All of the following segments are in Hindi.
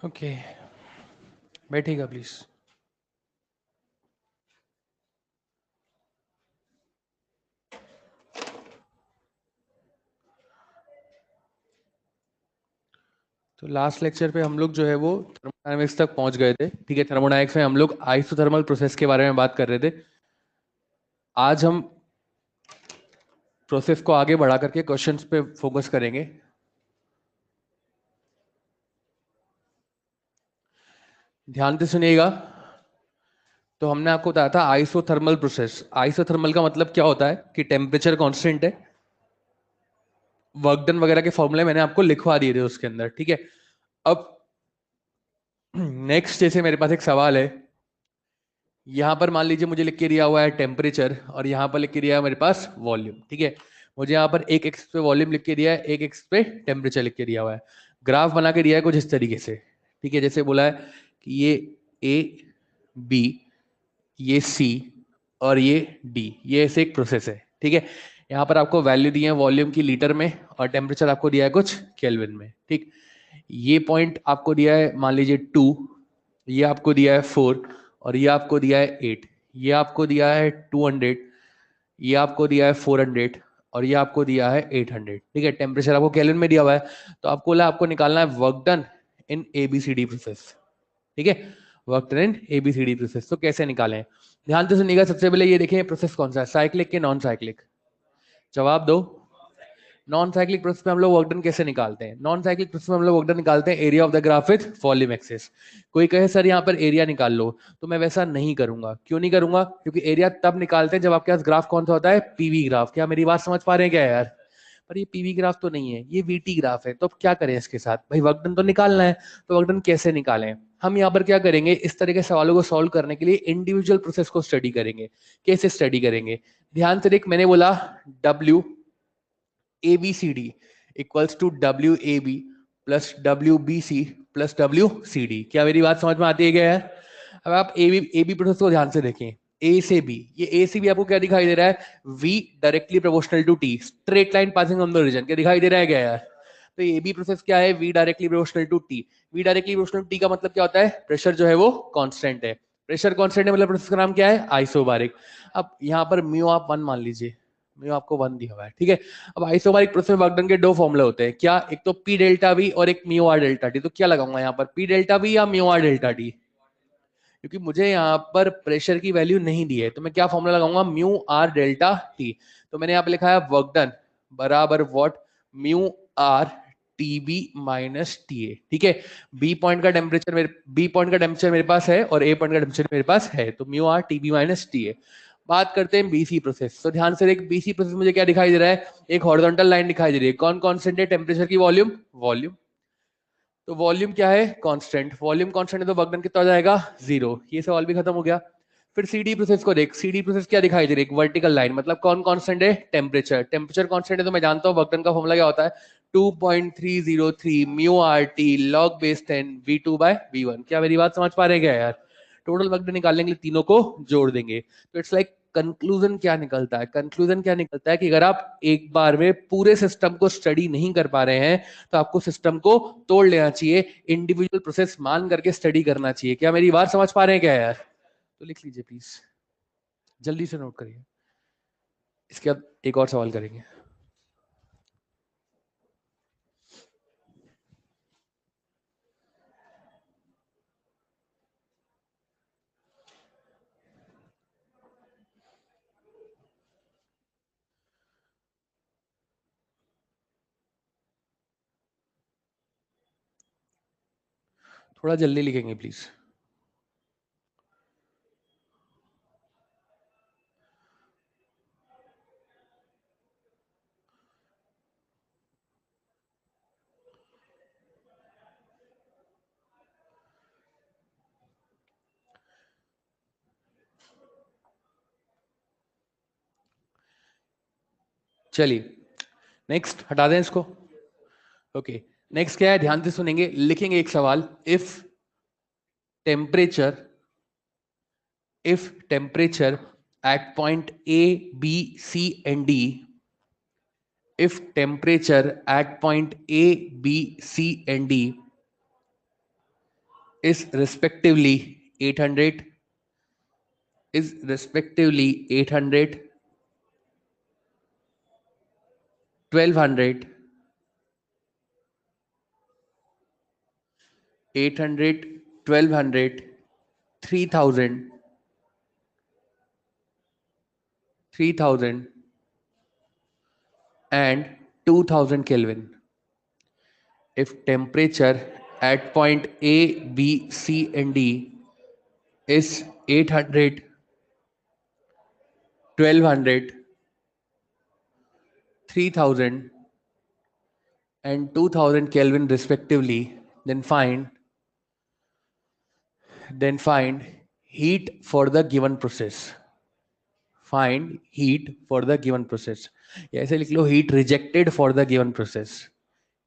ओके, बैठिएगा प्लीज। तो लास्ट लेक्चर पे हम लोग जो है वो थर्मोडायनेमिक्स तक पहुंच गए थे। ठीक है, थर्मोडायनेमिक्स में हम लोग आइसोथर्मल प्रोसेस के बारे में बात कर रहे थे। आज हम प्रोसेस को आगे बढ़ा करके क्वेश्चंस पे फोकस करेंगे। ध्यान से सुनिएगा। तो हमने आपको बताया था आइसोथर्मल प्रोसेस। आइसोथर्मल का मतलब क्या होता है कि टेम्परेचर कांस्टेंट है। वर्क डन वगैरह के फॉर्मूले मैंने आपको लिखवा दिए थे उसके अंदर। ठीक है, अब नेक्स्ट जैसे मेरे पास एक सवाल है, यहां पर मान लीजिए मुझे लिख के दिया हुआ है टेम्परेचर और यहां पर लिख के दिया है मेरे पास वॉल्यूम। ठीक है, मुझे यहाँ पर एक एक्स पे वॉल्यूम लिख के दिया है, एक एक्स पे टेम्परेचर लिख के दिया हुआ है। ग्राफ बना के दिया है कुछ इस तरीके से। ठीक है, जैसे बोला है कि ये ए बी, ये सी और ये डी, ये ऐसे एक प्रोसेस है। ठीक है, यहाँ पर आपको वैल्यू दी है वॉल्यूम की लीटर में और टेम्परेचर आपको दिया है कुछ केल्विन में। ठीक, ये पॉइंट आपको दिया है मान लीजिए 2, ये आपको दिया है 4 और ये आपको दिया है 8, ये आपको दिया है 200, ये आपको दिया है 400 और ये आपको दिया है 800। ठीक है, टेम्परेचर आपको केल्विन में दिया हुआ है। तो आपको बोला आपको निकालना है work done in ABCD process. ठीक है, work done in ABCD process. तो कैसे निकालें, ध्यान से सुनिएगा। सबसे पहले ये देखें प्रोसेस कौन सा है, साइक्लिक के नॉन साइक्लिक। जवाब दो। नॉन साइक्लिक प्रोसेस में हम लोग वर्क डन कैसे निकालते हैं? नॉन साइक्लिक प्रोसेस में हम लोग वर्क डन निकालते हैं area of the graph with volume axis. कोई कहे सर यहाँ पर एरिया निकाल लो, तो मैं वैसा नहीं करूंगा। क्यों नहीं करूंगा? क्योंकि एरिया तब निकालते हैं जब आपके पास ग्राफ कौन सा होता है, पीवी ग्राफ। क्या मेरी बात समझ पा रहे हैं क्या यार? पर ये पीवी ग्राफ तो नहीं है, ये वीटी ग्राफ है। तो अब क्या करें इसके साथ? भाई वर्क डन तो निकालना है, तो वर्क डन कैसे निकालें? हम यहाँ पर क्या करेंगे, इस तरह के सवालों को सॉल्व करने के लिए इंडिविजुअल प्रोसेस को स्टडी करेंगे। कैसे स्टडी करेंगे? ध्यान से देख, मैंने बोला W ABCD equals to WAB plus WBC plus WCD। क्या मेरी बात समझ में आती है क्या यार? अब आप AB प्रोसेस को ध्यान से देखें। A से B, ये A से B आपको क्या दिखाई दे रहा है? V directly proportional to T, straight line passing on the region. क्या दिखाई दे रहा है क्या यार? तो AB प्रोसेस क्या है? V directly proportional to T। V directly proportional to T का मतलब क्या होता है? प्रेशर जो है वो कांस्टेंट है। प्रेशर कांस्टेंट है मतलब प्रोसेस का नाम क्या है? आइसोबारिक। अब यहाँ पर म्यू आप 1 मान लीजिए, म्यू आपको 1 दिया हुआ है। ठीक है, अब आइसोबारिक प्रोसेस में वर्क डन के दो फॉर्मूले होते हैं क्या, एक तो पी डेल्टा वी और एक म्यू आर डेल्टा टी। तो क्या लगाऊंगा यहाँ पर, पी डेल्टा वी या म्यू आर डेल्टा टी? क्योंकि मुझे यहाँ पर प्रेशर की वैल्यू नहीं दी है, तो मैं क्या फॉर्मूला लगाऊंगा, म्यू आर डेल्टा टी। तो मैंने यहाँ पे लिखा है वर्क डन बराबर what, mu R TB minus T ए। ठीक है, बी पॉइंट का टेम्परेचर मेरे पास है और ए पॉइंट का टेम्परेचर मेरे पास है, तो mu are TB minus T ए। बात करते हैं बीसी प्रोसेस। तो ध्यान से देख, बीसी प्रोसेस मुझे क्या दिखाई दे रहा है, एक हॉरिजॉन्टल लाइन दिखाई दे रही है। कौन कांस्टेंट है? टेम्परेचर की वॉल्यूम, वॉल्यूम। तो वॉल्यूम क्या है? कांस्टेंट। वॉल्यूम कांस्टेंट है तो वर्क डन कितना हो जाएगा? 0। ये सवाल भी खत्म हो गया। फिर सीडी प्रोसेस को देख, सीडी प्रोसेस क्या दिखाई दे रही है? एक वर्टिकल लाइन, मतलब कौन कांस्टेंट है? टेम्परेचर। टेम्परेचर कांस्टेंट है तो मैं जानता हूं वर्क डन का फॉर्मूला क्या होता है, 2.303 mu R T log base 10 V2 by V1। क्या मेरी बात समझ पा रहे हैं क्या यार? टोटल वर्क डन निकालने के लिए तीनों को जोड़ देंगे। तो इट्स लाइक कंक्लूजन क्या निकलता है, कंक्लूजन क्या निकलता है कि अगर आप एक बार में पूरे सिस्टम को स्टडी नहीं कर पा रहे हैं तो आपको सिस्टम को तोड़ लेना चाहिए, इंडिविजुअल प्रोसेस मान करके स्टडी करना चाहिए। क्या मेरी बात समझ पा रहे हैं क्या यार? तो लिख लीजिए प्लीज, जल्दी से नोट करिए। इसके बाद एक और सवाल करेंगे। थोड़ा जल्दी लिखेंगे प्लीज। चलिए नेक्स्ट हटा दें इसको। ओके, नेक्स्ट क्या है, ध्यान से सुनेंगे, लिखेंगे एक सवाल। If temperature at point A, B, C and D, if temperature at point A, B, C and D is respectively 800, is respectively 800, 1200, 800, 1200, 3000, 3000 and 2000 Kelvin. If temperature at point A, B, C and D is 800, 1200, 3000 and 2000 Kelvin respectively, then find heat for the given process. Find heat for the given process. या ऐसे लिख लो heat rejected for the given process.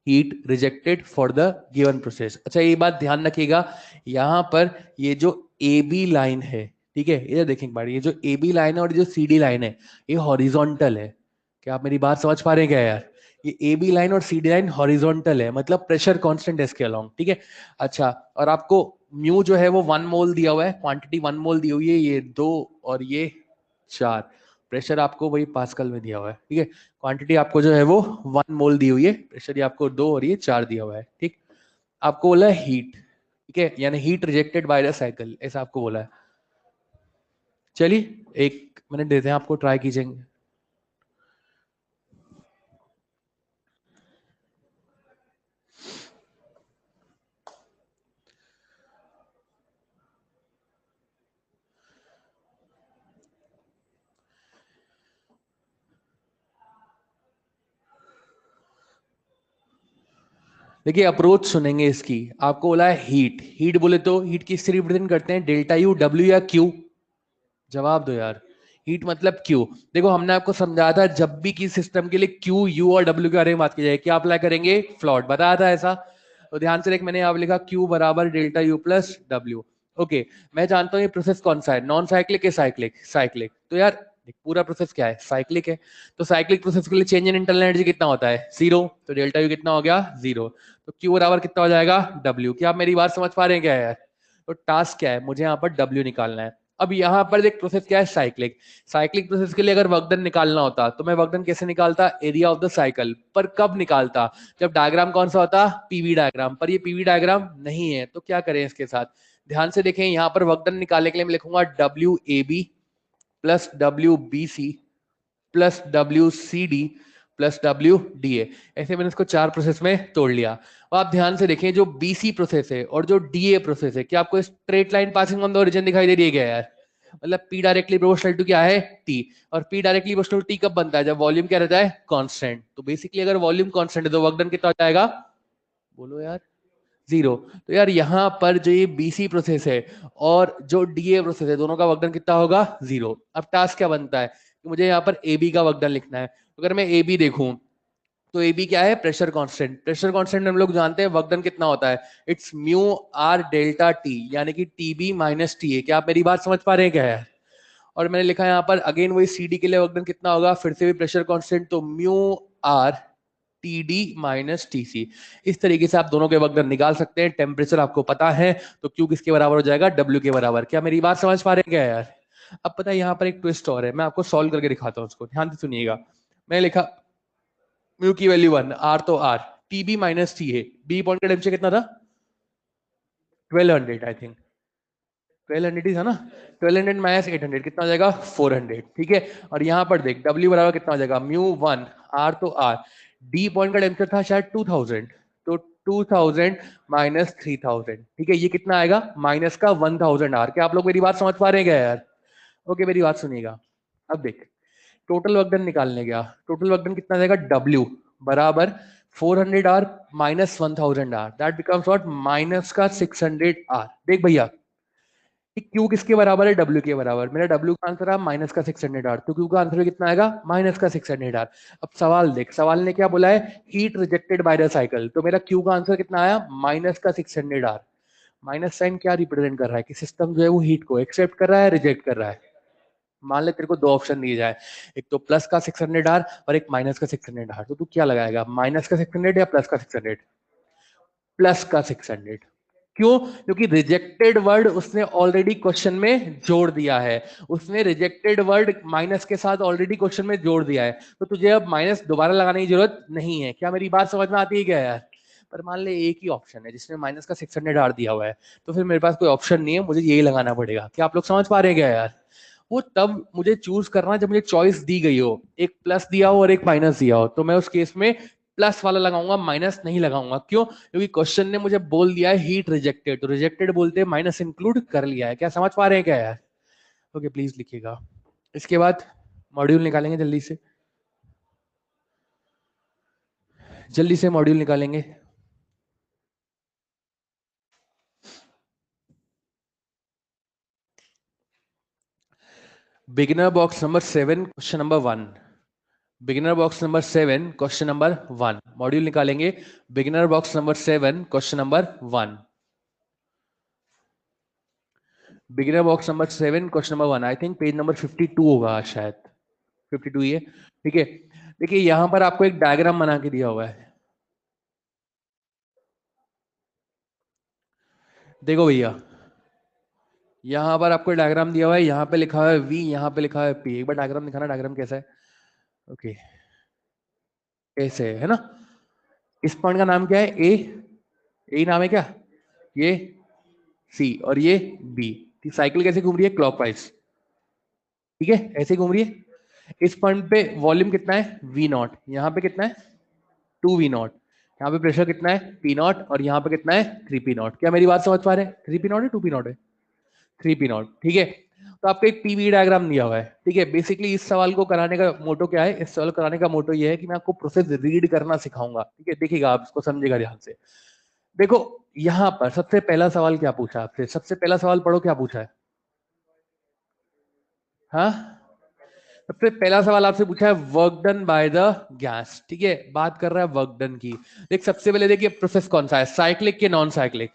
Heat rejected for the given process. अच्छा ये बात ध्यान रखिएगा, यहां पर ये जो AB लाइन है, ठीक है, इधर देखें एक बार, ये जो AB लाइन है और जो CD लाइन है ये हॉरिजॉन्टल है. क्या आप मेरी बात समझ पा रहे हैं क्या यार? ये AB लाइन और CD लाइन हॉरिजॉन्टल है, मतलब प्रेशर कांस्टेंट है इसके अलोंग, ठीक है. अच्छा, और आपको म्यू जो है वो 1 मोल दिया हुआ है, क्वांटिटी 1 मोल दी हुई है, ये 2 और ये 4. प्रेशर आपको वही पास्कल में दिया हुआ है, ठीक है. क्वांटिटी आपको जो है वो 1 मोल दी हुई है, प्रेशर ये आपको 2 और ये 4 दिया हुआ है, ठीक. आपको बोला है हीट, ठीक है, यानी heat rejected by the cycle, ऐसा आपको बोला है. चलिए 1 मिनट देते हैं आपको, ट्राई कीजिएंगे. देखिए अप्रोच सुनेंगे इसकी, आपको बोला है हीट, हीट बोले तो हीट किससे रिप्रेजेंट करते हैं, डेल्टा यू, डब्ल्यू या क्यू? जवाब दो यार. हीट मतलब क्यू. देखो हमने आपको समझाया था जब भी किसी सिस्टम के लिए क्यू, यू और डब्ल्यू के बारे में बात की जाए क्या अप्लाई करेंगे, फ्लॉट, बताया था ऐसा. तो ध्यान से देख, मैंने यहाँ लिखा क्यू बराबर delta U plus W. Okay, मैं जानता हूँ ये प्रोसेस कौन सा है, नॉन साइक्लिक है साइक्लिक? साइक्लिक. तो यार पूरा प्रोसेस क्या है, साइक्लिक है. तो साइक्लिक प्रोसेस के लिए चेंज इन इंटरनल एनर्जी कितना होता है, 0. तो डेल्टा यू कितना हो गया, 0. तो क्यू बराबर कितना हो जाएगा, डब्ल्यू. क्या आप मेरी बात समझ पा रहे हैं क्या यार? तो टास्क क्या है, मुझे यहाँ पर डब्ल्यू निकालना है. अब यहाँ पर एक प्रोसेस क्या है, साइक्लिक. साइक्लिक प्रोसेस के लिए अगर वर्क डन निकालना होता तो मैं वर्क डन कैसे निकालता, एरिया ऑफ द साइकिल. पर कब निकालता, जब डायग्राम कौन सा होता, पीवी डायग्राम. पर ये पीवी डायग्राम नहीं है, तो क्या करें इसके साथ, ध्यान से देखें. यहाँ पर वर्क डन निकालने के लिए मैं लिखूंगा W A B plus W B C plus W C D plus W D A. ऐसे मैंने इसको 4 प्रोसेस में तोड़ लिया. और आप ध्यान से देखें, जो बीसी प्रोसेस है और जो डीए प्रोसेस है, क्या आपको straight line passing on the origin दिखाई दे रही है क्या यार? मतलब P डायरेक्टली प्रोपोर्शनल टू क्या है, T. और P directly proportional to T कब बनता है, जब वॉल्यूम क्या रहता है, कांस्टेंट. तो बेसिकली अगर वॉल्यूम कांस्टेंट है तो वर्क डन कितना हो जाएगा, बोलो यार, 0. तो यार यहाँ पर जो ये बीसी प्रोसेस है और जो डीए प्रोसेस है, दोनों का वर्क डन कितना होगा, 0. अब टास्क क्या बनता है कि मुझे यहाँ पर ए बी का वर्क डन लिखना है. अगर मैं ए बी देखूं तो ए बी क्या है, प्रेशर कांस्टेंट. प्रेशर कांस्टेंट हम लोग जानते हैं वर्क डन कितना होता है, it's mu R delta T, यानी कि टीबी माइनस टी ए. क्या आप मेरी बात समझ पा रहे हैं क्या है? और मैंने लिखा है यहाँ पर अगेन वही सीडी के लिए वर्क डन कितना होगा, फिर से भी प्रेशर कांस्टेंट, तो mu R T D minus T C. इस तरीके से आप दोनों के वर्क डन निकाल सकते हैं. टेम्परेचर आपको पता है तो क्यू किसके बराबर हो जाएगा, डब्ल्यू के बराबर. क्या मेरी बात समझ पा रहे हैं क्या यार? अब पता है यहाँ पर एक ट्विस्ट और है, मैं आपको सॉल्व करके दिखाता हूँ उसको, ध्यान से सुनिएगा. मैंने लिखा म्यू की वैल्यू 1, आर तो R, TB minus T A. B point का टेम्परेचर कितना था, 1200 आई थिंक, 1200 ही था ना. 1200 माइनस 800 कितना हो जाएगा, 400, ठीक है. और यहाँ पर देख W बराबर कितना हो जाएगा, म्यू 1, आर तो आर, डी पॉइंट का टेम्परेचर था शायद 2000, तो 2000 माइनस 3000, ठीक है. ये कितना आएगा, माइनस का 1000 आर. क्या आप लोग मेरी बात समझ पा रहे हैं क्या यार? ओके, मेरी बात सुनिएगा. अब देख, टोटल वर्क डन निकालने गया, टोटल वर्क डन कितना जाएगा, W बराबर 400 R minus 1000 R, that becomes what, minus का 600 आर. देख भैया, क्यू किसके बराबर है, डब्ल्यू के बराबर. मेरा डब्ल्यू का आंसर है माइनस का 600 आर, तो क्यू का आंसर कितना आएगा, माइनस का 600 आर. अब सवाल देख, सवाल ने क्या बोला है, heat rejected by the cycle. तो मेरा क्यू का आंसर कितना आया, माइनस का 600 आर. माइनस साइन क्या रिप्रेजेंट कर रहा है कि सिस्टम जो है वो हीट को एक्सेप्ट कर रहा है, रिजेक्ट कर रहा है. मान ले तेरे को 2 ऑप्शन दिए जाए, एक तो प्लस का 600 आर और एक माइनस का 600 आर, तो तू क्या लगाएगा, माइनस का 600 या प्लस का 600? प्लस का 600. क्यों? क्योंकि रिजेक्टेड वर्ड उसने ऑलरेडी क्वेश्चन में जोड़ दिया है, उसने रिजेक्टेड वर्ड माइनस के साथ ऑलरेडी क्वेश्चन में जोड़ दिया है, तो तुझे अब माइनस दोबारा लगाने की जरूरत नहीं है। क्या मेरी बात समझ में आती है क्या यार? पर मान ले एक ही ऑप्शन है जिसमें माइनस का 600 दिया हुआ है, तो फिर मेरे पास कोई ऑप्शन नहीं है, मुझे यही लगाना पड़ेगा। क्या आप लोग समझ पा रहे हैं क्या यार? वो तब मुझे चूज करना जब मुझे चॉइस दी गई हो, एक प्लस दिया हो और एक माइनस दिया हो, तो मैं उस केस में प्लस वाला लगाऊंगा, माइनस नहीं लगाऊंगा। क्यों? क्योंकि क्वेश्चन ने मुझे बोल दिया है हीट रिजेक्टेड, तो रिजेक्टेड बोलते माइनस इंक्लूड कर लिया है। क्या समझ पा रहे हैं क्या यार? ओके, प्लीज लिखिएगा। इसके बाद मॉड्यूल निकालेंगे, जल्दी से मॉड्यूल निकालेंगे। Beginner box number 7 question number 1, beginner box number 7 question number 1 module निकालेंगे। Beginner box number 7 question number 1, beginner box number 7 question number 1, I think page number 52 होगा शायद, 52 ही है। ठीक है, देखिए यहां पर आपको एक डायग्राम बना के दिया हुआ है। देखो भैया, यहां पर आपको डायग्राम दिया हुआ है, यहाँ पे लिखा है V, यहाँ पे लिखा है P। एक बार डायग्राम दिखाना, डायग्राम कैसा है? ओके, ऐसे है ना। इस पॉइंट का नाम क्या है? A, यही नाम है क्या? ये C और ये B। साइकिल कैसे घूम रही है? क्लॉकवाइज, ठीक है, ऐसे घूम रही है। इस पॉइंट पे वॉल्यूम कितना है? V not. यहाँ पे कितना है? 2V not. यहाँ पे प्रेशर कितना है? P not. और यहाँ पे कितना है? 3P not. क्या मेरी बात समझ पा रहे हैं? 3P नॉट है, 2P नॉट है? 3P नॉट, ठीक है। तो आपको एक पीवी डायग्राम दिया हुआ है, ठीक है। बेसिकली इस सवाल को कराने का मोटो क्या है? इस सवाल को कराने का मोटो ये है कि मैं आपको प्रोसेस रीड करना सिखाऊंगा, ठीक है। देखिएगा, आप इसको समझेगा ध्यान से। देखो, यहाँ पर सबसे पहला सवाल क्या पूछा आपसे? सबसे पहला सवाल पढ़ो, क्या पूछा है? हाँ, सबसे पहला सवाल आपसे पूछा है work done by the gas, ठीक है। बात कर रहा है वर्क डन की। देख, सबसे पहले देखिए प्रोसेस कौन सा है, साइक्लिक के नॉन साइक्लिक?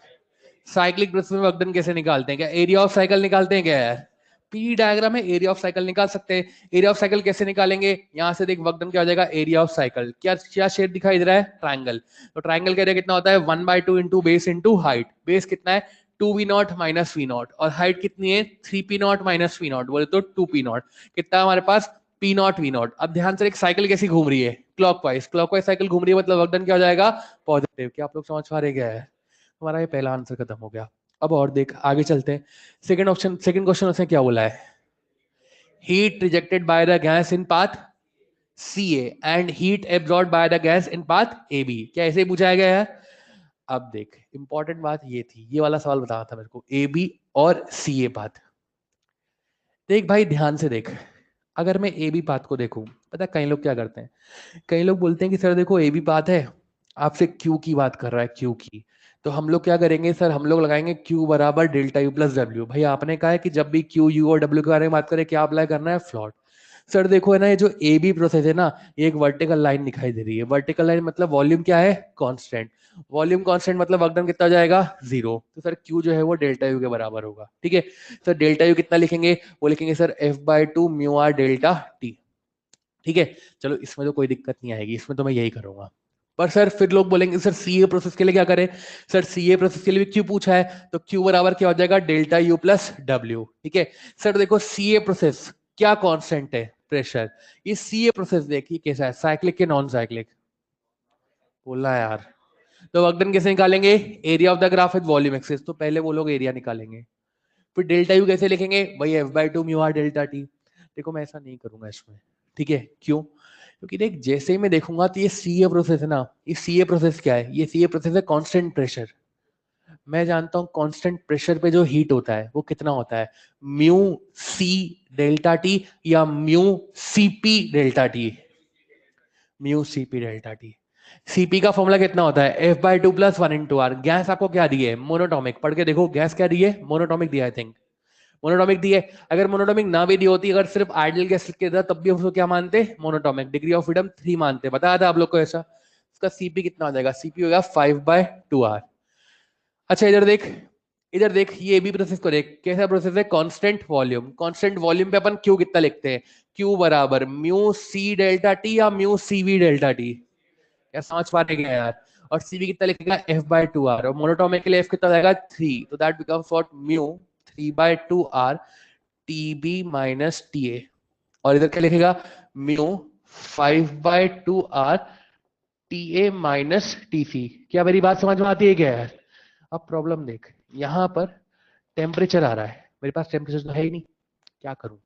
साइक्लिक प्रोसेस में वर्क डन कैसे निकालते हैं? क्या एरिया ऑफ साइकिल निकालते हैं क्या यार? पी डायग्राम है, एरिया ऑफ साइकिल निकाल सकते हैं। एरिया ऑफ साइकिल कैसे निकालेंगे? यहां से देख, वर्क डन क्या हो जाएगा? Area of cycle. क्या क्या शेप दिखाई दे रहा है? ट्राइंगल। तो ट्राइंगल का एरिया कितना होता है? 1/2 into base into height. Base कितना है? 2V0 minus V naught. और हाइट कितनी है? 3P0 माइनस वी नॉट, बोले तो 2P0। कितना है हमारे पास? P0 V0। अब ध्यान से, एक साइकिल कैसी घूम रही है? क्लॉकवाइज। क्लॉकवाइज साइकिल घूम रही है, मतलब वर्क डन क्या हो जाएगा? पॉजिटिव। क्या आप लोग समझ पा रहे क्या है? हमारा ये पहला आंसर खत्म हो गया। अब और देख, आगे चलते हैं। सेकंड ऑप्शन, सेकंड क्वेश्चन उसने क्या बोला है? Heat rejected by the gas in path CA and heat absorb by the gas in path AB। क्या ऐसे ही पूछा गया है? अब देख, इंपॉर्टेंट बात ये थी, ये वाला सवाल बताना था मेरे को, AB और CA पाथ। देख भाई, ध्यान से देख, अगर मैं AB पाथ को देखूं, पता है कई लोग क्या करते हैं? कई लोग बोलते हैं कि सर देखो, AB पाथ है, आपसे Q की बात कर रहा है, Q की। तो हम लोग क्या करेंगे सर? हम लोग लगाएंगे Q बराबर डेल्टा U प्लस W। भाई आपने कहा है कि जब भी Q, U और W के बारे में बात करें, क्या अप्लाई करना है? फ्लॉट। सर देखो, है ना, ये जो AB प्रोसेस है ना, ये एक वर्टिकल लाइन दिखाई दे रही है। वर्टिकल लाइन मतलब वॉल्यूम क्या है? कांस्टेंट। वॉल्यूम कांस्टेंट मतलब वर्क डन कितना हो जाएगा? 0। तो सर Q जो है वो डेल्टा U के बराबर होगा, ठीक है। सर डेल्टा U कितना लिखेंगे? वो लिखेंगे sir F/2 mu R delta T, ठीक है। चलो, इसमें तो कोई दिक्कत नहीं आएगी, इसमें तो मैं यही करूंगा। पर सर फिर लोग बोलेंगे सर सीए प्रोसेस के लिए क्या करें? सर सीए प्रोसेस के लिए भी क्यू पूछा है, तो क्यू बराबर क्या हो जाएगा? डेल्टा यू प्लस डब्ल्यू, ठीक है। सर देखो, सीए प्रोसेस क्या कांस्टेंट है? प्रेशर। ये सीए प्रोसेस देखिए कैसा है, साइक्लिक के नॉन साइक्लिक? बोला यार। तो वर्क डन कैसे निकालेंगे? Area of the graph with volume axis. तो पहले वो लोग एरिया निकालेंगे, फिर डेल्टा यू कैसे लिखेंगे? भाई F/2 mu R delta T. देखो, मैं ऐसा नहीं करूंगा इसमें, ठीक है। क्यों? क्योंकि देख, जैसे ही मैं देखूंगा तो ये सीए प्रोसेस है ना, ये सीए प्रोसेस क्या है? ये सीए प्रोसेस है कांस्टेंट प्रेशर। मैं जानता हूं कांस्टेंट प्रेशर पे जो हीट होता है वो कितना होता है? म्यू सी डेल्टा टी या mu CP delta T? Mu CP delta T. CP का फॉर्मूला कितना होता है? F/2 plus 1 into are. Gas आपको क्या दी है? मोनोटॉमिक। पढ़ के देखो, गैस क्या दी है? मोनोटॉमिक दिया, आई थिंक मोनोटॉमिक दी है। अगर मोनोटॉमिक ना भी दी होती, अगर सिर्फ आइडियल गैस लिख के देता, तब भी उसको क्या मानते? मोनोटॉमिक। डिग्री ऑफ फ्रीडम 3 मानते। बताया था आप लोग को ऐसा। उसका सीपी कितना हो जाएगा? सीपी होगा 5/2 आर। अच्छा, इधर देख, इधर देख, ये भी प्रोसेस को देख, कैसा प्रोसेस है? Constant volume. कांस्टेंट वॉल्यूम पे अपन क्यू कितना लिखते हैं? क्यू बराबर म्यू सी डेल्टा टी या mu C V delta T? क्या समझ पा रहे हैं यार? और सीवी कितना लिखेगा F/2R, और मोनोटोनिक के लिए F कितना जाएगा 3, तो that becomes what mu 3/2R TB minus TA, और इधर क्या लिखेगा mu 5/2R TA minus TC। क्या मेरी बात समझ में आती है क्या यार? अब प्रॉब्लम देख, यहां पर टेम्परेचर आ रहा है, मेरे पास टेम्परेचर तो है ही नहीं, क्या करूं?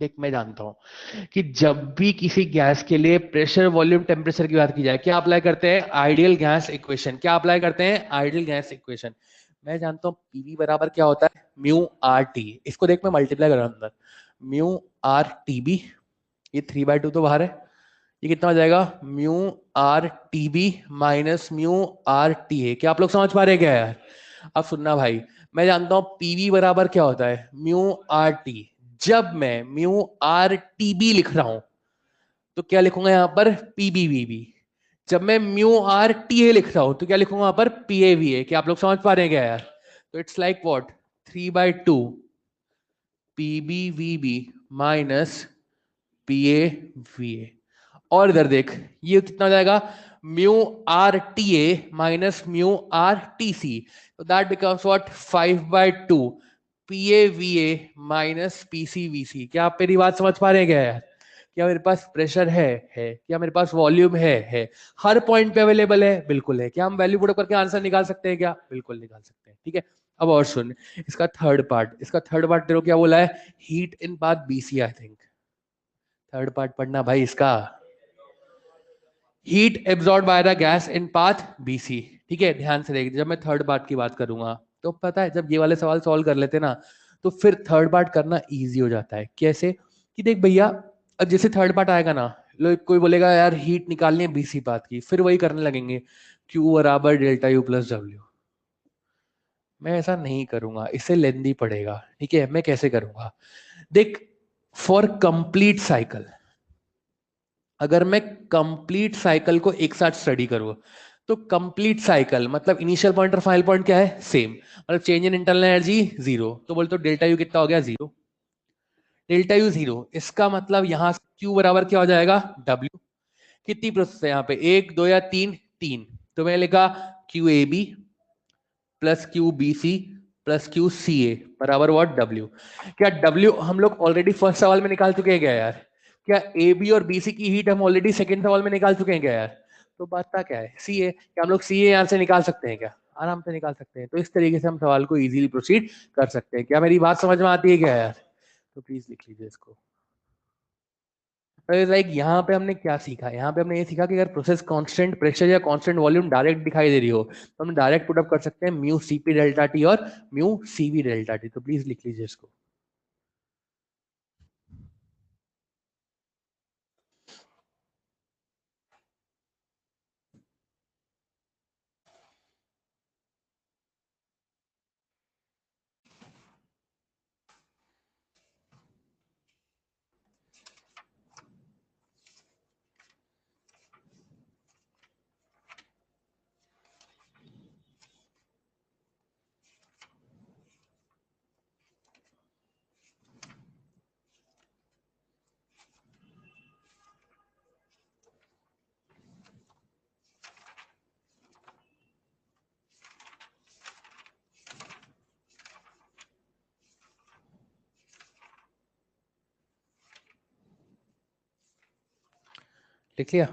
देख मैं जानता हूं कि जब भी किसी गैस के लिए प्रेशर वॉल्यूम टेम्परेचर की बात की जाए, क्या अप्लाई करते हैं? Ideal gas equation. क्या अप्लाई करते हैं? Ideal gas equation. मैं जानता हूं पीवी बराबर क्या होता है, म्यू आर टी। इसको देख मैं मल्टीप्लाई कर रहा हूं अंदर, म्यू आर टी बी, ये 3/2 तो बाहर है, ये कितना हो जाएगा mu R T B minus mu R T A. क्या आप लोग समझ पा रहे हैं क्या यार? अब सुनना भाई, मैं जानता हूं पीवी बराबर क्या होता है, म्यू आर टी। जब मैं म्यू आर टी बी लिख रहा हूं तो क्या लिखूंगा यहां पर पीबी वी बी। जब मैं म्यू आर टी ए लिख रहा हूं तो क्या लिखूंगा यहां पर पी ए वी ए। क्या आप लोग समझ पा रहे हैं क्या यार? तो it's like what 3/2 PB V B minus P A V A. और इधर देख ये कितना हो जाएगा mu R T A minus mu R T C, तो that becomes what 5/2 P A V A minus P C V C. क्या आप मेरी बात समझ पा रहे हैं क्या यार? क्या मेरे पास प्रेशर है, क्या मेरे पास वॉल्यूम है, हर पॉइंट पे अवेलेबल है, बिल्कुल है। क्या हम वैल्यू पुट करके आंसर निकाल सकते हैं क्या? बिल्कुल निकाल सकते हैं, ठीक है। अब और सुन, इसका थर्ड पार्ट, तेरे को क्या बोला है, heat in path BC. I think third part पढ़ना भाई इसका, heat absorb by the gas in path BC. ठीक है, ध्यान से देखिए, जब मैं थर्ड पार्ट की बात करूंगा तो पता है जब ये वाले सवाल सॉल्व कर लेते ना तो फिर थर्ड पार्ट करना इजी हो जाता है। कैसे कि देख भैया, अब जैसे थर्ड पार्ट आएगा ना, लोग कोई बोलेगा यार हीट निकालनी है बीसी पाथ की, फिर वही करने लगेंगे Q बराबर डेल्टा यू प्लस डब्ल्यू। मैं ऐसा नहीं करूंगा, इससे लेंदी पड़ेगा। ठीक है, मैं कैसे करूंगा देख, फॉर कंप्लीट साइकिल, अगर मैं कंप्लीट साइकिल को एक साथ स्टडी करूँ तो कंप्लीट साइकिल मतलब इनिशियल पॉइंट और फाइनल पॉइंट क्या है, सेम, मतलब change in internal energy zero, तो बोलते हो डेल्टा यू कितना हो गया जीरो, डेल्टा यू जीरो। इसका मतलब यहां क्यू बराबर क्या हो जाएगा डब्ल्यू। कितनी प्रोसेस है यहाँ पे, एक दो या तीन, तीन, तो मैंने लिखा Q A B plus Q B C plus Q C A बराबर व्हाट डब्ल्यू। क्या डब्ल्यू हम लोग ऑलरेडी फर्स्ट सवाल में निकाल चुके हैं क्या यार? क्या ए बी और बी सी की हीट हम ऑलरेडी सेकंड सवाल में निकाल चुके हैं क्या यार? तो बात क्या है, सी ए। क्या हम लोग सी ए यहां से निकाल सकते हैं क्या? आराम से निकाल सकते हैं। तो इस तरीके से हम सवाल को इजीली प्रोसीड कर सकते हैं। क्या मेरी बात समझ में आती है क्या यार? तो प्लीज लिख लीजिए इसको। लाइक यहाँ पे हमने क्या सीखा, यहाँ पे हमने ये सीखा कि अगर प्रोसेस कांस्टेंट प्रेशर या कांस्टेंट वॉल्यूम डायरेक्ट दिखाई दे रही हो तो हम डायरेक्ट पुट अप कर सकते हैं म्यू सीपी डेल्टा टी और म्यू सीवी डेल्टा टी। तो प्लीज लिख लीजिए इसको। लिख लिया?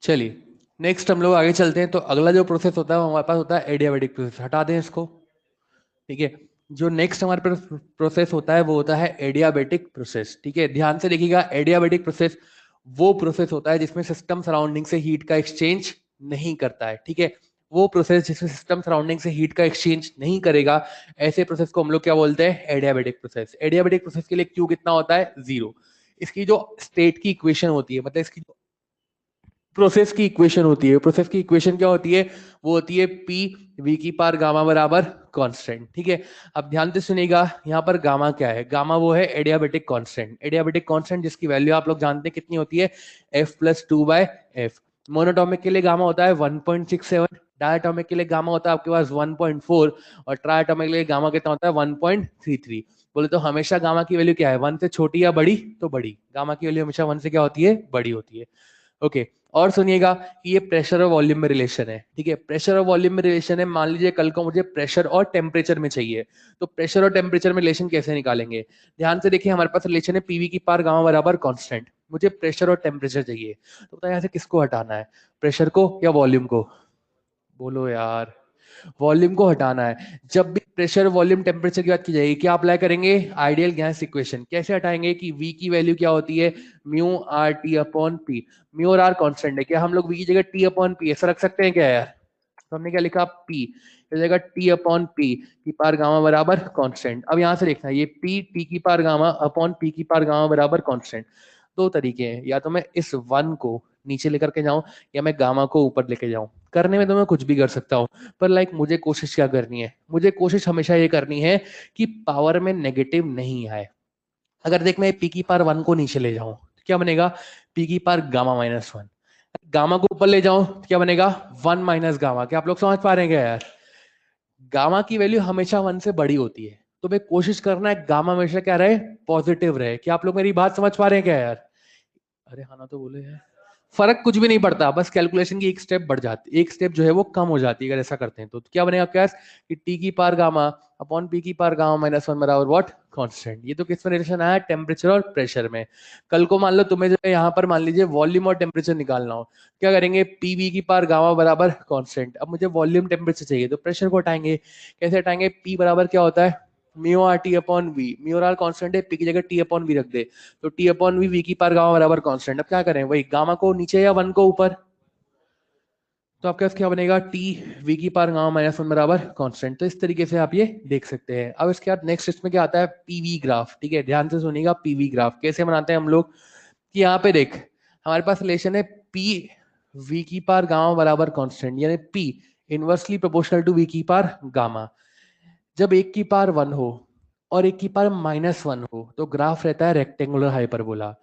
चलिए नेक्स्ट हम लोग आगे चलते हैं। तो अगला जो प्रोसेस होता है वो हमारे पास होता है एडियाबेटिक प्रोसेस। हटा दें इसको, ठीक है। जो नेक्स्ट हमारे पास प्रोसेस होता है वो होता है एडियाबेटिक प्रोसेस। ठीक है, ध्यान से देखिएगा, एडियाबेटिक प्रोसेस वो प्रोसेस होता है जिसमें सिस्टम सराउंडिंग से हीट का एक्सचेंज नहीं करता है। ठीक है, वो प्रोसेस जिसमें सिस्टम सराउंडिंग से हीट का एक्सचेंज नहीं करेगा, ऐसे प्रोसेस को हम लोग क्या बोलते हैं, एडियाबेटिक प्रोसेस। एडियाबेटिक प्रोसेस के लिए क्यू कितना होता है, जीरो। इसकी जो स्टेट की इक्वेशन होती है, मतलब इसकी प्रोसेस की इक्वेशन होती है। प्रोसेस की इक्वेशन क्या होती है? वो होती है पी वी की पार गामा बराबर कांस्टेंट। ठीक है, अब ध्यान से सुनिएगा, यहाँ पर गामा क्या है? गामा वो है एडियाबेटिक कांस्टेंट। एडियाबेटिक कांस्टेंट जिसकी वैल्यू आप लोग जानते हैं कितनी होती है? f+2/f। मोनोटॉमिक के लिए गामा होता है 1.67, डायटोमिक के लिए गामा होता है आपके पास 1.4 और ट्राइटोमिक के लिए गामा कितना होता है 1.33। बोले तो हमेशा गामा की वैल्यू क्या है? 1 से छोटी या बड़ी? तो बड़ी। गामा की वैल्यू हमेशा 1 से क्या होती है? बड़ी होती है। ओके, और सुनिएगा कि ये प्रेशर और वॉल्यूम में रिलेशन है। ठीक है, प्रेशर और वॉल्यूम में रिलेशन है। मान लीजिए कल को मुझे प्रेशर और टेम्परेचर में चाहिए, तो प्रेशर और टेम्परेचर में रिलेशन कैसे निकालेंगे? ध्यान से देखिए, हमारे पास रिलेशन है पीवी की पार गामा बराबर कांस्टेंट। मुझे प्रेशर और टेम्परेचर चाहिए, तो बताइए यहाँ से किसको हटाना है, प्रेशर को या वॉल्यूम को? बोलो यार, वॉल्यूम को हटाना है। जब भी प्रेशर वॉल्यूम टेम्परेचर की बात की जाएगी, क्या अप्लाई करेंगे? Ideal gas equation. कैसे हटाएंगे कि V की वैल्यू क्या होती है? Mu R T upon P. Mu और आर कांस्टेंट है, क्या हम लोग V की जगह T अपॉन पी ऐसा रख सकते हैं क्या यार? तो हमने क्या लिखा? P इस जगह T अपॉन पी की पार गामा बराबर कांस्टेंट। अब यहाँ से देखना, ये P T की पार गामा अपॉन P की पार गामा बराबर कांस्टेंट। दो तरीके हैं, या तो मैं इस 1 को नीचे लेकर के जाऊं या मैं गामा को ऊपर लेके जाऊं। करने में तो मैं कुछ भी कर सकता हूं, पर लाइक मुझे कोशिश क्या करनी है? मुझे कोशिश हमेशा ये करनी है कि पावर में नेगेटिव नहीं आए। अगर देख मैं पी की पार 1 को नीचे ले जाऊं तो क्या बनेगा? पी की पार गामा-1। गामा को ऊपर ले जाऊं तो क्या बनेगा? 1 माइनस गामा। क्या आप लोग समझ पा रहे हैं क्या यार? गामा की वैल्यू हमेशा 1 से बड़ी होती है, तो मैं कोशिश करना है गामा हमेशा क्या रहे? पॉजिटिव रहे। क्या आप लोग मेरी बात समझ पा रहे हैं क्या यार? अरे हाँ ना, तो बोले यार। फर्क कुछ भी नहीं पड़ता, बस कैलकुलेशन की एक स्टेप बढ़ जाती, एक स्टेप जो है वो कम हो जाती है अगर ऐसा करते हैं तो क्या बनेगा? क्या कि टी की पार गामा अपॉन पी की पार गामा -1 बराबर व्हाट? कांस्टेंट। ये तो किस में रिलेशन आया? टेम्परेचर और प्रेशर में। कल को मान लो तुम्हें जो है यहाँ पर मान लीजिए वॉल्यूम और टेम्परेचर निकालना हो, क्या करेंगे? पीवी की पार गामा बराबर कांस्टेंट। अब मुझे वॉल्यूम टेम्परेचर चाहिए, तो प्रेशर को हटाएंगे। कैसे हटाएंगे? पी बराबर क्या होता है? Mu R T upon V. Mu R constant है, पी की जगह टी अपॉन वी रख दे, तो टी अपॉन वी की पार गामा बराबर कांस्टेंट। अब क्या करें? वही गामा को नीचे या 1 को ऊपर, तो आपके पास क्या बनेगा? टी वी की पार गामा -1 बराबर कांस्टेंट। तो इस तरीके से आप ये देख सकते हैं। अब इसके बाद नेक्स्ट इसमें क्या आता है? PV graph. ठीक है, ध्यान से सुनिएगा, पीवी ग्राफ कैसे बनाते हैं हम लोग? कि यहाँ पे देख, हमारे पास रिलेशन है पी वी की पार गामा बराबर कांस्टेंट, यानी P inversely proportional to V की पार गामा। जब एक की पार 1 हो और एक की पार -1 हो तो ग्राफ रहता है रेक्टेंगुलर हाइपरबोला।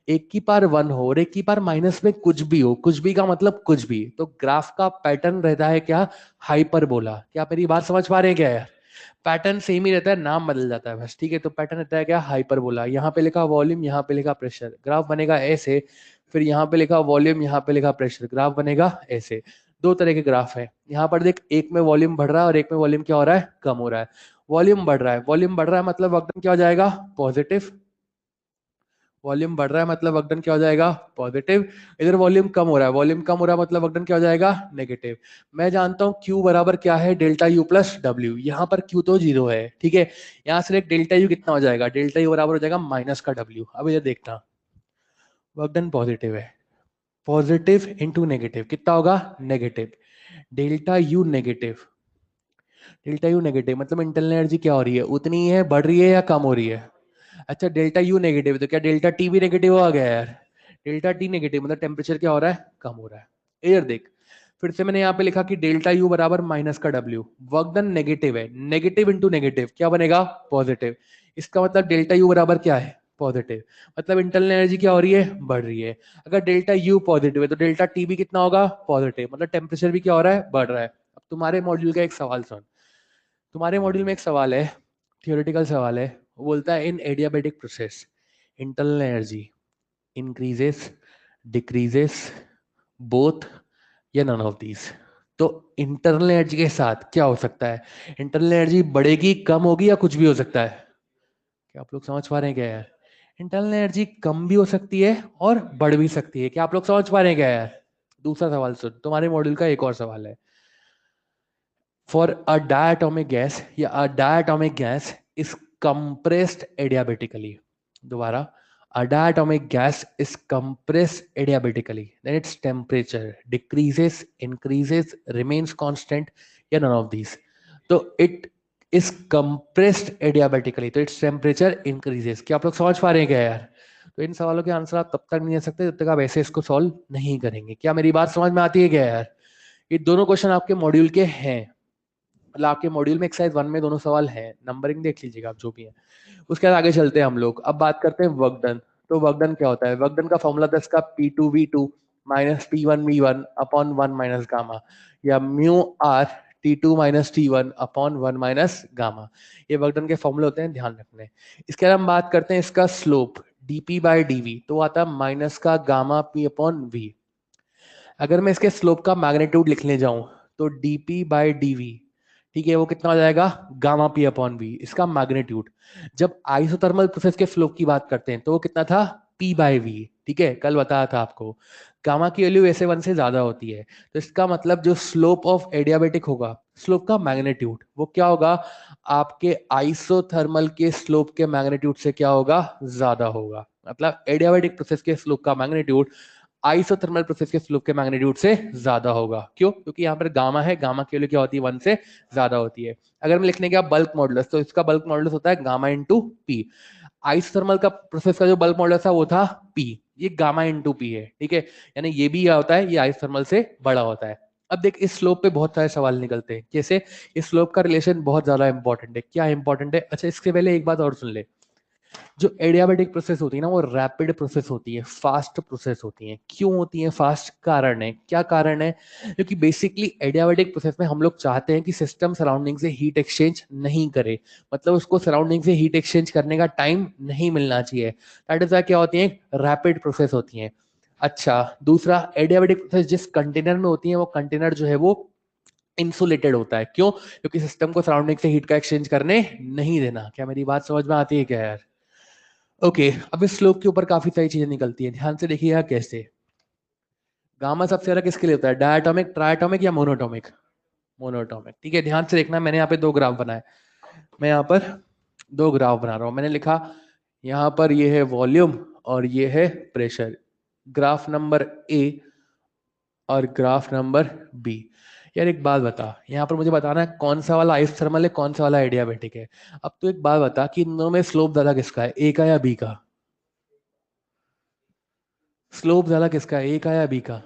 एक की पार 1 हो और एक की पार माइनस में कुछ भी हो, कुछ भी का मतलब कुछ भी, तो ग्राफ का पैटर्न रहता है क्या? हाइपरबोला। क्या मेरी बात समझ पा रहे हैं क्या यार? पैटर्न सेम ही रहता है, नाम बदल जाता है बस। ठीक है, तो पैटर्न रहता है क्या? हाइपरबोला। यहाँ पे लिखा वॉल्यूम, यहाँ पे लिखा प्रेशर, ग्राफ बनेगा ऐसे। फिर यहाँ पे लिखा वॉल्यूम, यहाँ पे लिखा प्रेशर, ग्राफ बनेगा ऐसे। दो तरह के ग्राफ है। यहाँ पर देख, एक में वॉल्यूम बढ़ रहा है और एक में वॉल्यूम क्या हो रहा है? कम हो रहा है। वॉल्यूम बढ़ रहा है, वॉल्यूम बढ़ रहा है मतलब वर्कडन क्या हो जाएगा? पॉजिटिव। वॉल्यूम बढ़ रहा है मतलब वर्कडन क्या हो जाएगा? पॉजिटिव। इधर वॉल्यूम कम हो रहा है, वॉल्यूम कम हो रहा है मतलब वर्कडन क्या हो जाएगा? नेगेटिव। मैं जानता हूं Q बराबर क्या है? Delta U plus W। यहाँ पर Q तो 0 है। ठीक है, यहाँ से एक डेल्टा U कितना हो जाएगा? डेल्टा U बराबर हो जाएगा माइनस का W। अब इधर देखना, वर्कडन पॉजिटिव है, पॉजिटिव इंटू नेगेटिव कितना होगा? Negative. Delta U negative, delta U negative मतलब इंटरनल एनर्जी क्या हो रही है? उतनी ही है, बढ़ रही है या कम हो रही है? अच्छा, डेल्टा यू नेगेटिव, तो क्या डेल्टा टी भी नेगेटिव आ गया यार? डेल्टा टी नेगेटिव मतलब टेम्परेचर क्या हो रहा है? कम हो रहा है। इधर देख, फिर से मैंने यहाँ पे लिखा कि डेल्टा यू बराबर माइनस का डब्ल्यू। वर्क डन नेगेटिव है, नेगेटिव इंटू नेगेटिव क्या बनेगा? पॉजिटिव। इसका मतलब डेल्टा यू बराबर क्या है? पॉजिटिव। मतलब इंटरनल एनर्जी क्या हो रही है? बढ़ रही है। अगर डेल्टा यू पॉजिटिव है तो डेल्टा टी भी कितना होगा? पॉजिटिव। मतलब टेम्परेचर भी क्या हो रहा है? बढ़ रहा है। अब तुम्हारे मॉड्यूल का एक सवाल सुन, तुम्हारे मॉड्यूल में एक सवाल है, थियोरेटिकल सवाल है। वो बोलता है इन adiabatic process internal energy increases, decreases, both या नन ऑफ दीज। तो इंटरनल एनर्जी के साथ क्या हो सकता है? इंटरनल एनर्जी बढ़ेगी, कम होगी, या कुछ भी हो सकता है? क्या आप लोग समझ पा रहे हैं क्या यार? इंटरनल एनर्जी कम भी हो सकती है और बढ़ भी सकती है। क्या आप लोग समझ पा रहे हैं क्या यार? दूसरा सवाल सुन, तुम्हारे मॉड्यूल का एक और सवाल है। For a diatomic gas या a diatomic gas is compressed adiabatically. दोबारा, a diatomic gas is compressed adiabatically. Then its temperature decreases, increases, remains constant या none of these. तो it is compressed adiabatically, तो its temperature increases. क्या आप लोग समझ पा रहे हैं क्या यार? तो इन सवालों के आंसर आप तब तक नहीं दे सकते जब तक आप ऐसे इसको सॉल्व नहीं करेंगे। क्या मेरी बात समझ में आती है क्या यार? ये दोनों क्वेश्चन आपके मॉड्यूल के हैं, मतलब आपके मॉड्यूल में एक्सरसाइज 1 में दोनों सवाल हैं, नंबरिंग देख लीजिएगा आप जो भी है। उसके बाद आगे चलते हैं हम लोग, अब बात करते हैं वर्क डन। तो वर्क डन क्या होता है? वर्क डन का फॉर्मूला था इसका P2V2 minus P1V1 upon 1 minus gamma, या mu R T2 minus T1 upon 1 minus gamma. ये वर्क डन के फॉर्मूले होते हैं, ध्यान रखने। इसके बाद हम बात करते हैं इसका स्लोप dp बाय dv, तो आता है माइनस का गामा p अपॉन v। अगर मैं इसके स्लोप का मैग्नीट्यूड लिखने जाऊं तो dp बाय dv, ठीक है, वो कितना हो जाएगा? गामा p अपॉन v, इसका मैग्नीट्यूड। जब आइसोथर्मल प्रोसेस के स्लोप की बात करते हैं तो वो कितना था? p बाय v, ठीक है, कल बताया था आपको। गामा की वैल्यू ऐसे 1 से ज्यादा होती है, तो इसका मतलब जो स्लोप ऑफ एडियाबेटिक होगा, स्लोप का मैग्नीट्यूड वो क्या होगा? आपके आइसोथर्मल के स्लोप के मैग्नीट्यूड से क्या होगा? ज्यादा होगा। मतलब एडियाबेटिक प्रोसेस के स्लोप का मैग्नीट्यूड आइसोथर्मल प्रोसेस के स्लोप के मैग्नीट्यूड से ज्यादा होगा। क्यों? क्योंकि यहाँ पर गामा है, गामा की वैल्यू क्या होती है? 1 से ज्यादा होती है। अगर मैं लिखने गया बल्क मॉडुलस, तो इसका बल्क मॉडुलस होता है गामा इंटू पी। आइसोथर्मल का प्रोसेस का जो बल्क मॉडुलस था वो था पी, ये गामा इंटू पी है, ठीक है। यानी ये भी क्या होता है? ये आइसोथर्मल से बड़ा होता है। अब देख, इस स्लोप पे बहुत सारे सवाल निकलते हैं। जैसे इस स्लोप का रिलेशन बहुत ज्यादा इंपॉर्टेंट है। क्या इंपॉर्टेंट है? अच्छा, इसके पहले एक बात और सुन ले। जो एडियाबेटिक प्रोसेस होती है ना, वो रैपिड प्रोसेस होती है, फास्ट प्रोसेस होती है। क्यों होती है फास्ट? कारण है। क्या कारण है? क्योंकि बेसिकली एडियाबेटिक प्रोसेस में हम लोग चाहते हैं कि सिस्टम सराउंडिंग से हीट एक्सचेंज नहीं करे, मतलब उसको सराउंडिंग से हीट एक्सचेंज करने का टाइम नहीं मिलना चाहिए। दैट इज वाई क्या होती है? रैपिड प्रोसेस होती है। अच्छा, दूसरा, एडियाबेटिक प्रोसेस जिस कंटेनर में होती है वो कंटेनर जो है वो इंसुलेटेड होता है। क्यों? क्योंकि सिस्टम को सराउंडिंग से हीट का एक्सचेंज करने नहीं देना। क्या मेरी बात समझ में आती है क्या यार? ओके, अब इस स्लोप के ऊपर काफी सारी चीजें निकलती है, ध्यान से देखिएगा कैसे। गामा सबसे ज्यादा किसके लिए होता है? डायटोमिक, ट्राइटोमिक या मोनोटोमिक? मोनोटोमिक, ठीक है। ध्यान से देखना, मैंने यहाँ पे दो ग्राफ बनाए। मैं यहाँ पर दो ग्राफ बना रहा हूँ। मैंने लिखा यहाँ पर ये है वॉल्यूम और ये है प्रेशर, ग्राफ नंबर ए और ग्राफ नंबर बी। यार एक बात बता, यहाँ पर मुझे बताना है कौन सा वाला आइसोथर्मल है, कौन सा वाला एडियाबेटिक है। अब तो एक बात बता कि इन दोनों में स्लोप ज्यादा किसका है, ए का या बी का? स्लोप ज्यादा किसका है, ए का या बी का?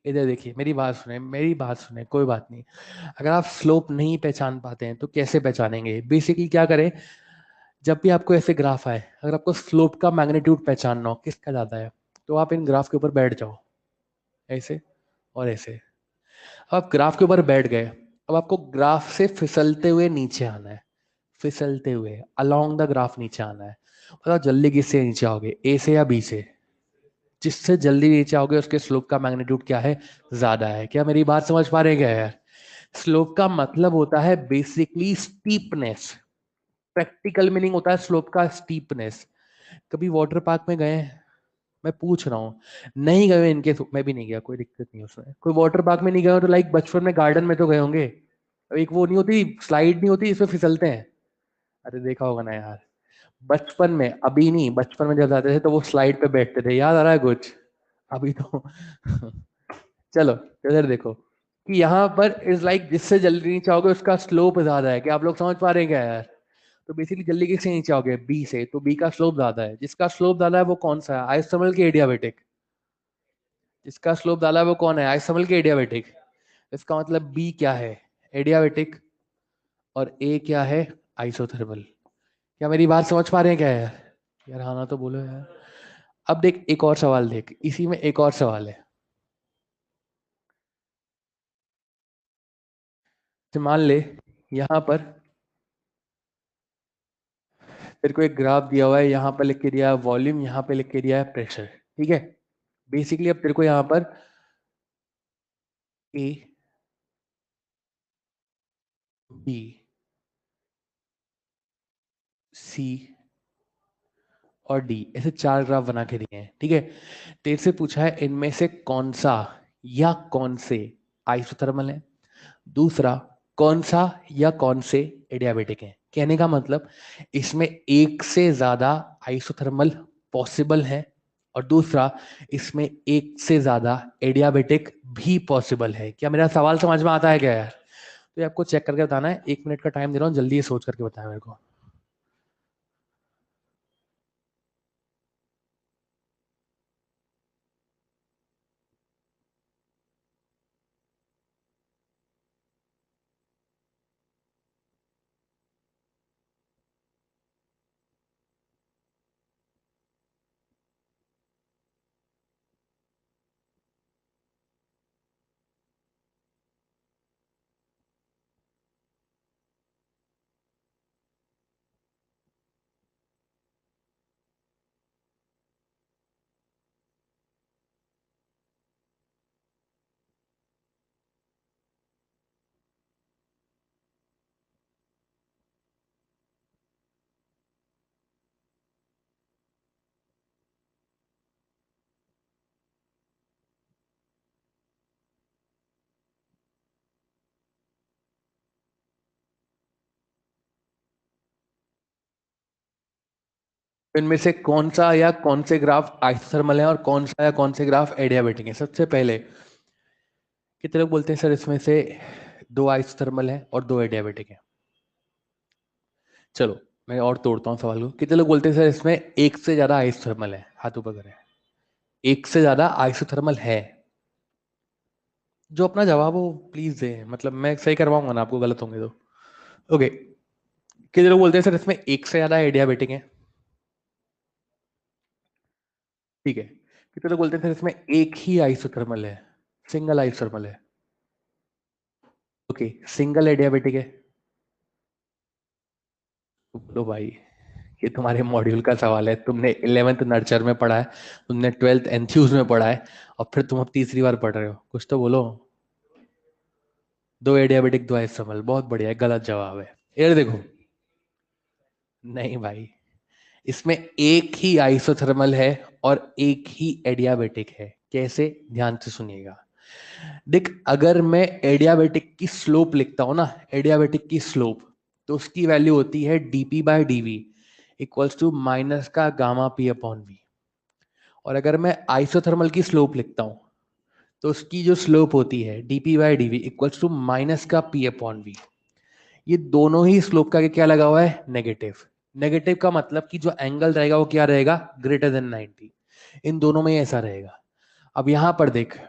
इधर देखिए, मेरी बात सुने, मेरी बात सुने, कोई बात नहीं। अगर आप स्लोप नहीं पहचान पाते हैं तो कैसे पहचानेंगे? बेसिकली क्या करें, जब भी आपको ऐसे ग्राफ आए, अगर आपको स्लोप का मैग्नीट्यूड पहचानना हो किसका ज्यादा है, तो आप इन ग्राफ के ऊपर बैठ जाओ, ऐसे और ऐसे। अब आप ग्राफ के ऊपर बैठ गए, अब आपको ग्राफ से फिसलते हुए नीचे आना है, फिसलते हुए अलोंग द ग्राफ नीचे आना है। बताओ जल्दी किससे नीचे आओगे, ए से या बी से? जिससे जल्दी नीचे आओगे उसके स्लोप का मैग्नीट्यूड क्या है? ज्यादा है। क्या मेरी बात समझ पा रहे हैं क्या यार? स्लोप का मतलब होता है बेसिकली स्टीपनेस। प्रैक्टिकल मीनिंग होता है स्लोप का स्टीपनेस। कभी वाटर पार्क में गए हैं? मैं पूछ रहा हूँ, नहीं गए इनके, मैं भी नहीं गया, कोई दिक्कत नहीं उसमें। कोई वाटर पार्क में नहीं गए हो तो लाइक बचपन में गार्डन में तो गए होंगे। एक वो नहीं होती स्लाइड, नहीं होती इसमें फिसलते हैं? अरे देखा होगा ना यार, बचपन में, अभी नहीं, बचपन में जब जाते थे तो वो स्लाइड पे बैठते थे, याद आ रहा है कुछ? अभी तो चलो इधर देखो कि यहाँ पर इज लाइक जिससे जल्दी नीचे आओगे उसका स्लोप ज्यादा है। क्या आप लोग समझ पा रहे हैं क्या यार? तो बेसिकली जल्दी किससे नीचे आओगे? बी से, तो बी का स्लोप ज्यादा है। जिसका स्लोप ज्यादा है वो कौन सा है? आइसोथर्मल के एडियाबेटिक? जिसका स्लोप ज्यादा है वो कौन है? आइसोथर्मल के एडियाबेटिक। इसका मतलब बी क्या है? एडियाबेटिक। और ए क्या है? आइसोथर्मल। क्या मेरी बात समझ पा रहे हैं क्या यार? यार हाँ ना तो बोलो यार। अब देख एक और सवाल, देख इसी में एक और सवाल है। तो मान ले यहाँ पर तेरे को एक ग्राफ दिया हुआ है, यहाँ पर लिख के दिया है वॉल्यूम, यहाँ पे लिख के दिया है प्रेशर, ठीक है। बेसिकली अब तेरे को यहाँ पर ए, बी, सी और डी, ऐसे चार ग्राफ बना के दिए हैं, ठीक है। तेरे से पूछा है इनमें से कौन सा या कौन से आइसोथर्मल है, दूसरा कौन सा या कौन से एडियाबेटिक है। कहने का मतलब इसमें एक से ज्यादा आइसोथर्मल पॉसिबल है, और दूसरा इसमें एक से ज्यादा एडियाबेटिक भी पॉसिबल है। क्या मेरा सवाल समझ में आता है क्या यार? तो ये आपको चेक करके बताना है, 1 मिनट का टाइम दे रहा हूँ, जल्दी ये सोच करके बताया मेरे को। इनमें से कौन सा या कौन से ग्राफ आइसोथर्मल है और कौन सा या कौन से ग्राफ एडियाबेटिक है? सबसे पहले कितने लोग बोलते हैं सर इसमें से दो आइसोथर्मल है और दो एडियाबेटिक है? चलो मैं और तोड़ता हूँ सवाल को। कितने लोग बोलते हैं सर इसमें एक से ज्यादा आइसोथर्मल है? हाथ ऊपर करें। एक से ज्यादा आइसोथर्मल है। जो अपना जवाब हो प्लीज दे, मतलब मैं सही करवाऊंगा ना आपको, गलत होंगे तो। ओके, कितने लोग बोलते हैं सर इसमें एक से ज्यादा एडियाबेटिक है? ठीक है। कितने लोग बोलते हैं सर इसमें एक ही आइसोथर्मल है, सिंगल आइसोथर्मल है? ओके, सिंगल एडियाबेटिक है? लो भाई, ये तुम्हारे मॉड्यूल का सवाल है। तुमने 11th नर्चर में पढ़ा है, तुमने 12th एंथ्यूज में पढ़ा है, और फिर तुम अब तीसरी बार पढ़ रहे हो। कुछ तो बोलो। दो एडियाबेटिक दो आइसोथर्मल, बहुत बढ़िया है। गलत जवाब है। ये देखो, नहीं भाई, इसमें एक ही आइसोथर्मल है और एक ही एडियाबेटिक है। कैसे? ध्यान से सुनिएगा। देख, अगर मैं एडियाबेटिक की स्लोप लिखता हूं ना, एडियाबेटिक की स्लोप, तो उसकी वैल्यू होती है dp by dv equals to minus का गामा पी अपॉन वी। और अगर मैं आइसोथर्मल की स्लोप लिखता हूं, तो उसकी जो स्लोप होती है dp by dv equals to minus का p अपॉन वी। ये दोनों ही स्लोप का क्या लगा हुआ है? नेगेटिव। नेगेटिव का मतलब कि जो एंगल रहेगा वो क्या रहेगा? Greater than 90। इन दोनों में ऐसा रहेगा। अब यहां पर देख,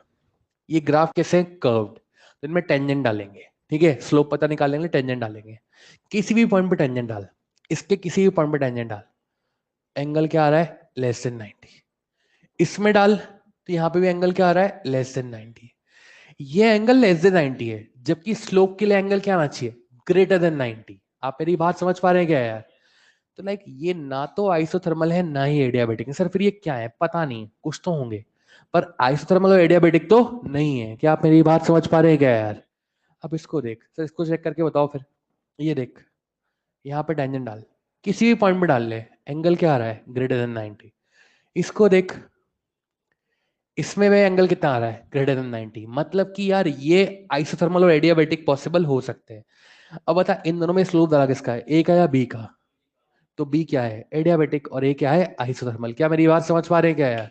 ये ग्राफ कैसे है? कर्व्ड। तो इनमें टेंजेंट डालेंगे, ठीक है? स्लोप पता निकालने के लिए टेंजेंट डालेंगे। किसी भी पॉइंट पे टेंजेंट डाल, इसके किसी भी पॉइंट पे टेंजेंट डाल, एंगल क्या आ रहा है? Less than 90। इसमें डाल तो यहाँ पे भी एंगल क्या आ रहा है? Less than 90। ये एंगल लेस देन 90 है, जबकि स्लोप के लिए एंगल क्या आना चाहिए? Greater than 90। आप मेरी बात समझ पा रहे हैं क्या यार? तो लाइक ये ना तो आइसोथर्मल है ना ही एडियाबेटिक है। सर फिर ये क्या है? पता नहीं, कुछ तो होंगे, पर आइसोथर्मल और एडियाबेटिक तो नहीं है। क्या आप मेरी बात समझ पा रहे हैं क्या यार? अब इसको देख सर, इसको चेक करके बताओ फिर। ये देख, यहाँ पे टेंजेंट डाल, किसी भी पॉइंट पे डाल ले, एंगल क्या आ रहा है? Greater than 90। इसको देख, इसमें वे एंगल कितना आ रहा है? Greater than 90। मतलब कि यार ये आइसोथर्मल और एडियाबेटिक पॉसिबल हो सकते हैं। अब बता, इन दोनों में स्लोप ज्यादा किसका है? ए का या बी का? तो बी क्या है? एडियाबेटिक, और ए क्या है? आइसोथर्मल। क्या मेरी बात समझ पा रहे हैं क्या यार?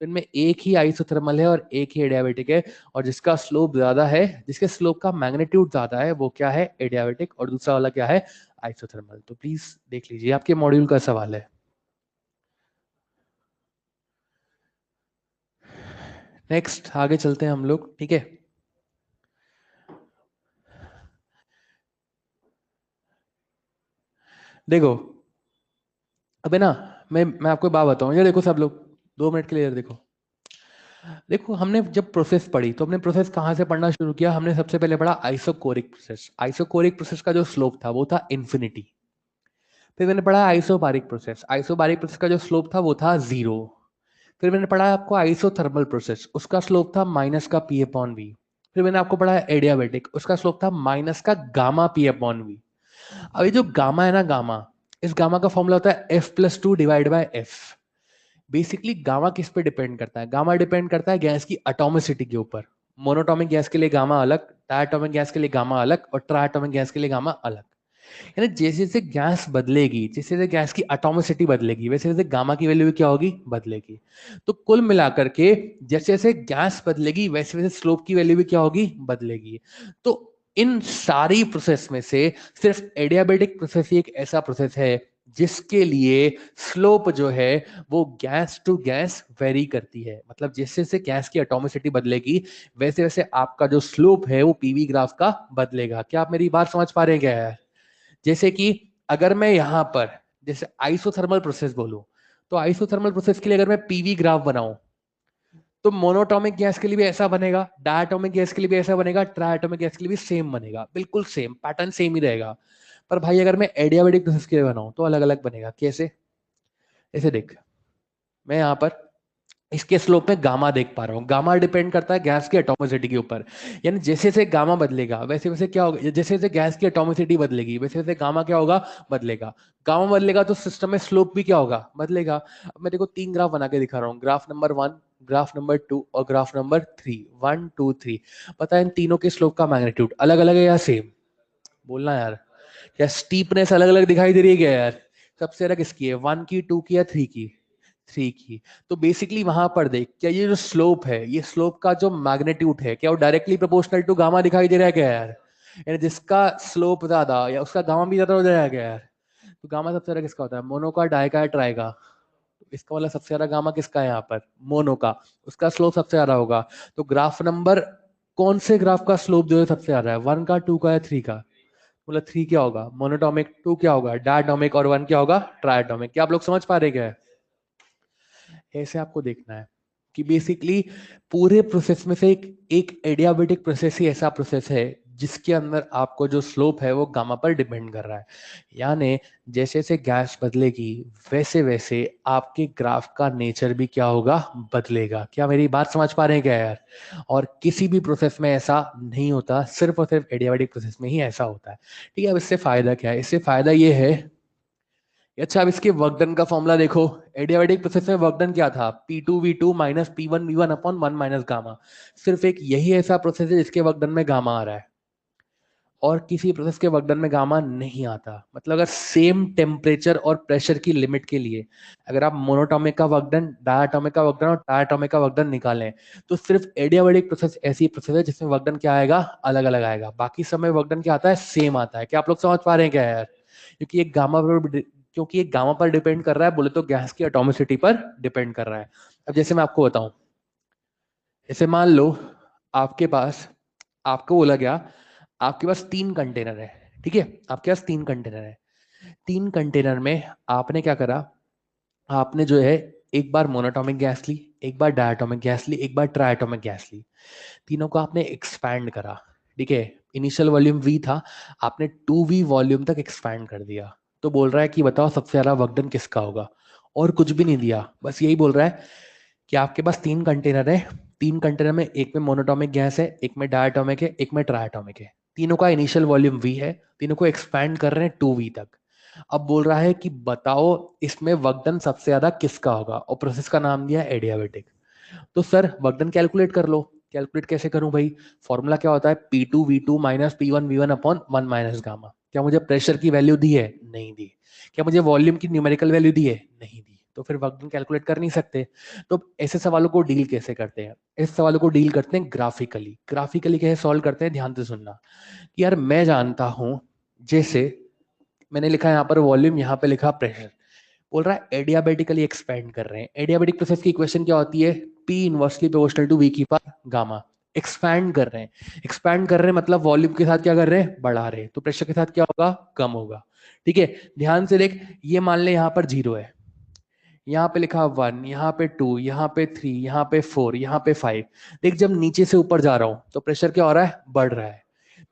तो इनमें एक ही आइसोथर्मल है और एक ही एडियाबेटिक है, और जिसका स्लोप ज्यादा है, जिसके स्लोप का मैग्नीट्यूड ज्यादा है, वो क्या है? एडियाबेटिक। और दूसरा वाला क्या है? आइसोथर्मल। तो प्लीज देख लीजिए, आपके मॉड्यूल का सवाल है। नेक्स्ट आगे चलते हैं हम लोग, ठीक है? देखो, अबे ना, मैं आपको बात बताऊं, ये देखो सब लोग 2 मिनट के लिए, देखो। देखो, हमने जब प्रोसेस पढ़ी तो हमने प्रोसेस कहाँ से पढ़ना शुरू किया? हमने सबसे पहले पढ़ा आइसोकोरिक प्रोसेस। आइसोकोरिक प्रोसेस का जो स्लोप था वो था इन्फिनिटी। फिर मैंने पढ़ा आइसोबारिक प्रोसेस। आइसोबारिक प्रोसेस का जो स्लोप था वो था 0। फिर मैंने पढ़ा आपको आइसोथर्मल प्रोसेस, उसका स्लोप था माइनस का पी अपॉन वी। फिर मैंने आपको पढ़ा एडियाबेटिक, उसका स्लोप था माइनस का गामा पी अपॉन वी। अब ये जो गामा है ना, गामा, इस गामा का फॉर्मूला होता है F+2 divide by F. Basically gamma किस पे डिपेंड करता है? गामा डिपेंड करता है गैस की एटॉमिसिटी के ऊपर। मोनोटॉमिक गैस के लिए गामा अलग, डायटोमिक गैस के लिए गामा अलग, और ट्राइटोमिक गैस के लिए गामा अलग। यानी जैसे जैसे गैस बदलेगी, जैसे जैसे गैस की एटॉमिसिटी बदलेगी, वैसे वैसे गामा की वैल्यू क्या होगी? बदलेगी। तो कुल मिलाकर के जैसे जैसे गैस बदलेगी, वैसे वैसे स्लोप की वैल्यू भी क्या होगी? बदलेगी। तो इन सारी प्रोसेस में से सिर्फ एडियाबेटिक प्रोसेस ही एक ऐसा प्रोसेस है जिसके लिए स्लोप जो है वो गैस टू गैस वेरी करती है। मतलब जैसे जैसे गैस की एटॉमिसिटी बदलेगी, वैसे वैसे आपका जो स्लोप है वो पीवी ग्राफ का बदलेगा। क्या आप मेरी बात समझ पा रहे हैं क्या यार? जैसे कि अगर मैं यहां पर जैसे आइसोथर्मल प्रोसेस बोलूं, तो आइसोथर्मल प्रोसेस के लिए अगर मैं पीवी ग्राफ बनाऊं, तो मोनोटॉमिक गैस के लिए भी ऐसा बनेगा, डायटोमिक गैस के लिए भी ऐसा बनेगा, ट्राइटोमिक गैस के लिए भी सेम बनेगा, बिल्कुल सेम पैटर्न, सेम ही रहेगा। पर भाई अगर मैं एडियाबेटिक प्रोसेस के लिए बनाऊं तो अलग अलग बनेगा। कैसे? ऐसे देख, मैं यहां पर इसके स्लोप में गामा देख पा रहा हूँ। गामा डिपेंड करता है गैस की एटॉमिसिटी के ऊपर। यानी जैसे जैसे गामा बदलेगा, वैसे वैसे क्या होगा? जैसे जैसे गैस की एटॉमिसिटी बदलेगी, वैसे वैसे गामा क्या होगा? बदलेगा। गामा बदलेगा तो सिस्टम में स्लोप भी क्या होगा? बदलेगा। अब मैं देखो 3 ग्राफ बना के दिखा रहा हूँ, ग्राफ नंबर 1, ग्राफ नंबर 2 और ग्राफ नंबर 3। 1 2 3। पता है इन तीनों के स्लोप का मैग्नीट्यूड अलग अलग है या सेम? बोलना यार। क्या स्टीपनेस अलग अलग दिखाई दे रही है क्या यार? सबसे ज्यादा किसकी है, 1 की, 2 की या 3 की, 3 की। तो बेसिकली वहां पर देख, क्या ये जो स्लोप है, ये स्लोप का जो मैग्नीट्यूड है, क्या वो डायरेक्टली प्रोपोर्शनल टू गामा दिखाई दे रहा है क्या यार? यानी जिसका स्लोप ज्यादा या उसका गामा भी ज्यादा हो जाएगा क्या यार? तो गामा सबसे ज्यादा किसका होता है, मोनो का, डाई का या ट्राई का? इसका वाला सबसे ज्यादा गामा किसका है यहाँ पर, मोनो का, उसका स्लोप सबसे ज्यादा होगा। तो ग्राफ नंबर, कौन से ग्राफ का स्लोप जो है सबसे ज्यादा है, 1 का, 2 का या 3 का? मतलब 3 क्या होगा मोनोटॉमिक, 2 क्या होगा डायटोमिक और 1 क्या होगा ट्राइटोमिक। क्या आप लोग समझ पा रहे क्या? ऐसे आपको देखना है कि बेसिकली पूरे प्रोसेस में से एक एडियाबेटिक प्रोसेस ही ऐसा प्रोसेस है जिसके अंदर आपको जो स्लोप है वो गामा पर डिपेंड कर रहा है। यानी जैसे जैसे गैस बदलेगी वैसे वैसे आपके ग्राफ का नेचर भी क्या होगा, बदलेगा। क्या मेरी बात समझ पा रहे हैं क्या यार? और किसी भी प्रोसेस में ऐसा नहीं होता, सिर्फ और सिर्फ एडियाबेटिक प्रोसेस में ही ऐसा होता है। ठीक है, अब इससे फायदा क्या है, इससे फायदा ये है। अच्छा, अब इसके वर्क डन का फॉर्मूला देखो। एडियाबेटिक प्रोसेस में वर्क डन क्या था, P2V2 minus P1V1 upon 1 minus gamma. सिर्फ एक यही ऐसा प्रोसेस है जिसके वर्क डन में गामा आ रहा है, और किसी प्रोसेस के वर्क डन में गामा नहीं आता। मतलब अगर सेम टेम्परेचर और प्रेशर की लिमिट के लिए अगर आप मोनोटॉमिक का वर्क डन, डायटोमिक का वर्क डन और डायटोमिक का वर्क डन निकालें, तो सिर्फ एडियाबेटिक प्रोसेस ऐसी प्रोसेस है जिसमें वर्क डन क्या आएगा, अलग अलग आएगा। बाकी समय वर्क डन क्या आता है, सेम आता है। क्या आप लोग समझ पा रहे हैं क्या यार? क्योंकि ये गामा पर, क्योंकि ये गामा पर डिपेंड कर रहा है, बोले तो गैस की एटॉमिसिटी पर डिपेंड कर रहा है। अब जैसे मैं आपको बताऊं, जैसे मान लो आपके पास, आपको बोला गया आपके पास 3 कंटेनर है। ठीक है, आपके पास 3 कंटेनर है। 3 कंटेनर में आपने क्या करा, आपने जो है एक बार मोनोटॉमिक गैस ली, एक बार डायटोमिक गैस ली, एक बार ट्राइटोमिक गैस ली। तीनों को आपने एक्सपैंड करा। ठीक है, इनिशियल वॉल्यूम V था, आपने 2V वॉल्यूम तक एक्सपैंड कर दिया। तो बोल रहा है कि बताओ सबसे ज्यादा वर्क डन किसका होगा, और कुछ भी नहीं दिया, बस यही बोल रहा है कि आपके पास 3 कंटेनर है। 3 कंटेनर में एक में मोनोटॉमिक गैस है, एक में डायटोमिक है, एक में ट्राइटोमिक है। तीनों का इनिशियल वॉल्यूम V है, तीनों को एक्सपैंड कर रहे हैं 2V तक। अब बोल रहा है कि बताओ इसमें वर्क डन सबसे ज्यादा किसका होगा, और प्रोसेस का नाम दिया एडियाबेटिक। तो सर वर्क डन कैलकुलेट कर लो। कैलकुलेट कैसे करूं भाई, फॉर्मूला क्या होता है, P2V2 minus P1V1 upon 1 minus gamma. क्या मुझे प्रेशर की वैल्यू दी है, नहीं दी। क्या मुझे वॉल्यूम की न्यूमेरिकल वैल्यू दी है, नहीं दी। तो फिर वर्क डन कैलकुलेट कर नहीं सकते। तो ऐसे सवालों को डील कैसे करते हैं, इस सवालों को डील करते हैं ग्राफिकली। ग्राफिकली कैसे सॉल्व करते हैं, ध्यान से सुनना कि यार मैं जानता हूं, जैसे मैंने लिखा यहाँ पर वॉल्यूम, यहाँ पे लिखा प्रेशर। बोल रहा है एडियाबेटिकली एक्सपेंड कर रहे हैं। एडियाबेटिक प्रोसेस की इक्वेशन क्या होती है, P inversely proportional to V की पावर गामा। एक्सपैंड कर रहे हैं, एक्सपैंड कर रहे हैं मतलब वॉल्यूम के साथ क्या कर रहे हैं, बढ़ा रहे हैं, तो प्रेशर के साथ क्या होगा, कम होगा। ठीक है, ध्यान से देख, ये मान ले यहाँ पर 0 है, यहाँ पे लिखा 1, यहाँ पे 2, यहाँ पे 3, यहाँ पे 4, यहाँ पे 5। देख जब नीचे से ऊपर जा रहा हूं तो प्रेशर क्या हो रहा है, बढ़ रहा है।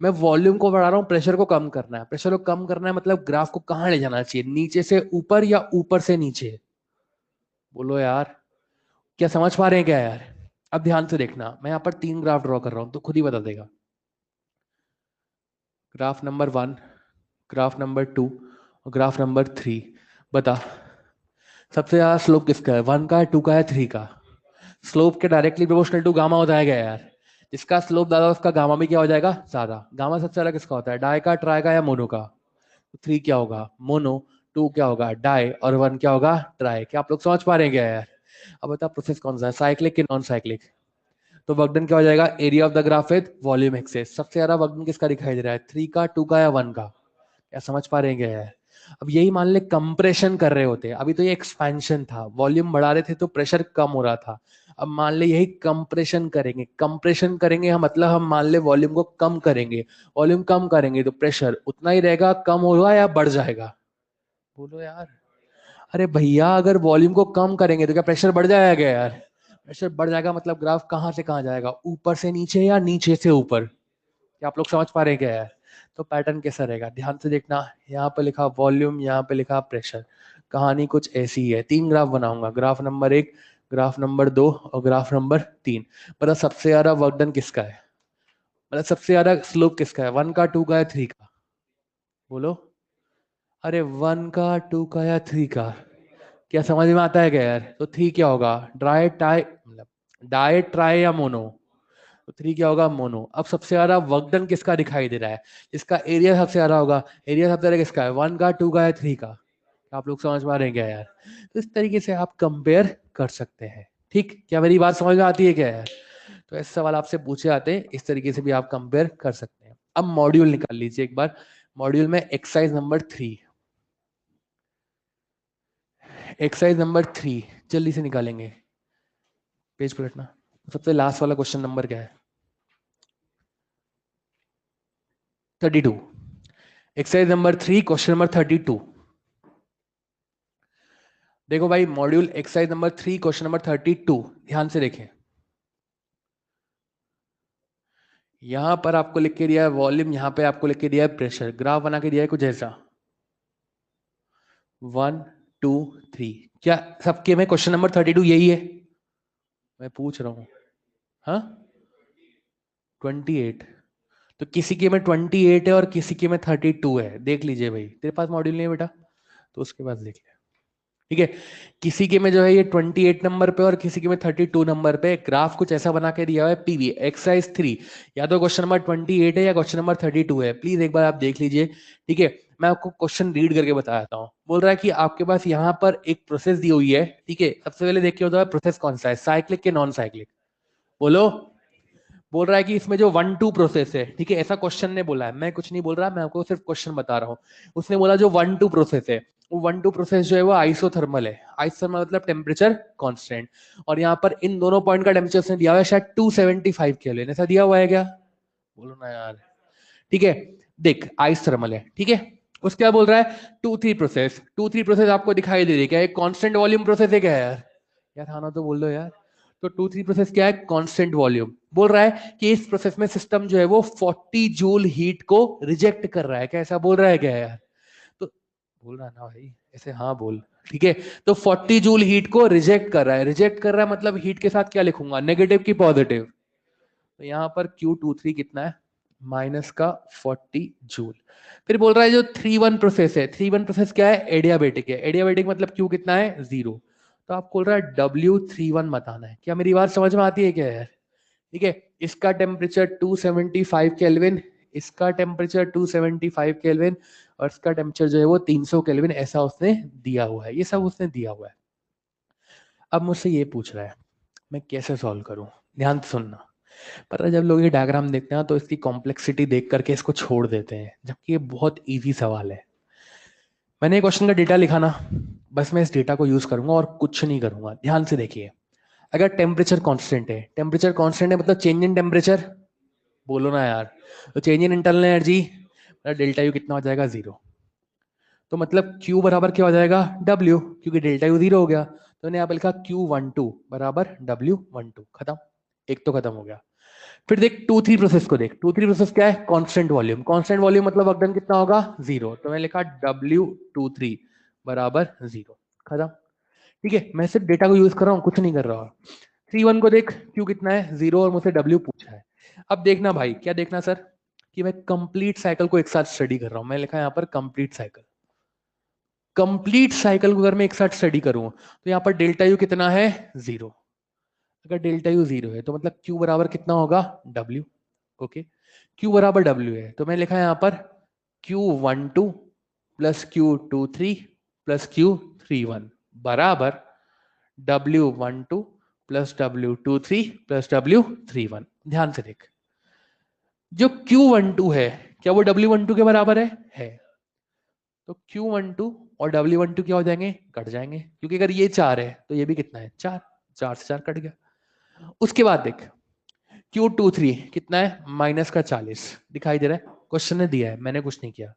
मैं वॉल्यूम को बढ़ा रहा हूँ, प्रेशर को कम करना है। प्रेशर को कम करना है मतलब ग्राफ को कहाँ ले जाना चाहिए, नीचे से ऊपर या ऊपर से नीचे? बोलो यार, क्या समझ पा रहे हैं क्या यार? अब ध्यान से देखना, मैं यहाँ पर 3 ग्राफ ड्रॉ कर रहा हूं तो खुद ही बता देगा। ग्राफ नंबर 1, ग्राफ नंबर 2 और ग्राफ नंबर 3। बता सबसे ज्यादा स्लोप किसका है, 1 का, 2 का है, 3 का? स्लोप के डायरेक्टली प्रोपोर्शनल टू गामा हो जाएगा यार। जिसका स्लोप ज्यादा उसका गामा भी क्या हो जाएगा, ज्यादा। गामा सबसे ज्यादा किसका होता है, डाई का, ट्राई का या मोनो का? 3 क्या होगा, मोनो। 2 क्या होगा, डाई, और 1 क्या होगा, ट्राई। क्या आप लोग समझ पा रहे हैं क्या यार? अब बता प्रोसेस कौन सा है, साइक्लिक कि नॉन साइक्लिक? तो वर्कडन क्या हो जाएगा, area of the graph with volume axis. सबसे ज्यादा वर्कडन किसका दिखाई दे रहा है, 3 का, 2 का या 1 का? क्या समझ पा रहे हैं क्या यार? अब यही मान ले कंप्रेशन कर रहे होते, अभी तो ये एक्सपेंशन था, वॉल्यूम बढ़ा रहे थे तो प्रेशर कम हो रहा था। अब मान ले यही कंप्रेशन करेंगे, कंप्रेशन करेंगे हम मतलब हम मान ले वॉल्यूम को कम करेंगे। वॉल्यूम कम करेंगे तो प्रेशर उतना ही रहेगा, कम होगा या बढ़ जाएगा? बोलो यार। अरे भैया अगर वॉल्यूम को कम करेंगे तो क्या प्रेशर बढ़ जाएगा क्या यार? प्रेशर बढ़ जाएगा मतलब ग्राफ कहाँ से कहाँ जाएगा, ऊपर से नीचे या नीचे से ऊपर? क्या आप लोग समझ पा रहे हैं क्या यार? तो पैटर्न कैसा रहेगा, ध्यान से देखना। यहाँ पे लिखा वॉल्यूम, यहाँ पे लिखा प्रेशर। कहानी कुछ ऐसी ही है। 3 ग्राफ बनाऊंगा, ग्राफ नंबर 1, ग्राफ नंबर 2 और ग्राफ नंबर 3। मतलब सबसे ज्यादा वर्क डन किसका है, मतलब सबसे ज्यादा स्लोप किसका है, 1 का, 2 का या 3 का? बोलो। अरे 1 का, 2 का या 3 का? क्या समझ में आता है क्या यार? तो 3 क्या होगा, ड्राई टाई मतलब डाई, ट्राई या मोनो? तो 3 क्या होगा, मोनो। अब सबसे ज्यादा वर्क डन किसका दिखाई दे रहा है, जिसका एरिया सबसे ज्यादा होगा। एरिया सबसे ज्यादा किसका है, 1 का, 2 का या 3 का? आप लोग समझ पा रहे हैं क्या यार? तो इस तरीके से आप कंपेयर कर सकते हैं। ठीक, क्या मेरी बात समझ में आती है क्या यार? तो ऐसे सवाल आपसे पूछे जाते हैं, इस तरीके से भी आप कंपेयर कर सकते हैं। अब मॉड्यूल निकाल लीजिए एक बार। मॉड्यूल में एक्सरसाइज नंबर 3, एक्सरसाइज नंबर 3 जल्दी से निकालेंगे। पेज पलटना। सबसे लास्ट वाला क्वेश्चन नंबर क्या है? 32। Exercise number 3 question number 32। देखो भाई, module exercise number 3 question number 32, ध्यान से देखें। यहां पर आपको लिख के दिया है वॉल्यूम, यहां पे आपको लिख के दिया है प्रेशर, ग्राफ बना के दिया है कुछ ऐसा 1 2 3। क्या सबके में क्वेश्चन नंबर 32 यही है? मैं पूछ रहा हूं। हाँ, 28। तो किसी के में 28 है और किसी के में 32 है। देख लीजिए भाई, तेरे पास मॉड्यूल नहीं है बेटा तो उसके पास देख ले। ठीक है, किसी के में जो है ये 28 नंबर पे और किसी के में 32 नंबर पे। ग्राफ कुछ ऐसा बना के दिया हुआ है पीवी एक्सरसाइज 3, या तो क्वेश्चन नंबर 28 है या क्वेश्चन नंबर 32 है। प्लीज एक बार आप देख लीजिए। ठीक है, मैं आपको क्वेश्चन रीड करके बताता हूँ। बोल रहा है कि आपके पास यहाँ पर एक प्रोसेस दी हुई है। ठीक है, सबसे पहले देखिए होता है प्रोसेस कौन सा है, साइक्लिक के नॉन साइक्लिक? बोलो। बोल रहा है कि इसमें जो 1-2 प्रोसेस है, ठीक है, ऐसा क्वेश्चन ने बोला है, मैं कुछ नहीं बोल रहा, मैं आपको सिर्फ क्वेश्चन बता रहा हूँ। उसने बोला जो 1-2 प्रोसेस है, वो 1-2 प्रोसेस जो है वो आइसोथर्मल है। आइसोथर्मल मतलब टेम्परेचर कांस्टेंट। और यहाँ पर इन दोनों पॉइंट का टेम्परेचर उसने दिया हुआ है शायद 275 केल्विन, ऐसा दिया हुआ है क्या? बोलो ना यार। ठीक है, देख आइसोथर्मल है। ठीक है, उसके बाद बोल रहा है 2-3 प्रोसेस। 2-3 प्रोसेस आपको दिखाई दे रही है क्या? एक कांस्टेंट वॉल्यूम प्रोसेस है क्या यार? यार हाँ ना तो बोल दो यार। तो 2-3 प्रोसेस क्या है? Constant volume. बोल रहा है कि इस प्रोसेस में सिस्टम जो है वो 40 जूल हीट को रिजेक्ट कर रहा है क्या? ऐसा बोल रहा है क्या यार? तो बोल रहा है ना भाई, ऐसे हाँ बोल। ठीक है, तो 40 जूल हीट को रिजेक्ट कर रहा है। रिजेक्ट कर रहा है मतलब हीट के साथ क्या लिखूंगा, नेगेटिव की पॉजिटिव? तो यहाँ पर Q23 कितना है? माइनस का 40 जूल। फिर बोल रहा है जो 3-1 प्रोसेस है, 3-1 प्रोसेस क्या है? एडियाबेटिक है। एडियाबेटिक मतलब Q कितना है? 0। तो आप बोल रहा है W31 बताना है। क्या मेरी बात समझ में आती है क्या यार? ठीक है, इसका टेम्परेचर 275 केल्विन, इसका टेम्परेचर 275 केल्विन, और इसका टेम्परेचर जो है वो 300 केल्विन, ऐसा उसने दिया हुआ है। ये सब उसने दिया हुआ है। अब मुझसे ये पूछ रहा है मैं कैसे सॉल्व करूं। ध्यान से सुनना। पर जब लोग ये डायग्राम देखते हैं तो इसकी कॉम्प्लेक्सिटी देख करके इसको छोड़ देते हैं, जबकि ये बहुत इजी सवाल है। मैंने क्वेश्चन का डेटा लिखा ना, बस मैं इस डेटा को यूज करूंगा और कुछ नहीं करूंगा। ध्यान से देखिए, अगर टेम्परेचर कांस्टेंट है, टेम्परेचर कांस्टेंट है मतलब चेंज इन टेम्परेचर, बोलो ना यार। तो change in internal energy delta U कितना हो जाएगा? 0। तो मतलब Q बराबर क्या हो जाएगा? W, क्योंकि डेल्टा यू 0 हो गया। तो मैंने यहाँ पे लिखा Q12 बराबर W12। खत्म, एक तो खत्म हो गया। फिर देख 2-3 प्रोसेस को देख। 2-3 प्रोसेस क्या है? Constant volume. कांस्टेंट वॉल्यूम मतलब वर्क डन कितना होगा? 0। तो मैं लिखा W23 बराबर 0। खत्म। ठीक है, मैं सिर्फ डेटा को यूज कर रहा हूँ, कुछ नहीं कर रहा हूँ। 3-1 को देख, Q कितना है? 0, और मुझसे W पूछा है। अब देखना भाई, क्या देखना सर? कि मैं कंप्लीट साइकिल को एक साथ स्टडी कर रहा हूं। मैं लिखा यहाँ पर कंप्लीट साइकिल। कंप्लीट साइकिल को अगर मैं एक साथ स्टडी करूं तो यहाँ पर डेल्टा यू कितना है? 0। अगर डेल्टा यू 0 है तो मतलब Q बराबर कितना होगा? W। ओके, Q बराबर W है, तो मैं लिखा यहाँ पर Q12 plus Q23 plus Q31 बराबर W12 plus W23 plus W31। ध्यान से देख, जो Q12 है क्या वो W12 के बराबर है? है। तो Q12 और W12 क्या हो जाएंगे? कट जाएंगे, क्योंकि अगर ये 4 है तो ये भी कितना है? 4। 4 से 4 कट गया। उसके बाद देख Q23 कितना है? माइनस का 40 दिखाई दे रहा है, क्वेश्चन ने दिया है, मैंने कुछ नहीं किया।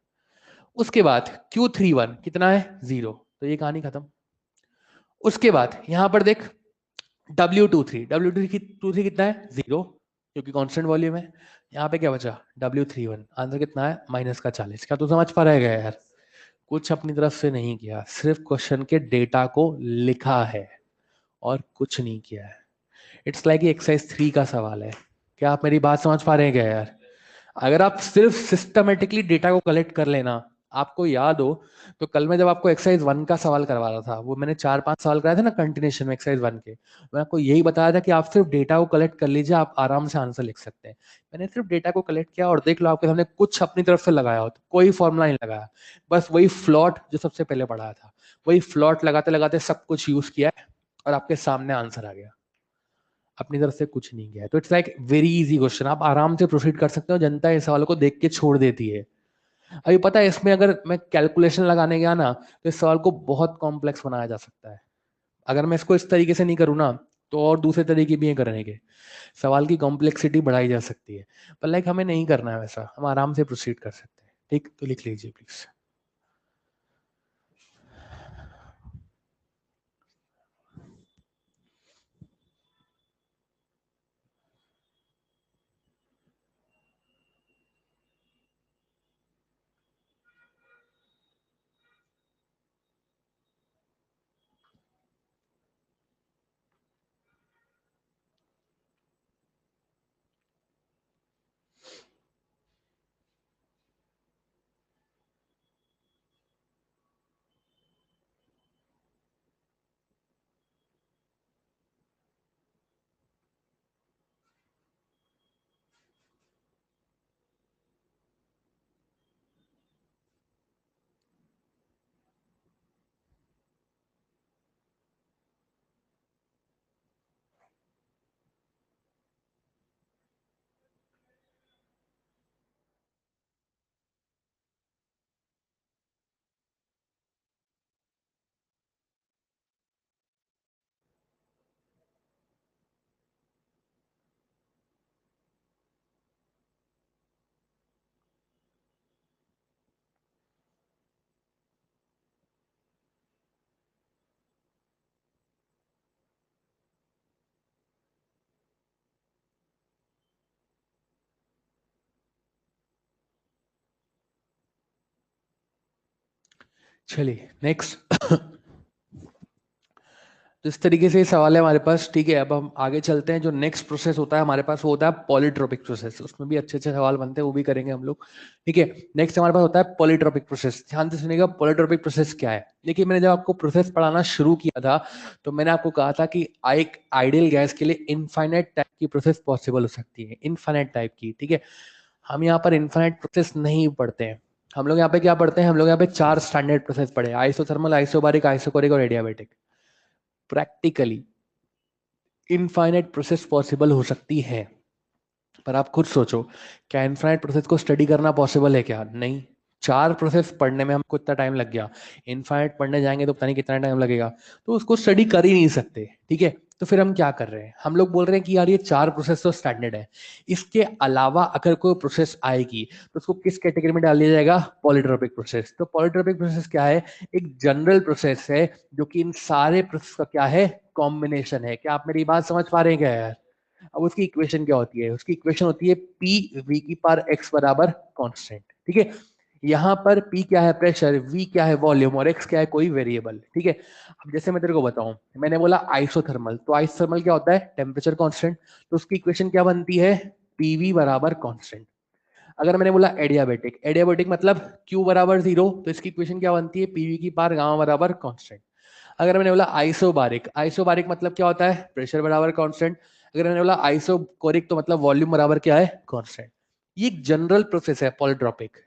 उसके बाद Q31 कितना है? 0। तो ये कहानी खत्म। उसके बाद यहां पर देख W23 कितना है? 0, क्योंकि कांस्टेंट वॉल्यूम है। यहाँ पे क्या बचा? W31। आंसर कितना है? माइनस का 40। क्या तू समझ पा रहेगा यार? कुछ अपनी तरफ से नहीं किया, सिर्फ क्वेश्चन के डेटा को लिखा है और कुछ नहीं किया है। इट्स लाइक एक्सरसाइज 3 का सवाल है। क्या आप मेरी बात समझ पा रहे हैं क्या यार? अगर आप सिर्फ सिस्टमेटिकली डेटा को कलेक्ट कर लेना आपको याद हो तो कल मैं जब आपको एक्सरसाइज 1 का सवाल करवा रहा था, वो मैंने 4-5 सवाल कराए थे ना कंटिन्यूशन में एक्सरसाइज 1 के, मैं आपको यही बताया था कि आप सिर्फ डेटा को कलेक्ट कर लीजिए, आप आराम से आंसर लिख सकते हैं। मैंने सिर्फ डेटा को कलेक्ट किया और देख लो आपके सामने कुछ अपनी तरफ से लगाया हो, तो कोई फॉर्मूला नहीं लगाया, बस वही फ्लॉट जो सबसे पहले पढ़ाया था, वही फ्लॉट लगाते लगाते सब कुछ यूज किया है और आपके सामने आंसर आ गया। अपनी तरफ से कुछ नहीं किया है। तो it's like very easy question, आप आराम से प्रोसीड कर सकते हो। जनता इस सवाल को देख के छोड़ देती है। अभी पता है इसमें अगर मैं कैलकुलेशन लगाने गया ना तो इस सवाल को बहुत कॉम्प्लेक्स बनाया जा सकता है। अगर मैं इसको इस तरीके से नहीं करूँ ना तो और दूसरे तरीके भी हैं करने के, सवाल की कॉम्प्लेक्सिटी बढ़ाई जा सकती है। पर लाइक हमें नहीं करना है वैसा, हम आराम से प्रोसीड कर सकते हैं। ठीक, तो लिख लीजिए प्लीज। चलिए नेक्स्ट। तो इस तरीके से ये सवाल है हमारे पास। ठीक है, अब हम आगे चलते हैं। जो नेक्स्ट प्रोसेस होता है हमारे पास वो होता है पॉलीट्रोपिक प्रोसेस। उसमें भी अच्छे अच्छे सवाल बनते हैं, वो भी करेंगे हम लोग। ठीक है, नेक्स्ट हमारे पास होता है पॉलीट्रोपिक प्रोसेस। ध्यान से सुनिएगा, पॉलीट्रोपिक प्रोसेस क्या है। देखिए, मैंने जब आपको प्रोसेस पढ़ाना शुरू किया था तो मैंने आपको कहा था कि एक आइडियल गैस के लिए इनफाइनाइट टाइप की प्रोसेस पॉसिबल हो सकती है, इनफाइनाइट टाइप की। ठीक है, हम यहाँ पर इनफाइनाइट प्रोसेस नहीं पढ़ते हैं। हम लोग यहाँ पे क्या पढ़ते हैं, हम लोग यहाँ पे 4 स्टैंडर्ड प्रोसेस पढ़े, आइसोथर्मल, आइसोबारिक, आइसोकोरिक और adiabatic. Practically infinite process possible हो सकती है, पर आप खुद सोचो, क्या इनफाइनाइट प्रोसेस को स्टडी करना पॉसिबल है? क्या नहीं। 4 प्रोसेस पढ़ने में हमको इतना टाइम लग गया, इनफाइनाइट पढ़ने जाएंगे तो पता नहीं कितना टाइम लगेगा, तो उसको स्टडी कर ही नहीं सकते। ठीक है, तो फिर हम क्या कर रहे हैं, हम लोग बोल रहे हैं कि यार ये 4 प्रोसेस तो स्टैंडर्ड है, इसके अलावा अगर कोई प्रोसेस आएगी तो उसको किस कैटेगरी में डाल दिया जाएगा? Polytropic process. तो पॉलीट्रोपिक प्रोसेस क्या है? एक जनरल प्रोसेस है जो कि इन सारे प्रोसेस का क्या है? कॉम्बिनेशन है। क्या आप मेरी बात समझ पा रहे हैं क्या यार? अब उसकी इक्वेशन क्या होती है? उसकी इक्वेशन होती है पी वी की पावर एक्स बराबर कांस्टेंट। ठीक है, यहाँ पर P क्या है? प्रेशर, V क्या है? वॉल्यूम, और X क्या है? कोई वेरिएबल। ठीक है, अब जैसे मैं तेरे को बताऊं, मैंने बोला आइसोथर्मल, तो आइसोथर्मल क्या होता है? Temperature constant. तो उसकी इक्वेशन क्या बनती है? PV बराबर कांस्टेंट। अगर मैंने बोला एडियाबेटिक, एडियाबेटिक मतलब Q बराबर 0, तो इसकी इक्वेशन क्या बनती है? PV की पावर गामा बराबर कांस्टेंट। अगर मैंने बोला आइसोबारिक, आइसोबारिक मतलब क्या होता है? प्रेशर बराबर कांस्टेंट। अगर मैंने बोला आइसोकोरिक तो मतलब वॉल्यूम बराबर क्या है? कांस्टेंट। ये एक जनरल प्रोसेस है पॉलीट्रॉपिक।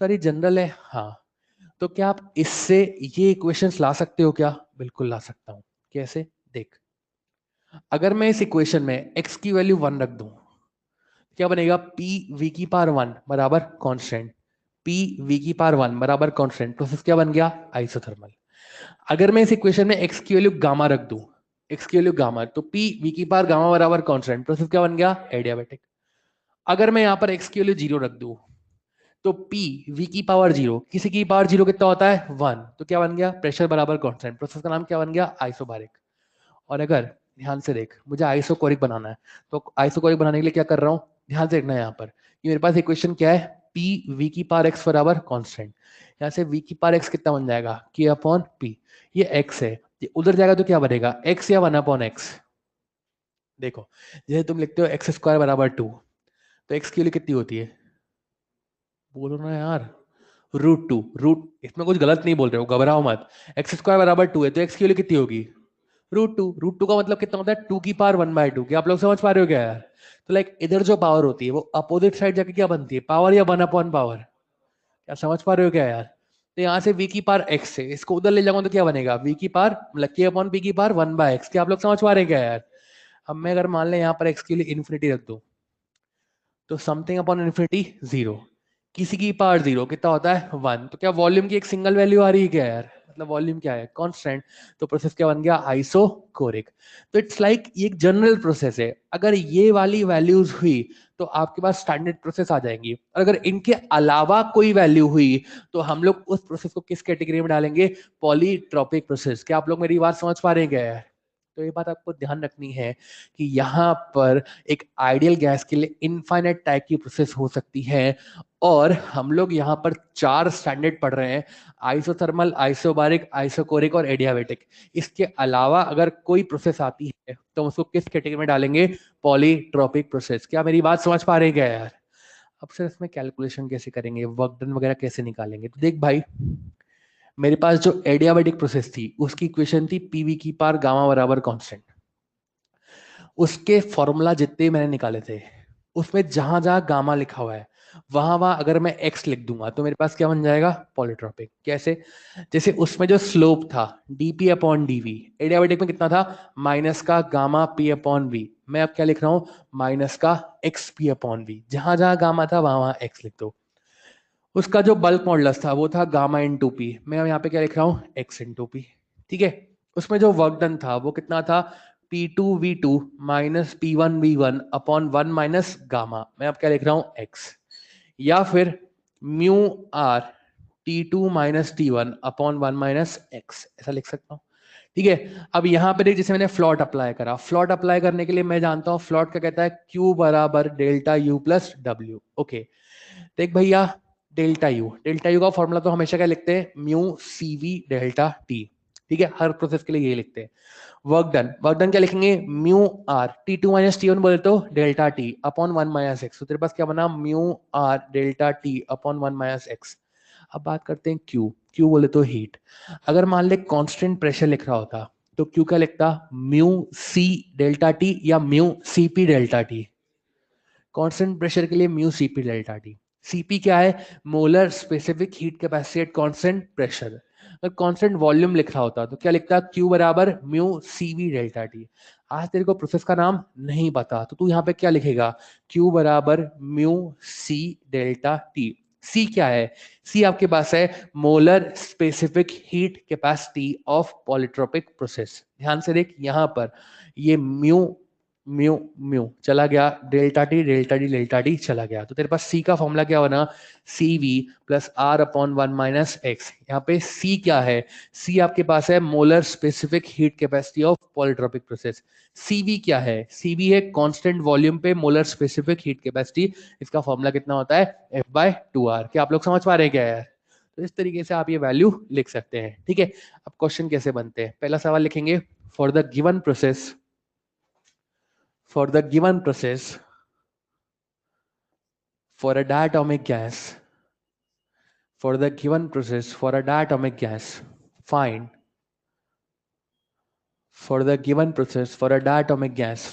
सर ये जनरल है, हाँ। तो क्या आप इससे ये इक्वेशंस ला सकते हो क्या? बिल्कुल ला सकता हूं। कैसे? देख, अगर मैं इस इक्वेशन में x की वैल्यू 1 रख दूं, क्या बनेगा? पी वी की पावर 1 बराबर कांस्टेंट, पी वी की पावर 1 बराबर कांस्टेंट। प्रोसेस क्या बन गया? आइसोथर्मल। अगर मैं इस इक्वेशन में x की वैल्यू गामा रख दूं, x की वैल्यू गामा, तो p v की पावर गामा बराबर कांस्टेंट। प्रोसेस क्या बन गया? एडियाबेटिक। अगर मैं यहाँ पर x की वैल्यू 0 रख दूं, तो p v की पावर 0, किसी की पावर 0 कितना होता है? 1, तो क्या बन गया? प्रेशर बराबर कांस्टेंट। प्रोसेस का नाम क्या बन गया? आइसोबारिक। और अगर ध्यान से देख, मुझे आइसोकोरिक बनाना है, तो आइसोकोरिक बनाने के लिए क्या कर रहा हूँ? ध्यान से देखना है यहाँ पर, ये मेरे पास इक्वेशन क्या है? पी वी की पावर एक्स बराबर कांस्टेंट। यहाँ से वी की पावर एक्स कितना बन जाएगा? के अपॉन पी। ये एक्स है, ये उधर जाएगा तो क्या बनेगा? एक्स या 1 अपॉन एक्स। देखो, जैसे तुम लिखते हो एक्स स्क्वायर बराबर 2, तो एक्स की वैल्यू कितनी होती है? बोलो ना यार, √2 रूट, इसमें कुछ गलत नहीं बोल रहे हो, घबराओ मत। एक्स स्क्वायर बराबर 2 है तो एक्स की वैल्यू कितनी होगी? √2 का मतलब कितना होता है? 2 की पावर 1/2। क्या आप लोग समझ पा रहे हो क्या यार? तो लाइक इधर जो पावर होती है वो अपोजिट साइड जाके क्या बनती है? पावर या 1 अपॉन पावर? क्या समझ पा रहे हो क्या यार? तो यहाँ से v की पावर x से इसको उधर ले जाऊंगा तो क्या बनेगा? v की पावर मतलब k अपॉन p की पावर 1/x। क्या आप लोग समझ पा रहे हैं क्या यार? अब मैं अगर मान ले यहाँ पर x के लिए इन्फिनिटी रख दूं तो समथिंग अपॉन इन्फिनिटी 0, किसी की पावर 0 कितना होता है? 1। तो क्या वॉल्यूम की एक सिंगल वैल्यू आ रही है क्या यार? मतलब वॉल्यूम क्या है? कांस्टेंट। तो प्रोसेस क्या बन गया? आइसोकोरिक। तो इट्स लाइक ये एक जनरल प्रोसेस है। अगर ये वाली वैल्यूज हुई तो आपके पास स्टैंडर्ड प्रोसेस आ जाएंगी, और अगर इनके अलावा कोई वैल्यू हुई तो हम लोग उस प्रोसेस को किस कैटेगरी में डालेंगे? Polytropic process. क्या आप लोग मेरी बात समझ पा रहे हैं क्या यार? तो ये बात आपको ध्यान रखनी है कि यहाँ पर एक आइडियल गैस के लिए इनफाइनाइट टाइप की प्रोसेस हो सकती है, और हम लोग यहाँ पर 4 स्टैंडर्ड पढ़ रहे हैं: आइसोथर्मल, आइसोबारिक, आइसोकोरिक और एडियाबेटिक। इसके अलावा अगर कोई प्रोसेस आती है तो हम उसको किस कैटेगरी में डालेंगे? Polytropic process. क्या मेरी बात समझ पा रहे हैं क्या यार? अब सर इसमें कैलकुलेशन कैसे करेंगे, वर्क डन वगैरह कैसे निकालेंगे? तो देख भाई, मेरे पास जो एडियाबेटिक प्रोसेस थी उसकी इक्वेशन थी पीवी की पावर गामा बराबर कांस्टेंट। उसके फॉर्मूला जितने मैंने निकाले थे उसमें जहां जहां गामा लिखा हुआ है वहां वहां अगर मैं एक्स लिख दूंगा तो मेरे पास क्या बन जाएगा? पॉलीट्रोपिक। कैसे? जैसे उसमें जो स्लोप था dp अपॉन dv, एडियाबेटिक में कितना था? माइनस का गामा p अपॉन v। मैं अब क्या लिख रहा हूं? माइनस का एक्स पी अपॉन वी। जहां जहां गामा था वहां वहां एक्स लिख दो। उसका जो बल्क मॉडुलस था वो था गामा इंटू पी। मैं यहाँ पे क्या लिख रहा हूँ? X into P. ठीक है। उसमें जो वर्क डन था वो कितना था? P2V2 minus P1V1 upon 1 minus gamma. मैं अब क्या लिख रहा हूँ? एक्स। या फिर mu R T2 minus T1 upon 1 minus X, ऐसा लिख सकता हूँ। ठीक है। अब यहाँ पे देख, जैसे मैंने फ्लॉट अप्लाई करा, फ्लॉट अप्लाई करने के लिए मैं जानता हूँ फ्लॉट क्या कहता है? Q बराबर delta U plus W। Okay. देख भैया, डेल्टा यू का फॉर्मूला तो हमेशा क्या लिखते हैं? Mu CV delta T. ठीक है, हर प्रोसेस के लिए ये लिखते हैं। वर्क डन क्या लिखेंगे? Mu R T2 minus T1 बोले तो delta T upon 1 minus x. तो तेरे पास क्या बना? Mu R delta T upon 1 minus X. अब बात करते हैं क्यू बोले तो हीट। अगर मान ले कांस्टेंट प्रेशर लिख रहा होता तो क्यू क्या लिखता? म्यू सी डेल्टा टी या mu CP delta T. Constant pressure के लिए mu CP delta T. CP क्या है? Molar specific heat capacity at constant pressure. अगर कांस्टेंट वॉल्यूम लिख रहा होता तो क्या लिखता? क्यू बराबर म्यू सीवी डेल्टा टी। आज तेरे को प्रोसेस का नाम नहीं पता तो तू यहाँ पे क्या लिखेगा? क्यू बराबर म्यू सी डेल्टा टी। सी क्या है? सी आपके पास है molar specific heat capacity of polytropic process. ध्यान से देख, यहाँ पर ये म्यू म्यू म्यू चला गया, delta T delta T delta T चला गया। तो तेरे पास सी का फॉर्मूला क्या बना? C V plus R upon 1 minus X. यहाँ पे सी क्या है? सी आपके पास है molar specific heat capacity of polytropic process. CV क्या है? सीवी है कांस्टेंट वॉल्यूम पे मोलर स्पेसिफिक हीट कैपेसिटी। इसका फॉर्मूला कितना होता है? F/2R। क्या आप लोग समझ पा रहे हैं क्या यार? तो इस तरीके से आप ये वैल्यू लिख सकते हैं। ठीक है। अब क्वेश्चन कैसे बनते हैं? पहला सवाल लिखेंगे, for the given process, for the given process for a diatomic gas, for the given process for a diatomic gas, find for the given process for a diatomic gas,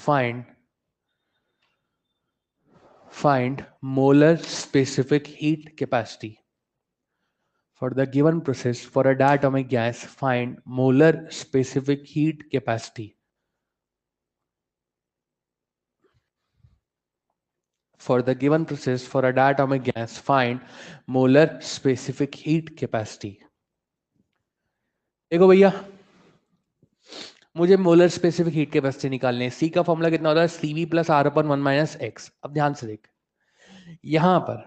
find molar specific heat capacity. For the given process for a diatomic gas, find molar specific heat capacity. For the given process for a diatomic gas, find molar specific heat capacity. देखो भैया, मुझे मोलर स्पेसिफिक हीट कैपेसिटी निकालनी है। सी का फॉर्मूला कितना होता है? CV plus R upon 1 minus X. अब ध्यान से देख, यहां पर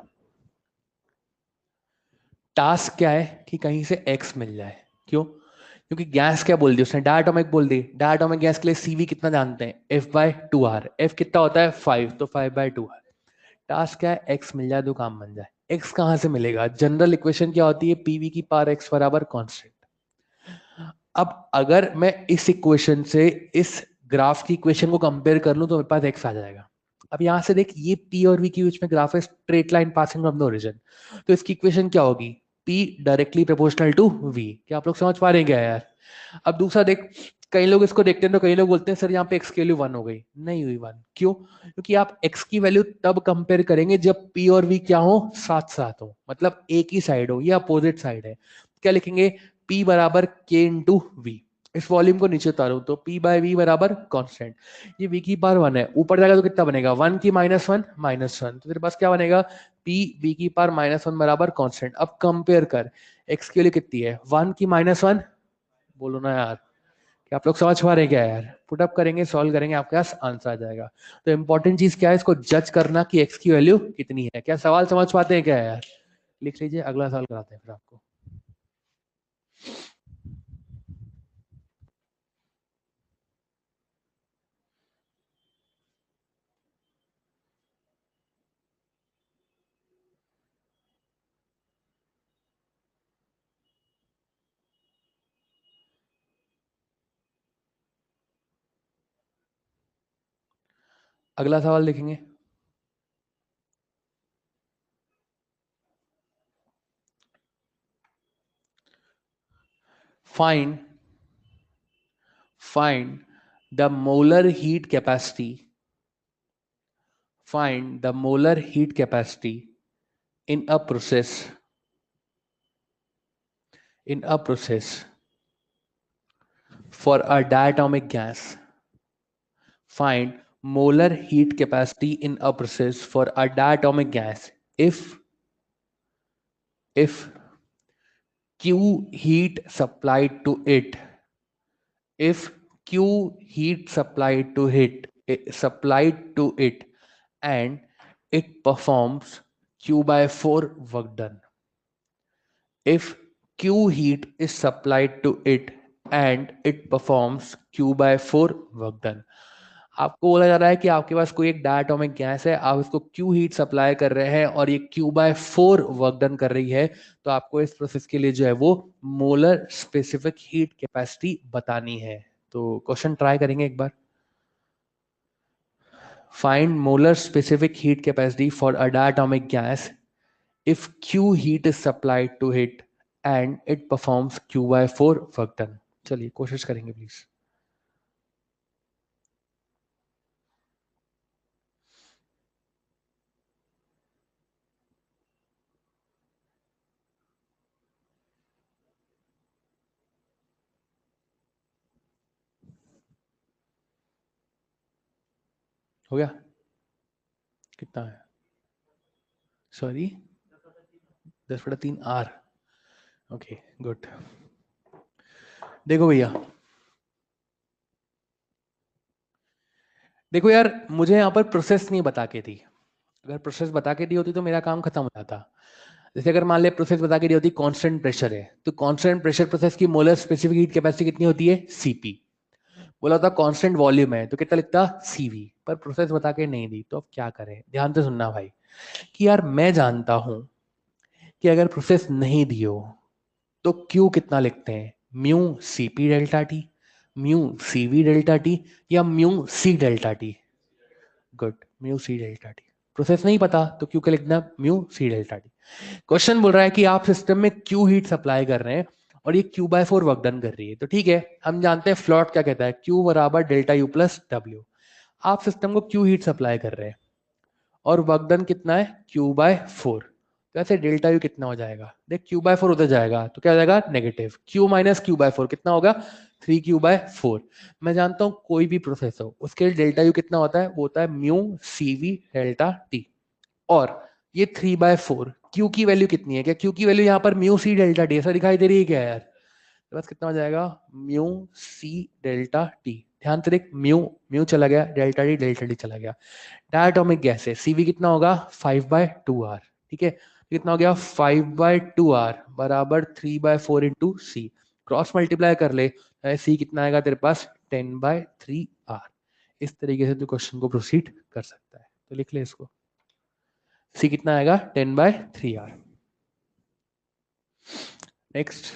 टास्क क्या है कि कहीं से एक्स मिल जाए। क्यों? क्योंकि गैस क्या बोल दी उसने? डायटोमिक बोल दी। डायटोमिक गैस के लिए सीवी कितना जानते हैं? F/2R। एफ कितना होता है? 5, तो 5/2R। टास्क क्या है? एक्स मिल जाए तो काम बन जाए। एक्स कहां से मिलेगा? जनरल इक्वेशन क्या होती है? पीवी की पावर एक्स बराबर कांस्टेंट। अब अगर मैं इस इक्वेशन से इस ग्राफ की इक्वेशन को कंपेयर कर लूं तो मेरे पास एक्स आ जाएगा। अब यहां से देख, ये पी और वी के बीच में ग्राफ है, straight line passing from the origin. तो इसकी इक्वेशन क्या होगी? P directly proportional to V। क्या आप लोग समझ पा रहे हैं क्या यार? अब दूसरा देख, कई लोग इसको देखते हैं तो कई लोग बोलते हैं सर यहाँ पे x की वैल्यू 1 हो गई। नहीं हुई 1, क्यों? क्योंकि आप x की वैल्यू तब कंपेयर करेंगे जब p और v क्या हो, साथ साथ हो, मतलब एक ही साइड हो, ये अपोजिट साइड है। क्या लिखेंगे? p बराबर k इंटू वी। इस वॉल्यूम को नीचे उतारो तो p बाय वी बराबर कांस्टेंट, ये v की पावर 1 है, ऊपर जाएगा तो कितना बनेगा 1 की -1 -1, तो तेरे पास क्या बनेगा p v की पावर -1 बराबर कांस्टेंट। अब कंपेयर कर, x की वैल्यू कितनी है 1 की -1, बोलो ना यार, क्या आप लोग समझ पा रहे हैं क्या यार? पुट अप करेंगे, सॉल्व करेंगे, आपके पास आंसर आ जाएगा। तो इंपॉर्टेंट चीज क्या है, इसको जज करना कि x की वैल्यू कितनी है। क्या सवाल समझ पाते हैं क्या यार? लिख लीजिए, अगला सवाल कराते हैं फिर आपको। अगला सवाल देखेंगे। Find the molar heat capacity, find the molar heat capacity in a process for a diatomic gas. Find molar heat capacity in a process for a diatomic gas if Q heat supplied to it, if Q heat supplied to it and it performs Q by 4 work done. If Q heat is supplied to it and it performs Q by 4 work done. आपको बोला जा रहा है कि आपके पास कोई एक डायटोमिक गैस है, आप इसको Q हीट सप्लाई कर रहे हैं और ये Q by 4 वर्क डन कर रही है, तो आपको इस प्रोसेस के लिए जो है वो मोलर स्पेसिफिक हीट कैपेसिटी बतानी है। तो क्वेश्चन ट्राई करेंगे एक बार। Find molar specific heat capacity for a diatomic gas if Q heat is supplied to it and it performs Q by 4 work done। चलिए कोशिश करेंगे प्लीज। हो गया? कितना है? Sorry, 10/3 R. Okay good. देखो भैया, देखो यार, मुझे यहाँ पर प्रोसेस नहीं बता के दी। अगर प्रोसेस बता के दी होती तो मेरा काम खत्म हो जाता। जैसे अगर मान ले प्रोसेस बता के दी होती कांस्टेंट प्रेशर है, तो कांस्टेंट प्रेशर प्रोसेस की मोलर स्पेसिफिक हीट कैपेसिटी कितनी होती है? सीपी। बोला होता कांस्टेंट वॉल्यूम है तो कितना लिखता? सीवी। पर प्रोसेस बता के नहीं दी, तो अब क्या करें? ध्यान से सुनना भाई, कि यार मैं जानता हूं कि अगर प्रोसेस नहीं दी हो तो क्यू कितना लिखते हैं? Mu C P delta T, mu C V delta T, या mu C delta T? Good, mu C delta T. Process नहीं पता तो क्यू का लिखना mu C delta T. Question बोल रहा है कि आप सिस्टम में क्यू हीट सप्लाई कर रहे हैं और ये क्यू बाय 4 वर्क डन कर रही है, तो ठीक है, हम जानते हैं फ्लॉट क्या कहता है, क्यू बराबर डेल्टा यू प्लस डब्ल्यू। आप सिस्टम को क्यू हीट सप्लाई कर रहे हैं और वर्क डन कितना है? Q by 4। तो ऐसे डेल्टा यू कितना हो जाएगा? देख, क्यू बाय 4 उधर जाएगा तो क्या हो जाएगा? Negative. Q minus Q by 4 कितना होगा? 3Q/4। मैं जानता हूं कोई भी प्रोसेस हो उसके लिए डेल्टा यू कितना होता है? वो होता है म्यू सीवी डेल्टा टी। और ये 3/4, क्यू की वैल्यू कितनी है? क्या क्यू की वैल्यू यहाँ पर म्यू सी डेल्टा टी ऐसा दिखाई दे रही है क्या यार? तो बस कितना हो जाएगा? Mu C delta T. ध्यान से देख, म्यू म्यू चला गया, डेल्टा टी चला गया। डायटोमिक गैस है, सीवी कितना होगा? 5/2 आर। ठीक है, कितना हो गया? 5/2 आर बराबर 3/4 इंटू सी। क्रॉस मल्टीप्लाई कर ले, सी कितना आएगा तेरे पास? 10/3 आर। इस तरीके से तू क्वेश्चन को प्रोसीड कर सकता है। तो लिख ले इसको, सी कितना आएगा? 10/3 आर। नेक्स्ट,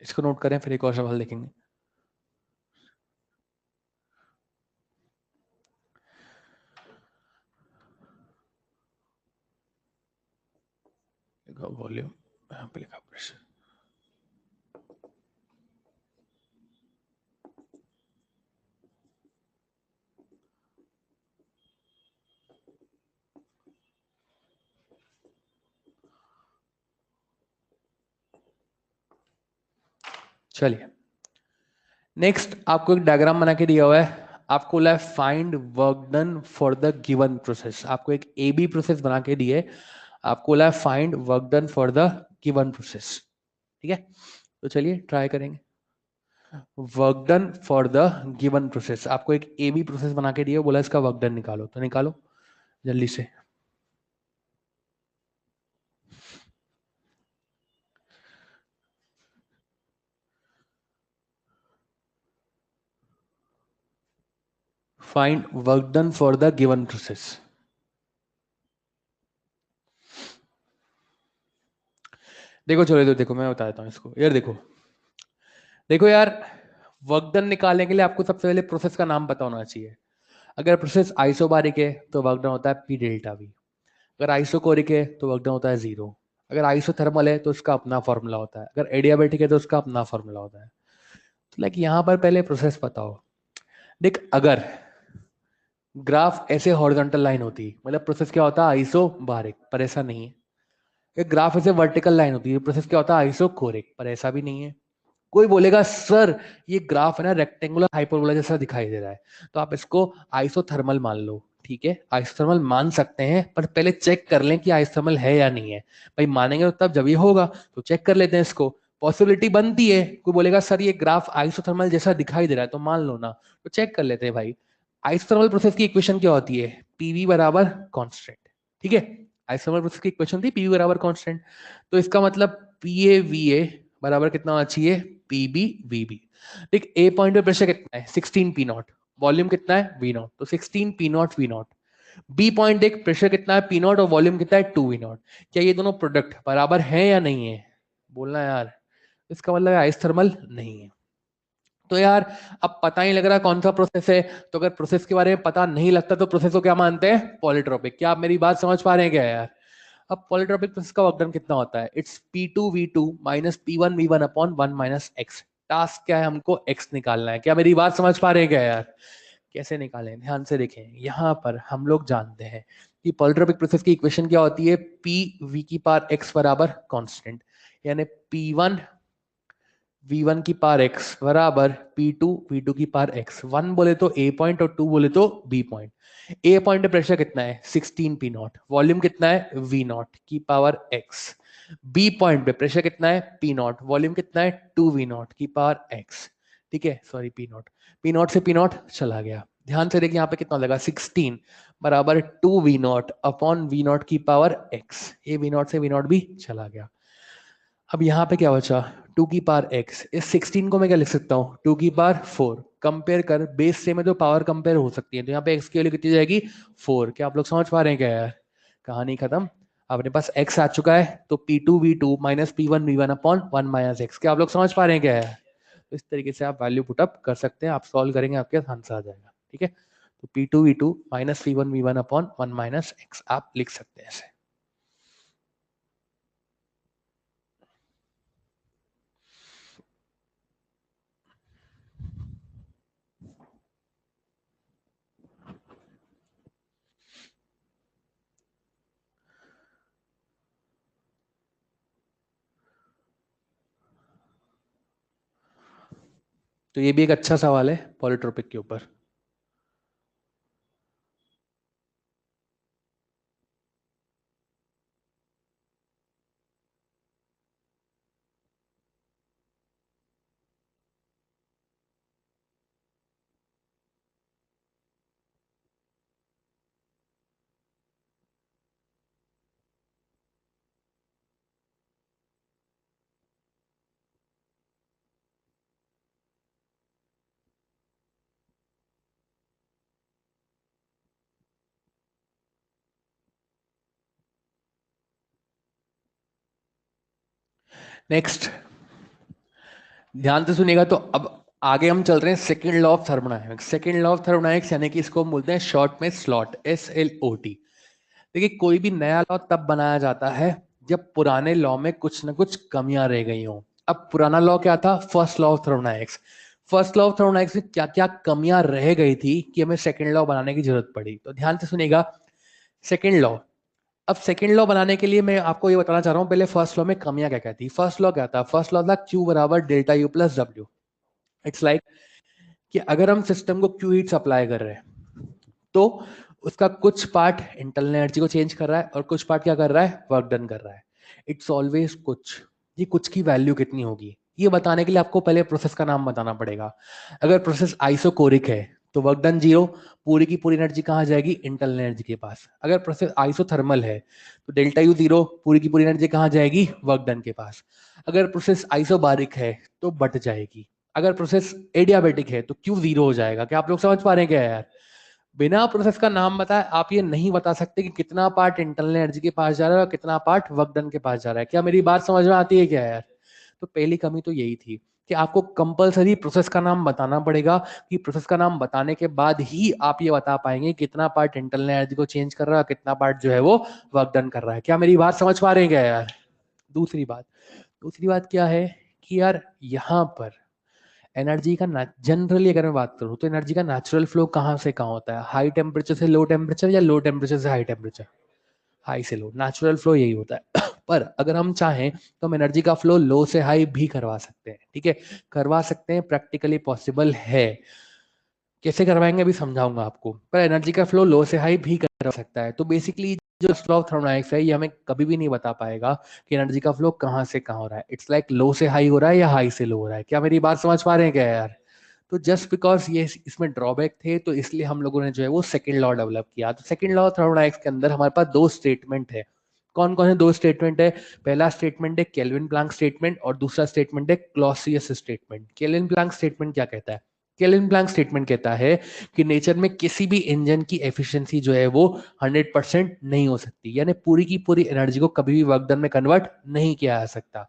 इसको नोट करें, फिर एक और सवाल देखेंगे। वॉल्यूम यहाँ पे लिखा प्रेशर। चलिए नेक्स्ट आपको एक डायग्राम बना के दिया हुआ है, आपको बोला है find work done for the given process. आपको एक ए बी प्रोसेस बना के दिए, आपको बोला है find work done for the given process. ठीक है, तो चलिए ट्राई करेंगे। Work done for the given process, आपको एक ए बी प्रोसेस बना के दिया, बोला इसका वर्क डन निकालो, तो निकालो जल्दी से। Find work done for the given process. देखो चलो देखो मैं बता देता हूँ इसको यार। देखो देखो यार, वर्क डन निकालने के लिए आपको सबसे पहले प्रोसेस का नाम पता होना चाहिए। अगर प्रोसेस आइसोबारिक है तो वर्क डन होता है पी डेल्टा वी। अगर आइसोकोरिक है तो वर्क डन होता है 0। अगर आइसोथर्मल है तो उसका अपना फॉर्मूला होता है। अगर एडियाबेटिक है तो उसका अपना फॉर्मूला होता है। तो लाइक यहाँ पर पहले प्रोसेस पता हो। देख अगर ग्राफ ऐसे हॉरिजॉन्टल लाइन होती मतलब प्रोसेस क्या होता है आइसोबारिक, पर ऐसा नहीं है। एक ग्राफ ऐसे वर्टिकल लाइन होती है प्रोसेस क्या होता है आइसोकोरिक, पर ऐसा भी नहीं है। कोई बोलेगा सर ये ग्राफ है ना रेक्टेंगुलर हाइपरबोला जैसा दिखाई दे रहा है, तो आप इसको आइसोथर्मल मान लो। ठीक है, आइसोथर्मल मान सकते हैं, पर पहले चेक कर लें कि आइसोथर्मल है या नहीं है। भाई मानेंगे तो तब जब ये होगा, तो चेक कर लेते हैं इसको। पॉसिबिलिटी बनती है, कोई बोलेगा सर ये ग्राफ आइसोथर्मल जैसा दिखाई दे रहा है, तो मान लो ना, तो चेक कर लेते हैं भाई। आइसोथर्मल प्रोसेस की इक्वेशन क्या होती है, पीवी बराबर कांस्टेंट। ठीक है, आइसोथर्मल प्रोसेस की इक्वेशन थी पीवी बराबर कांस्टेंट। तो इसका मतलब पी ए वी ए बराबर कितना होना चाहिए, पीबी वीबी। देख ए पॉइंट पे प्रेशर कितना है 16 पी नॉट, वॉल्यूम कितना है वी नॉट, तो 16 P naught V naught. B point देख प्रेशर कितना है पी नॉट और वॉल्यूम कितना है 2 वी नॉट। क्या ये दोनों प्रोडक्ट बराबर है या नहीं है, बोलना यार। इसका मतलब आइस थर्मल नहीं है। तो यार अब पता ही लग रहा कौन सा प्रोसेस है, तो अगर प्रोसेस के बारे में पता नहीं लगता तो प्रोसेस को क्या मानते हैं, पॉलीट्रोपिक। क्या आप मेरी बात समझ पा रहे हैं क्या यार। अब पॉलीट्रोपिक प्रोसेस का वर्क डन कितना होता है, it's P2V2 minus P1V1 upon 1 minus x. Task क्या है, हमको x निकालना है। क्या मेरी बात समझ पा रहे हैं क्या यार। कैसे निकालें, ध्यान से देखें। यहाँ पर हम लोग जानते हैं कि पॉलीट्रोपिक प्रोसेस की इक्वेशन क्या होती है, PV की पावर x बराबर कांस्टेंट, यानी P1 V1 की पावर x बराबर P2 V2 की पावर x। 1 बोले तो A पॉइंट और 2 बोले तो B पॉइंट। ए पॉइंट पे प्रेशर कितना है 16 पी नॉट, वॉल्यूम कितना है वी नॉट की पावर x। बी पॉइंट पे प्रेशर कितना है पी नॉट, वॉल्यूम कितना है 2 वी नॉट की पावर x। ठीक है, सॉरी पी नॉट से पी नॉट चला गया। ध्यान से देखिए यहाँ पे कितना लगा 16 बराबर 2 V naught upon V naught की पावर x। ये वी नॉट से वी नॉट भी चला गया। अब यहाँ पे क्या बचा, 2 की पावर x। इस 16 को मैं क्या लिख सकता हूँ, 2 की पावर 4। कंपेयर कर बेस से में तो पावर कंपेयर हो सकती है, तो यहाँ पे x की वैल्यू कितनी जाएगी 4। क्या आप लोग समझ पा रहे हैं क्या यार, कहानी खत्म। अपने पास x आ चुका है, तो P2V2 minus P1V1 upon 1 minus x. क्या आप लोग समझ पा रहे हैं क्या यार। तो इस तरीके से आप वैल्यू पुटअप कर सकते हैं, आप सॉल्व करेंगे आपके आंसर आ जाएगा। ठीक है, तो P2V2 minus P1V1 upon 1 minus x आप लिख सकते हैं ऐसे। तो ये भी एक अच्छा सवाल है पॉलीट्रोपिक के ऊपर। नेक्स्ट ध्यान से सुनिएगा। तो अब आगे हम चल रहे हैं second law of thermodynamics. Second law of thermodynamics यानी कि इसको हम बोलते हैं शॉर्ट में स्लॉट, SLOT। देखिए कोई भी नया लॉ तब बनाया जाता है जब पुराने लॉ में कुछ ना कुछ कमियां रह गई हों। अब पुराना लॉ क्या था? First law of thermodynamics. First law of thermodynamics में क्या क्या कमियां रह गई थी कि हमें सेकंड लॉ बनाने की जरूरत पड़ी। तो ध्यान से सुनिएगा, सेकंड लॉ। अब सेकंड लॉ बनाने के लिए मैं आपको ये बताना चाह रहा हूँ, पहले फर्स्ट लॉ में कमियां क्या क्या थी। फर्स्ट लॉ क्या था? फर्स्ट लॉ था Q बराबर delta U plus W। It's like कि अगर हम सिस्टम को Q हीट सप्लाई कर रहे हैं तो उसका कुछ पार्ट इंटरनल एनर्जी को चेंज कर रहा है और कुछ पार्ट क्या कर रहा है? वर्क डन कर रहा है। इट्स ऑलवेज कुछ। ये कुछ की वैल्यू कितनी होगी ये बताने के लिए आपको पहले प्रोसेस का नाम बताना पड़ेगा। अगर प्रोसेस आइसोकोरिक है तो वर्क डन जीरो, पूरी की पूरी एनर्जी कहाँ जाएगी? इंटरनल एनर्जी के पास। अगर प्रोसेस आइसोथर्मल है तो डेल्टा यू जीरो, पूरी की पूरी एनर्जी कहाँ जाएगी? वर्क डन के पास। अगर प्रोसेस आइसोबारिक है तो बट जाएगी। अगर प्रोसेस एडियाबेटिक है तो क्यू जीरो हो जाएगा। क्या आप लोग समझ पा रहे हैं क्या यार? बिना प्रोसेस का नाम बताए आप ये नहीं बता सकते कि कितना पार्ट इंटरनल एनर्जी के पास जा रहा है और कितना पार्ट वर्क डन के पास जा रहा है। क्या मेरी बात समझ में आती है क्या यार? तो पहली कमी तो यही थी कि आपको कंपलसरी प्रोसेस का नाम बताना पड़ेगा, कि प्रोसेस का नाम बताने के बाद ही आप ये बता पाएंगे कितना पार्ट इंटरनल एनर्जी को चेंज कर रहा है, कितना पार्ट जो है वो वर्क डन कर रहा है। क्या मेरी बात समझ पा रहे हैं क्या यार? दूसरी बात क्या है कि यार यहाँ पर एनर्जी का जनरली अगर मैं बात करूं तो एनर्जी का नेचुरल फ्लो कहाँ से कहाँ होता है? हाई टेम्परेचर से लो टेम्परेचर या लो टेम्परेचर से हाई टेम्परेचर? हाई से लो। नेचुरल फ्लो यही होता है। पर अगर हम चाहें तो हम एनर्जी का फ्लो लो से हाई भी करवा सकते हैं। ठीक है, करवा सकते हैं, प्रैक्टिकली पॉसिबल है। कैसे करवाएंगे अभी समझाऊंगा आपको। पर एनर्जी का फ्लो लो से हाई भी करवा सकता है। तो बेसिकली जो लॉ ऑफ थर्मोडायनेमिक्स है ये हमें कभी भी नहीं बता पाएगा कि एनर्जी का फ्लो कहाँ से कहाँ हो रहा है। इट्स लाइक लो से हाई हो रहा है या हाई से लो हो रहा है। क्या मेरी बात समझ पा रहे हैं क्या यार? तो जस्ट बिकॉज ये इसमें ड्रॉबैक थे तो इसलिए हम लोगों ने जो है वो सेकंड लॉ डेवलप किया। तो सेकंड लॉ थर्मोडायनेमिक्स के अंदर हमारे पास दो स्टेटमेंट है। कौन कौन से दो स्टेटमेंट है? पहला स्टेटमेंट है केल्विन प्लैंक स्टेटमेंट और दूसरा स्टेटमेंट है Clausius statement. Kelvin Planck statement क्या कहता है? केल्विन प्लैंक स्टेटमेंट कहता है कि नेचर में किसी भी इंजन की एफिशिएंसी जो है वो 100% नहीं हो सकती, यानी पूरी की पूरी एनर्जी को कभी भी वर्क डन में कन्वर्ट नहीं किया जा सकता।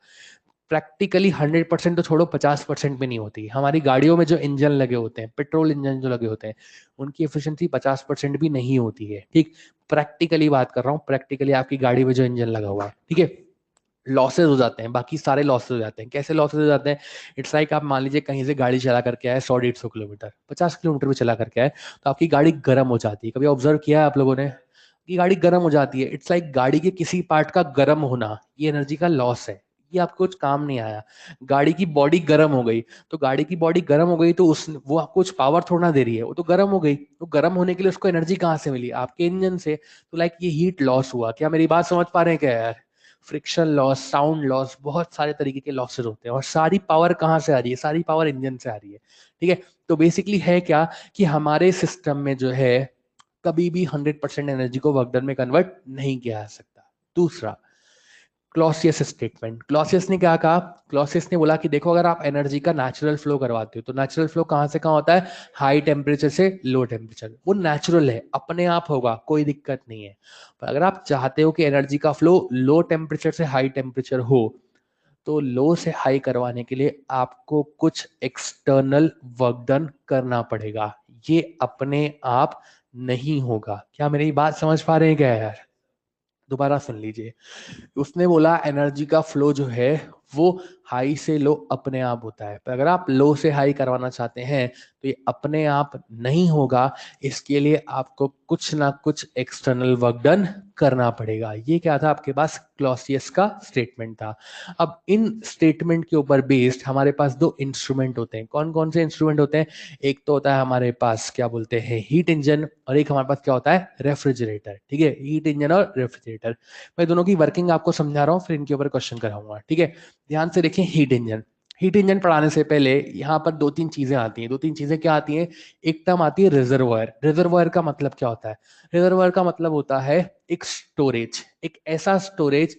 प्रैक्टिकली 100% तो छोड़ो, 50% भी नहीं होती। हमारी गाड़ियों में जो इंजन लगे होते हैं, पेट्रोल इंजन जो लगे होते हैं, उनकी एफिशिएंसी 50% भी नहीं होती है। ठीक, प्रैक्टिकली बात कर रहा हूँ, प्रैक्टिकली आपकी गाड़ी में जो इंजन लगा हुआ है, ठीक है, लॉसेज हो जाते हैं, बाकी सारे लॉसेज हो जाते हैं। कैसे लॉसेज हो जाते हैं? इट्स लाइक आप मान लीजिए कहीं से गाड़ी चला करके आए 100-150 किलोमीटर, 50 किलोमीटर भी चला करके आए तो आपकी गाड़ी गर्म हो जाती है। कभी ऑब्जर्व किया है आप लोगों ने कि गाड़ी गर्म हो जाती है? इट्स लाइक गाड़ी के किसी पार्ट का गर्म होना ये एनर्जी का लॉस है। ये आपको कुछ काम नहीं आया। गाड़ी की बॉडी गर्म हो गई तो गाड़ी की बॉडी गर्म हो गई तो उस वो आपको कुछ पावर थोड़ा दे रही है, वो तो गर्म हो गई। तो गर्म होने के लिए उसको एनर्जी कहाँ से मिली? आपके इंजन से। तो लाइक ये हीट लॉस हुआ। क्या मेरी बात समझ पा रहे हैं क्या यार? फ्रिक्शन लॉस, साउंड लॉस, बहुत सारे तरीके के लॉसेस होते हैं। और सारी पावर कहाँ से आ रही है? सारी पावर इंजन से आ रही है। ठीक है, तो बेसिकली है क्या कि हमारे सिस्टम में जो है कभी भी 100% एनर्जी को वर्क डन में कन्वर्ट नहीं किया जा सकता। दूसरा, क्लॉसियस स्टेटमेंट। क्लॉसियस ने क्या कहा? क्लॉसियस ने बोला कि देखो अगर आप एनर्जी का नेचुरल फ्लो करवाते हो तो नेचुरल फ्लो कहाँ से कहाँ होता है? हाई टेम्परेचर से लो टेम्परेचर। वो नेचुरल है, अपने आप होगा, कोई दिक्कत नहीं है। पर अगर आप चाहते हो कि एनर्जी का फ्लो लो टेम्परेचर से हाई टेम्परेचर हो तो लो से हाई करवाने के लिए आपको कुछ एक्सटर्नल वर्क डन करना पड़ेगा। ये अपने आप नहीं होगा। क्या मेरी बात समझ पा रहे हैं क्या यार? दोबारा सुन लीजिए। उसने बोला एनर्जी का फ्लो जो है वो हाई से लो अपने आप होता है, पर अगर आप लो से हाई करवाना चाहते हैं तो ये अपने आप नहीं होगा। इसके लिए आपको कुछ ना कुछ एक्सटर्नल वर्क डन करना पड़ेगा। ये क्या था आपके पास? क्लॉसियस का स्टेटमेंट था। अब इन स्टेटमेंट के ऊपर बेस्ड हमारे पास दो इंस्ट्रूमेंट होते हैं। कौन कौन से इंस्ट्रूमेंट होते हैं? एक तो होता है हमारे पास क्या बोलते हैं हीट इंजन, और एक हमारे पास क्या होता है? रेफ्रिजरेटर। ठीक है, हीट इंजन और रेफ्रिजरेटर। मैं दोनों की वर्किंग आपको समझा रहा हूँ, फिर इनके ऊपर क्वेश्चन कराऊंगा। ठीक है, ध्यान से देखिए। हीट इंजन, हीट इंजन पढ़ाने से पहले यहाँ पर दो तीन चीजें आती हैं। दो तीन चीजें क्या आती हैं? एक टर्म आती है रिजर्वायर। रिजर्वायर का मतलब क्या होता है? रिजर्वायर का मतलब होता है एक स्टोरेज, एक ऐसा स्टोरेज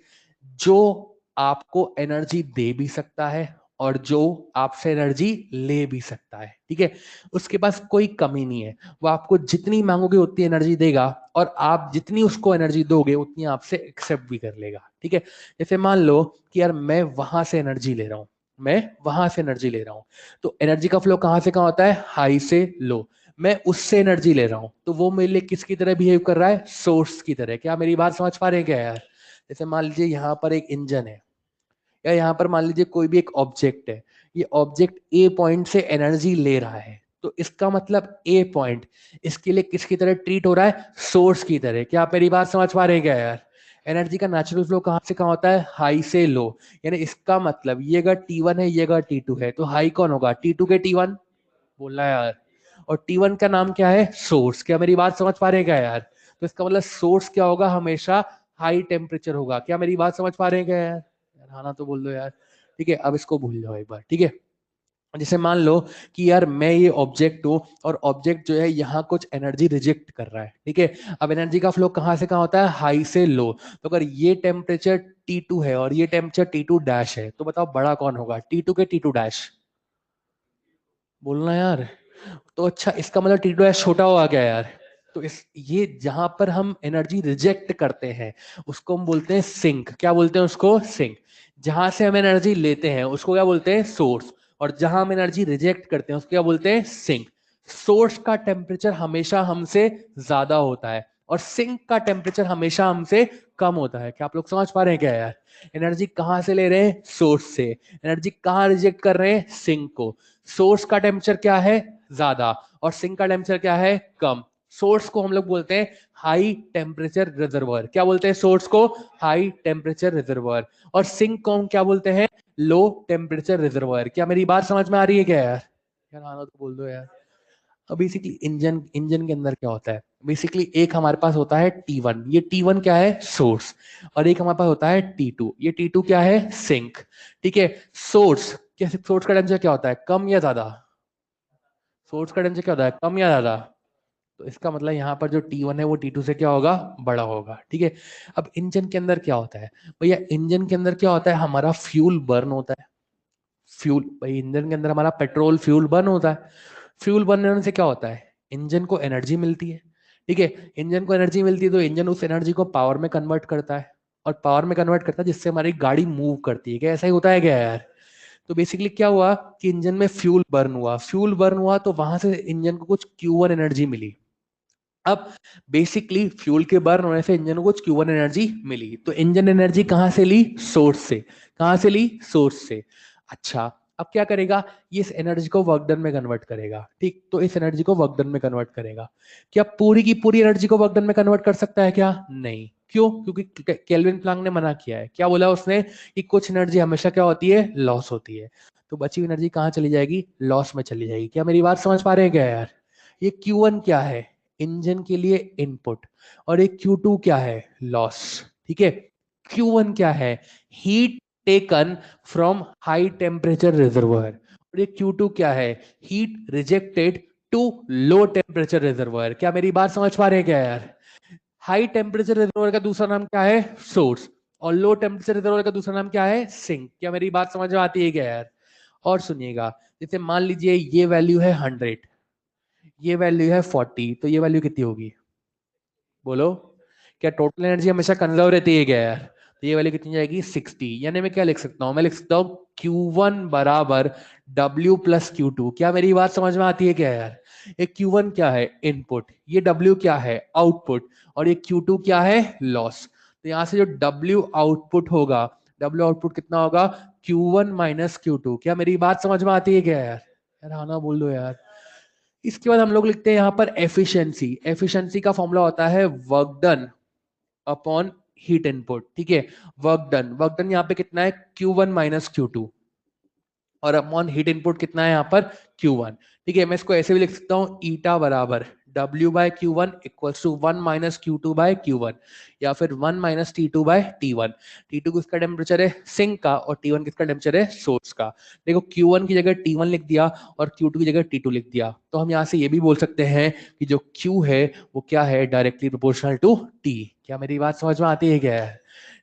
जो आपको एनर्जी दे भी सकता है और जो आपसे एनर्जी ले भी सकता है। ठीक है, उसके पास कोई कमी नहीं है। वो आपको जितनी मांगोगे उतनी एनर्जी देगा और आप जितनी उसको एनर्जी दोगे उतनी आपसे एक्सेप्ट भी कर लेगा। ठीक है, जैसे मान लो कि यार मैं वहां से एनर्जी ले रहा हूं, मैं वहां से एनर्जी ले रहा हूं, तो एनर्जी का फ्लो कहां से कहां होता है? हाई से लो। मैं उससे एनर्जी ले रहा हूं तो वो मेरे लिए किसकी तरह बिहेव कर रहा है? सोर्स की तरह। क्या मेरी बात समझ पा रहे हैं क्या यार? जैसे मान लीजिए यहाँ पर एक इंजन है, या यहाँ पर मान लीजिए कोई भी एक ऑब्जेक्ट है, ये ऑब्जेक्ट ए पॉइंट से एनर्जी ले रहा है, तो इसका मतलब ए पॉइंट इसके लिए किसकी तरह ट्रीट हो रहा है, सोर्स की तरह। क्या आप मेरी बात समझ पा रहे हैं क्या यार? एनर्जी का नेचुरल फ्लो कहाँ से कहाँ होता है, हाई से लो। यानी इसका मतलब ये अगर T1 है, ये अगर T2 है, तो हाई कौन होगा, T2 के T1 बोलना है यार। और T1 का नाम क्या है, सोर्स। क्या मेरी बात समझ पा रहे हैं क्या यार? तो इसका मतलब सोर्स क्या होगा, हमेशा हाई टेम्परेचर होगा। क्या मेरी बात समझ पा रहे हैं क्या यार? हाँ ना तो बोल दो यार। ठीक है, अब इसको भूल जाओ एक बार। ठीक है, जैसे मान लो कि यार मैं ये ऑब्जेक्ट हूं, और ऑब्जेक्ट जो है यहाँ कुछ एनर्जी रिजेक्ट कर रहा है। ठीक है, अब एनर्जी का फ्लो कहाँ से कहाँ होता है, हाई से लो। तो अगर ये टेम्परेचर T2 है और ये टेम्परेचर T2 डैश है, तो बताओ बड़ा कौन होगा, T2 के T2 डैश बोलना यार। तो अच्छा, इसका मतलब T2 डैश छोटा हुआ क्या यार? तो इस ये जहां पर हम एनर्जी रिजेक्ट करते हैं उसको हम बोलते हैं सिंक। क्या बोलते हैं उसको, सिंक। जहां से हम एनर्जी लेते हैं उसको क्या बोलते हैं, सोर्स। और जहां हम एनर्जी रिजेक्ट करते हैं उसको क्या बोलते हैं, सिंक। सोर्स का टेम्परेचर हमेशा हमसे ज्यादा होता है और सिंक का टेम्परेचर हमेशा हमसे कम होता है। क्या आप लोग समझ पा रहे हैं क्या यार? एनर्जी कहां से ले रहे हैं, सोर्स से। एनर्जी कहां रिजेक्ट कर रहे हैं, सिंक को। सोर्स का टेम्परेचर क्या है, ज्यादा, और सिंक का टेम्परेचर क्या है, कम। सोर्स को हम लोग बोलते हैं हाई टेम्परेचर रिजर्वर। क्या बोलते हैं सोर्स को, हाई टेम्परेचर रिजर्वर। और सिंक को हम क्या बोलते हैं, लो टेम्परेचर रिजर्वर। क्या मेरी बात समझ में आ रही है क्या यार? यार हाँ तो बोल दो यार। अब बेसिकली इंजन इंजन के अंदर क्या होता है, बेसिकली एक हमारे पास होता है T1, ये T1 क्या है, सोर्स। और एक हमारे पास होता है T2, ये T2 क्या है, सिंक। ठीक है, सोर्स क्या, सोर्स का टेम्परेचर क्या होता है, कम या ज्यादा? सोर्स का टेम्परेचर क्या होता है, कम या ज्यादा? तो इसका मतलब यहाँ पर जो T1 है वो T2 से क्या होगा, बड़ा होगा। ठीक है, अब इंजन के अंदर क्या होता है भैया, इंजन के अंदर क्या होता है, हमारा फ्यूल बर्न होता है। फ्यूल भाई, इंजन के अंदर हमारा पेट्रोल फ्यूल बर्न होता है। फ्यूल बर्न होने से क्या होता है, इंजन को एनर्जी मिलती है। ठीक है, इंजन को एनर्जी मिलती है तो इंजन उस एनर्जी को पावर में कन्वर्ट करता है, और पावर में कन्वर्ट करता है जिससे हमारी गाड़ी मूव करती है। क्या ऐसा ही होता है क्या यार? तो बेसिकली क्या हुआ कि इंजन में फ्यूल बर्न हुआ, फ्यूल बर्न हुआ तो वहां से इंजन को कुछ Q1 एनर्जी मिली। अब बेसिकली फ्यूल के बर्न होने से इंजन को कुछ Q1 एनर्जी मिली, तो इंजन एनर्जी कहां से ली, सोर्स से। कहां से ली, सोर्स से। अच्छा, अब क्या करेगा, ये इस एनर्जी को वर्क डन में कन्वर्ट करेगा। ठीक, तो इस एनर्जी को वर्क डन में कन्वर्ट करेगा। क्या पूरी की पूरी एनर्जी को वर्क डन में कन्वर्ट कर सकता है क्या, नहीं। क्यों, क्योंकि केल्विन प्लैंक ने मना किया है। क्या बोला उसने, कि कुछ एनर्जी हमेशा क्या होती है, लॉस होती है। तो बची हुई एनर्जी कहाँ चली जाएगी, लॉस में चली जाएगी। क्या मेरी बात समझ पा रहे हैं क्या यार? ये Q1 क्या है, इंजन के लिए इनपुट, और एक Q2 क्या है, लॉस। ठीक है, Q1 क्या है, heat taken from high temperature reservoir, और एक Q2 क्या है, heat rejected to low temperature reservoir. क्या मेरी बात समझ पा रहे हैं क्या यार? हाई टेम्परेचर रिजर्वर का दूसरा नाम क्या है, सोर्स। और लो टेम्परेचर रिजर्वर का दूसरा नाम क्या है, सिंक। क्या मेरी बात समझ में आती है क्या यार? और सुनिएगा, जैसे मान लीजिए ये वैल्यू है 100, ये वैल्यू है 40, तो ये वैल्यू कितनी होगी, बोलो। क्या टोटल एनर्जी हमेशा कंजर्व रहती है क्या यार? तो ये वैल्यू कितनी जाएगी, 60। यानी मैं क्या लिख सकता हूँ, मैं लिख सकता हूँ Q1 बराबर W प्लस Q2। क्या मेरी बात समझ में आती है क्या यार? ये Q1 क्या है, इनपुट, ये W क्या है, आउटपुट, और ये Q2 क्या है, लॉस। तो यहाँ से जो W आउटपुट होगा, W आउटपुट कितना होगा, Q1 माइनस Q2। क्या मेरी बात समझ में आती है क्या यार? यार हाँ ना बोल दो यार। इसके बाद हम लोग लिखते हैं यहाँ पर एफिशिएंसी। एफिशिएंसी का फॉर्मूला होता है work done upon heat input. ठीक है, वर्क डन यहाँ पे कितना है, Q1 माइनस Q2, और अपॉन हीट इनपुट कितना है यहाँ पर, Q1। ठीक है, मैं इसको ऐसे भी लिख सकता हूँ, ईटा बराबर W by Q1 equals to 1 minus Q2 by Q1, या फिर 1 minus T2 bye T1। T2 किसका टेम्परेचर है, सिंक का, और T1 किसका टेम्परेचर है, सोर्स का। देखो Q1 की जगह T1 लिख दिया और Q2 की जगह T2 लिख दिया, तो हम यहाँ से ये भी बोल सकते हैं कि जो Q है वो क्या है, डायरेक्टली प्रोपोर्शनल टू T। क्या मेरी बात समझ में आती है क्या?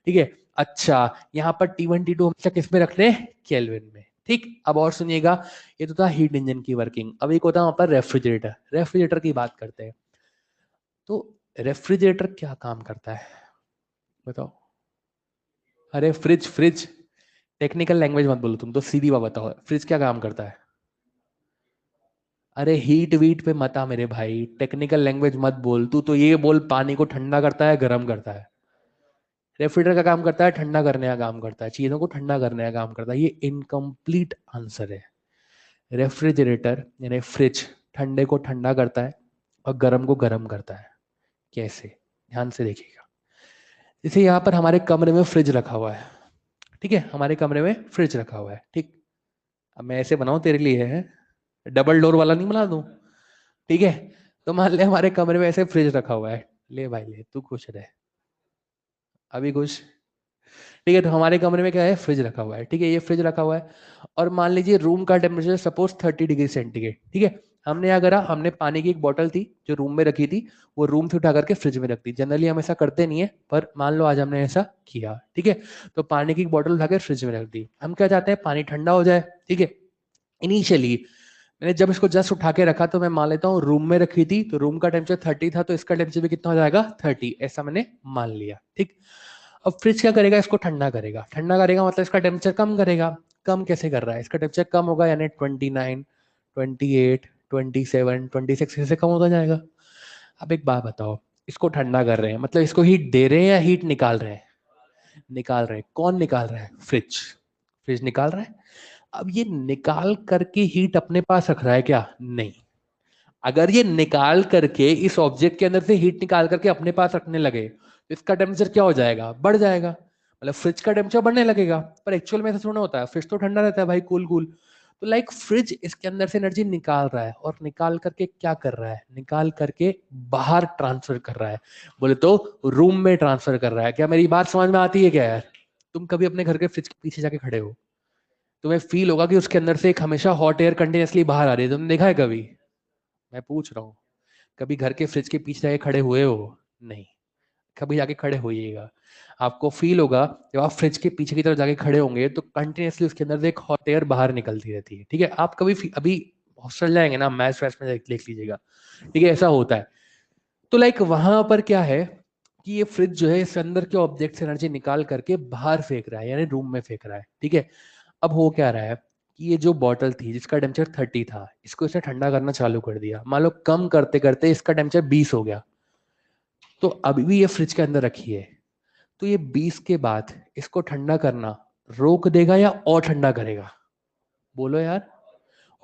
ठीक है, अच्छा, यहाँ पर T1 T2 हमेशा किस में रखने हैं, केल्विन में। ठीक, अब और सुनिएगा, ये तो था हीट इंजन की वर्किंग। अब एक होता है वहां पर रेफ्रिजरेटर। रेफ्रिजरेटर की बात करते हैं, तो रेफ्रिजरेटर क्या काम करता है, बताओ। अरे फ्रिज, फ्रिज, टेक्निकल लैंग्वेज मत बोलो, तुम तो सीधी बात बताओ, फ्रिज क्या काम करता है? अरे हीट वीट पे मत आ मेरे भाई, टेक्निकल लैंग्वेज मत बोल। तू तो ये बोल, पानी को ठंडा करता है, गर्म करता है? रेफ्रिजरेटर का काम करता है ठंडा करने का काम करता है, चीजों को ठंडा करने का काम करता है। ये इनकम्प्लीट आंसर है। रेफ्रिजरेटर यानी फ्रिज ठंडे को ठंडा करता है और गर्म को गर्म करता है। कैसे? ध्यान से देखिएगा। जैसे यहाँ पर हमारे कमरे में फ्रिज रखा हुआ है, ठीक है, हमारे कमरे में फ्रिज रखा हुआ है, ठीक। अब मैं ऐसे बनाऊं तेरे लिए, है डबल डोर वाला नहीं बना दूं, ठीक है। तो मान ले हमारे कमरे में ऐसे फ्रिज रखा हुआ है, ले भाई ले, तू खुश रहे, अभी खुश, ठीक है। तो हमारे कमरे में क्या है, फ्रिज रखा हुआ है, ठीक है, ये फ्रिज रखा हुआ है। और मान लीजिए रूम का टेम्परेचर सपोज 30 डिग्री सेंटीग्रेड, ठीक है। हमने क्या करा, हमने पानी की एक बोतल थी जो रूम में रखी थी, वो रूम से उठा करके फ्रिज में रख दी। जनरली हम ऐसा करते नहीं है, पर मान लो आज हमने ऐसा किया, ठीक है। तो पानी की बोतल उठा के फ्रिज में रख दी। हम क्या चाहते हैं, पानी ठंडा हो जाए, ठीक है। इनिशियली मैंने जब इसको जस्ट उठा के रखा तो मैं मान लेता हूँ रूम में रखी थी, तो रूम का टेम्परेचर 30 था, तो इसका टेम्परेचर भी कितना हो जाएगा, 30, ऐसा मैंने मान लिया, ठीक। अब फ्रिज क्या करेगा, इसको ठंडा करेगा। ठंडा करेगा मतलब इसका टेम्परेचर कम करेगा। कम कैसे कर रहा है, इसका टेम्परेचर कम होगा यानी 29, 28, 27, 26 ऐसे कम होता जाएगा। अब एक बात बताओ, इसको ठंडा कर रहे हैं मतलब इसको हीट दे रहे हैं या हीट निकाल रहे हैं? निकाल रहे हैं। कौन निकाल रहा है, फ्रिज। फ्रिज निकाल रहा है। अब ये निकाल करके हीट अपने पास रख रहा है क्या, नहीं। अगर ये निकाल करके इस ऑब्जेक्ट के अंदर से हीट निकाल करके अपने पास रखने लगे तो इसका टेम्परेचर क्या हो जाएगा, बढ़ जाएगा। मतलब फ्रिज का टेम्परेचर बढ़ने लगेगा। पर एक्चुअल में ऐसा थोड़ा होता है, फ्रिज तो ठंडा रहता है भाई, कूल कूल। तो लाइक फ्रिज इसके अंदर से एनर्जी निकाल रहा है, और निकाल करके क्या कर रहा है, निकाल करके बाहर ट्रांसफर कर रहा है। बोले तो रूम में ट्रांसफर कर रहा है। क्या मेरी बात समझ में आती है क्या यार? तुम कभी अपने घर के फ्रिज के पीछे जाके खड़े हो, तुम्हें फील होगा कि उसके अंदर से एक हमेशा हॉट एयर कंटिन्यूसली बाहर आ रही है। तुमने देखा है कभी? मैं पूछ रहा हूँ, कभी घर के फ्रिज के पीछे जाके खड़े हुए हो? नहीं। कभी जाके खड़े होइएगा, आपको फील होगा जब आप फ्रिज के पीछे की तरफ जाके खड़े होंगे तो कंटिन्यूसली उसके अंदर से एक हॉट एयर बाहर निकलती रहती है, ठीक है। आप कभी अभी हॉस्टल जाएंगे ना, मैच वैच में देख लीजिएगा, ठीक है, ऐसा होता है। तो लाइक वहां पर क्या है कि ये फ्रिज जो है इस अंदर के ऑब्जेक्ट से एनर्जी निकाल करके बाहर फेंक रहा है, यानी रूम में फेंक रहा है, ठीक है। अब हो क्या रहा है कि ये जो बॉटल थी जिसका टेम्परेचर 30 था, इसको इसने ठंडा करना चालू कर दिया। मान लो कम करते करते इसका टेम्परेचर 20 हो गया, तो अभी भी ये फ्रिज के अंदर रखी है। तो ये 20 के बाद इसको ठंडा करना रोक देगा या और ठंडा करेगा? बोलो यार,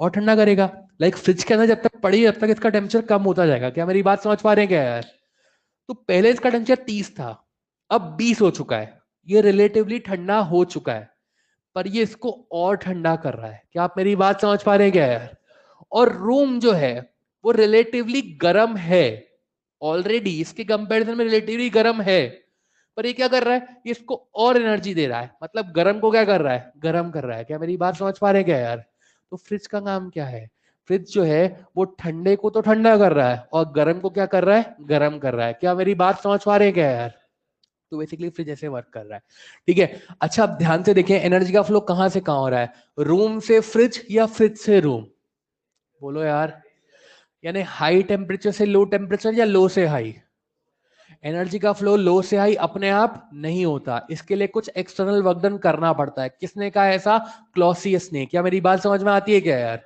और ठंडा करेगा। लाइक फ्रिज के अंदर जब तक पड़ी जब तक इसका टेम्परेचर कम होता जाएगा। क्या मेरी बात समझ पा रहे हैं क्या यार? तो पहले इसका टेम्परेचर 30 था, अब 20 हो चुका है। ये रिलेटिवली ठंडा हो चुका है, पर ये इसको और ठंडा कर रहा है। क्या आप मेरी बात समझ पा रहे हैं क्या यार? और रूम जो है वो रिलेटिवली गर्म है, ऑलरेडी इसके कंपैरिजन में रिलेटिवली गर्म है। पर ये क्या कर रहा है, ये इसको और एनर्जी दे रहा है, मतलब गर्म को क्या कर रहा है, गर्म कर रहा है। क्या मेरी बात समझ पा रहे हैं क्या यार? तो फ्रिज का काम क्या है, फ्रिज जो है वो ठंडे को तो ठंडा कर रहा है और गर्म को क्या कर रहा है, गर्म कर रहा है। क्या मेरी बात समझ पा रहे हैं क्या यार? तो बेसिकली फ्रिज ऐसे वर्क कर रहा है, ठीक है। अच्छा अब ध्यान से देखिए, एनर्जी का फ्लो कहां से कहां हो रहा है, रूम से फ्रिज या फ्रिज से रूम? बोलो यार। यानी हाई टेम्परेचर से लो टेम्परेचर या लो से हाई? एनर्जी का फ्लो लो से हाई अपने आप नहीं होता, इसके लिए कुछ एक्सटर्नल वर्क डन करना पड़ता है। किसने कहा ऐसा? क्लॉसियस ने। क्या मेरी बात समझ में आती है क्या यार?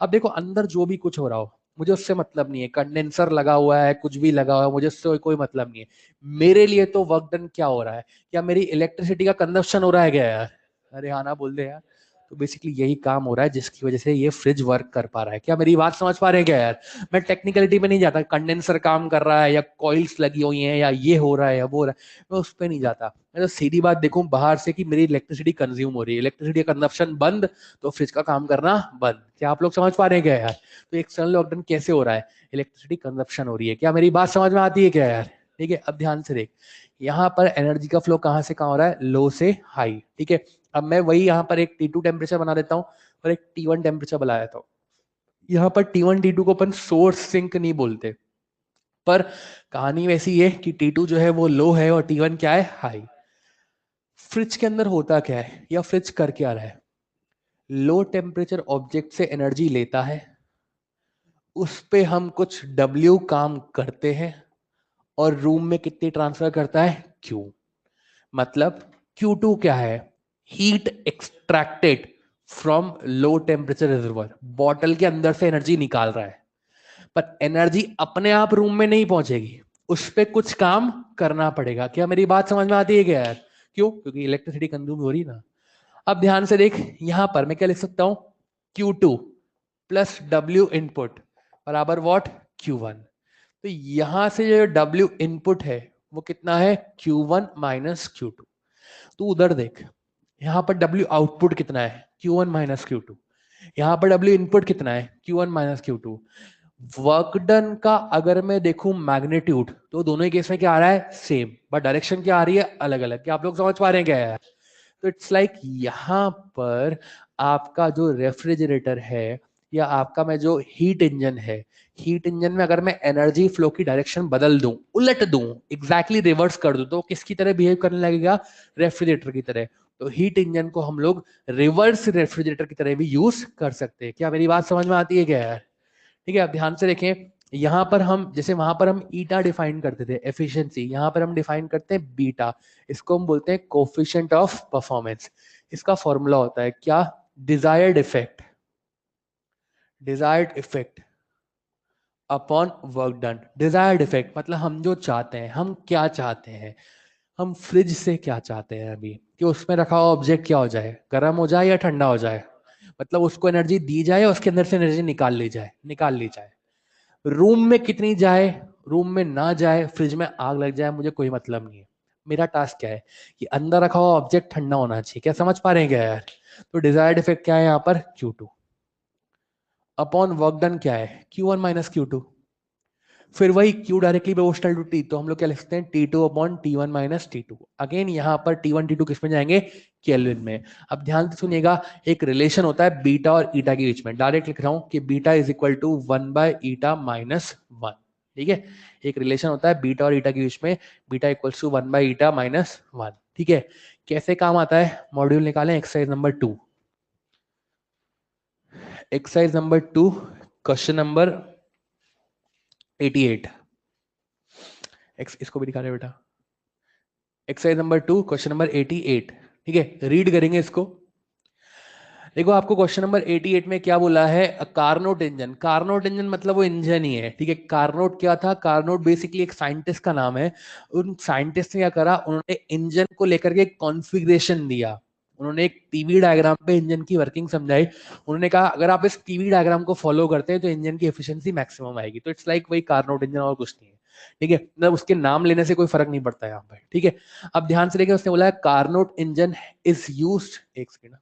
अब देखो अंदर जो भी कुछ हो रहा हो मुझे उससे मतलब नहीं है, कंडेंसर लगा हुआ है, कुछ भी लगा हुआ है, मुझे उससे कोई मतलब नहीं है। मेरे लिए तो वर्क डन क्या हो रहा है, क्या मेरी इलेक्ट्रिसिटी का कंजप्शन हो रहा है क्या यार? अरे हाँ ना, बोल दे यार। तो बेसिकली यही काम हो रहा है जिसकी वजह से ये फ्रिज वर्क कर पा रहा है। क्या मेरी बात समझ पा रहे हैं क्या यार? मैं टेक्निकलिटी में नहीं जाता, कंडेंसर काम कर रहा है या कॉइल्स लगी हुई हैं या ये हो रहा है या वो हो रहा है, मैं उस पर नहीं जाता। मैं तो सीधी बात देखूं बाहर से कि मेरी इलेक्ट्रिसिटी कंज्यूम हो रही है, इलेक्ट्रिसिटी कंजप्शन बंद, तो फ्रिज का काम करना बंद। क्या आप लोग समझ पा रहे हैं क्या यार? तो एक्सटर्नल लॉकडाउन कैसे हो रहा है, इलेक्ट्रिसिटी कंजप्शन हो रही है। क्या मेरी बात समझ में आती है क्या यार? ठीक है। अब ध्यान से देख, यहाँ पर एनर्जी का फ्लो कहाँ से कहाँ हो रहा है, लो से हाई, ठीक है। अब मैं वही यहाँ पर एक T2 टेम्परेचर बना देता हूँ और एक T1 टेम्परेचर बना देता हूँ। यहाँ पर T1 T2 को अपन सोर्स सिंक नहीं बोलते, पर कहानी वैसी है कि T2 जो है वो लो है और T1 क्या है, हाई। फ्रिज के अंदर होता क्या है या फ्रिज कर क्या रहा है, लो टेम्परेचर ऑब्जेक्ट से एनर्जी लेता है, उस पे हम कुछ W काम करते हैं और रूम में कितनी ट्रांसफर करता है, Q। मतलब Q2 क्या है, heat extracted from low temperature reservoir, bottle के अंदर से एनर्जी निकाल रहा है। पर एनर्जी अपने आप रूम में नहीं पहुंचेगी, उस पर कुछ काम करना पड़ेगा। क्या मेरी बात समझ में आती है क्या यार? क्यों? क्योंकि इलेक्ट्रिसिटी कंज्यूम हो रही ना। अब ध्यान से देख, यहां पर मैं क्या लिख सकता हूं, Q2 प्लस W इनपुट बराबर वॉट, Q1। तो यहां से जो W इनपुट है वो कितना है, Q1 माइनस Q2। तो उधर देख, यहां पर W आउटपुट कितना है, Q1 माइनस Q2। यहां पर W इनपुट कितना है, Q1 minus Q2। Work done का अगर मैं देखूं मैग्नीट्यूड, तो दोनों ही केस में क्या आ रहा है, सेम, बट डायरेक्शन क्या आ रही है, अलग अलग। क्या आप लोग समझ पा रहे हैं क्या है? तो इट्स लाइक यहां पर आपका जो रेफ्रिजरेटर है या आपका में जो हीट इंजन है, हीट इंजन में अगर मैं एनर्जी फ्लो की डायरेक्शन बदल दूं, उलट दूं, एग्जैक्टली रिवर्स कर दूं, तो किसकी तरह बिहेव करने लगेगा, रेफ्रिजरेटर की तरह। तो हीट इंजन को हम लोग रिवर्स रेफ्रिजरेटर की तरह भी यूज कर सकते हैं। क्या मेरी बात समझ में आती है क्या यार? ठीक है, आप ध्यान से देखें, यहां पर हम जैसे वहां पर हम ईटा डिफाइन करते थे एफिशिएंसी, यहां पर हम डिफाइन करते हैं बीटा। इसको हम बोलते हैं कोफिशिएंट ऑफ परफॉर्मेंस। इसका फॉर्मूला होता है क्या, desired effect, desired effect upon work done. Desired effect मतलब हम जो चाहते हैं, हम क्या चाहते हैं, हम फ्रिज से क्या चाहते हैं अभी, कि उसमें रखा हुआ ऑब्जेक्ट क्या हो जाए, गर्म हो जाए या ठंडा हो जाए, मतलब उसको एनर्जी दी जाए और उसके अंदर से एनर्जी निकाल ली जाए, निकाल ली जाए। रूम में कितनी जाए, रूम में ना जाए, फ्रिज में आग लग जाए, मुझे कोई मतलब नहीं है। मेरा टास्क क्या है कि अंदर रखा हुआ ऑब्जेक्ट ठंडा होना चाहिए। क्या समझ पा रहे हैं क्या यार? तो डिजायर्ड इफेक्ट क्या है यहाँ पर, Q2 अपॉन वर्क डन क्या है, Q1 माइनस Q2। फिर वही Q directly proportional to T, तो हम लोग क्या लिखते हैं, T2 upon T1 minus T2। Again यहाँ पर T1 T2 किस में जाएंगे, केल्विन में। अब ध्यान से सुनिएगा, एक रिलेशन होता है बीटा और ईटा के बीच में, डायरेक्ट लिख रहा हूं कि beta is equal to 1 by eta minus 1। ठीक है, एक रिलेशन होता है बीटा और ईटा के बीच में, beta equals to 1 by eta minus 1। ठीक है, कैसे काम आता है, मॉड्यूल निकालें, exercise number 2, exercise number 2, question number 88। इसको भी निकालें बेटा, एक्सरसाइज नंबर 2 क्वेश्चन नंबर 88। ठीक है, रीड करेंगे इसको। देखो आपको क्वेश्चन नंबर 88 में क्या बोला है, कार्नोट इंजन। कार्नोट इंजन मतलब वो इंजन ही है। ठीक है, कार्नोट क्या था, कार्नोट बेसिकली एक साइंटिस्ट का नाम है। उन साइंटिस्ट ने क्या करा, उन्होंने इंजन को लेकर के कॉन्फ़िगरेशन दिया। उन्होंने एक टीवी डायग्राम पे इंजन की वर्किंग समझाई। उन्होंने कहा अगर आप इस टीवी डायग्राम को फॉलो करते हैं तो इंजन की एफिशिएंसी मैक्सिमम आएगी। तो इट्स लाइक वही कार्नोट इंजन और कुछ नहीं है। ठीक है, मतलब उसके नाम लेने से कोई फर्क नहीं पड़ता यहाँ पर। ठीक है, अब ध्यान से देखिए, उसने बोला है कार्नोट इंजन इज यूज्ड, एक second,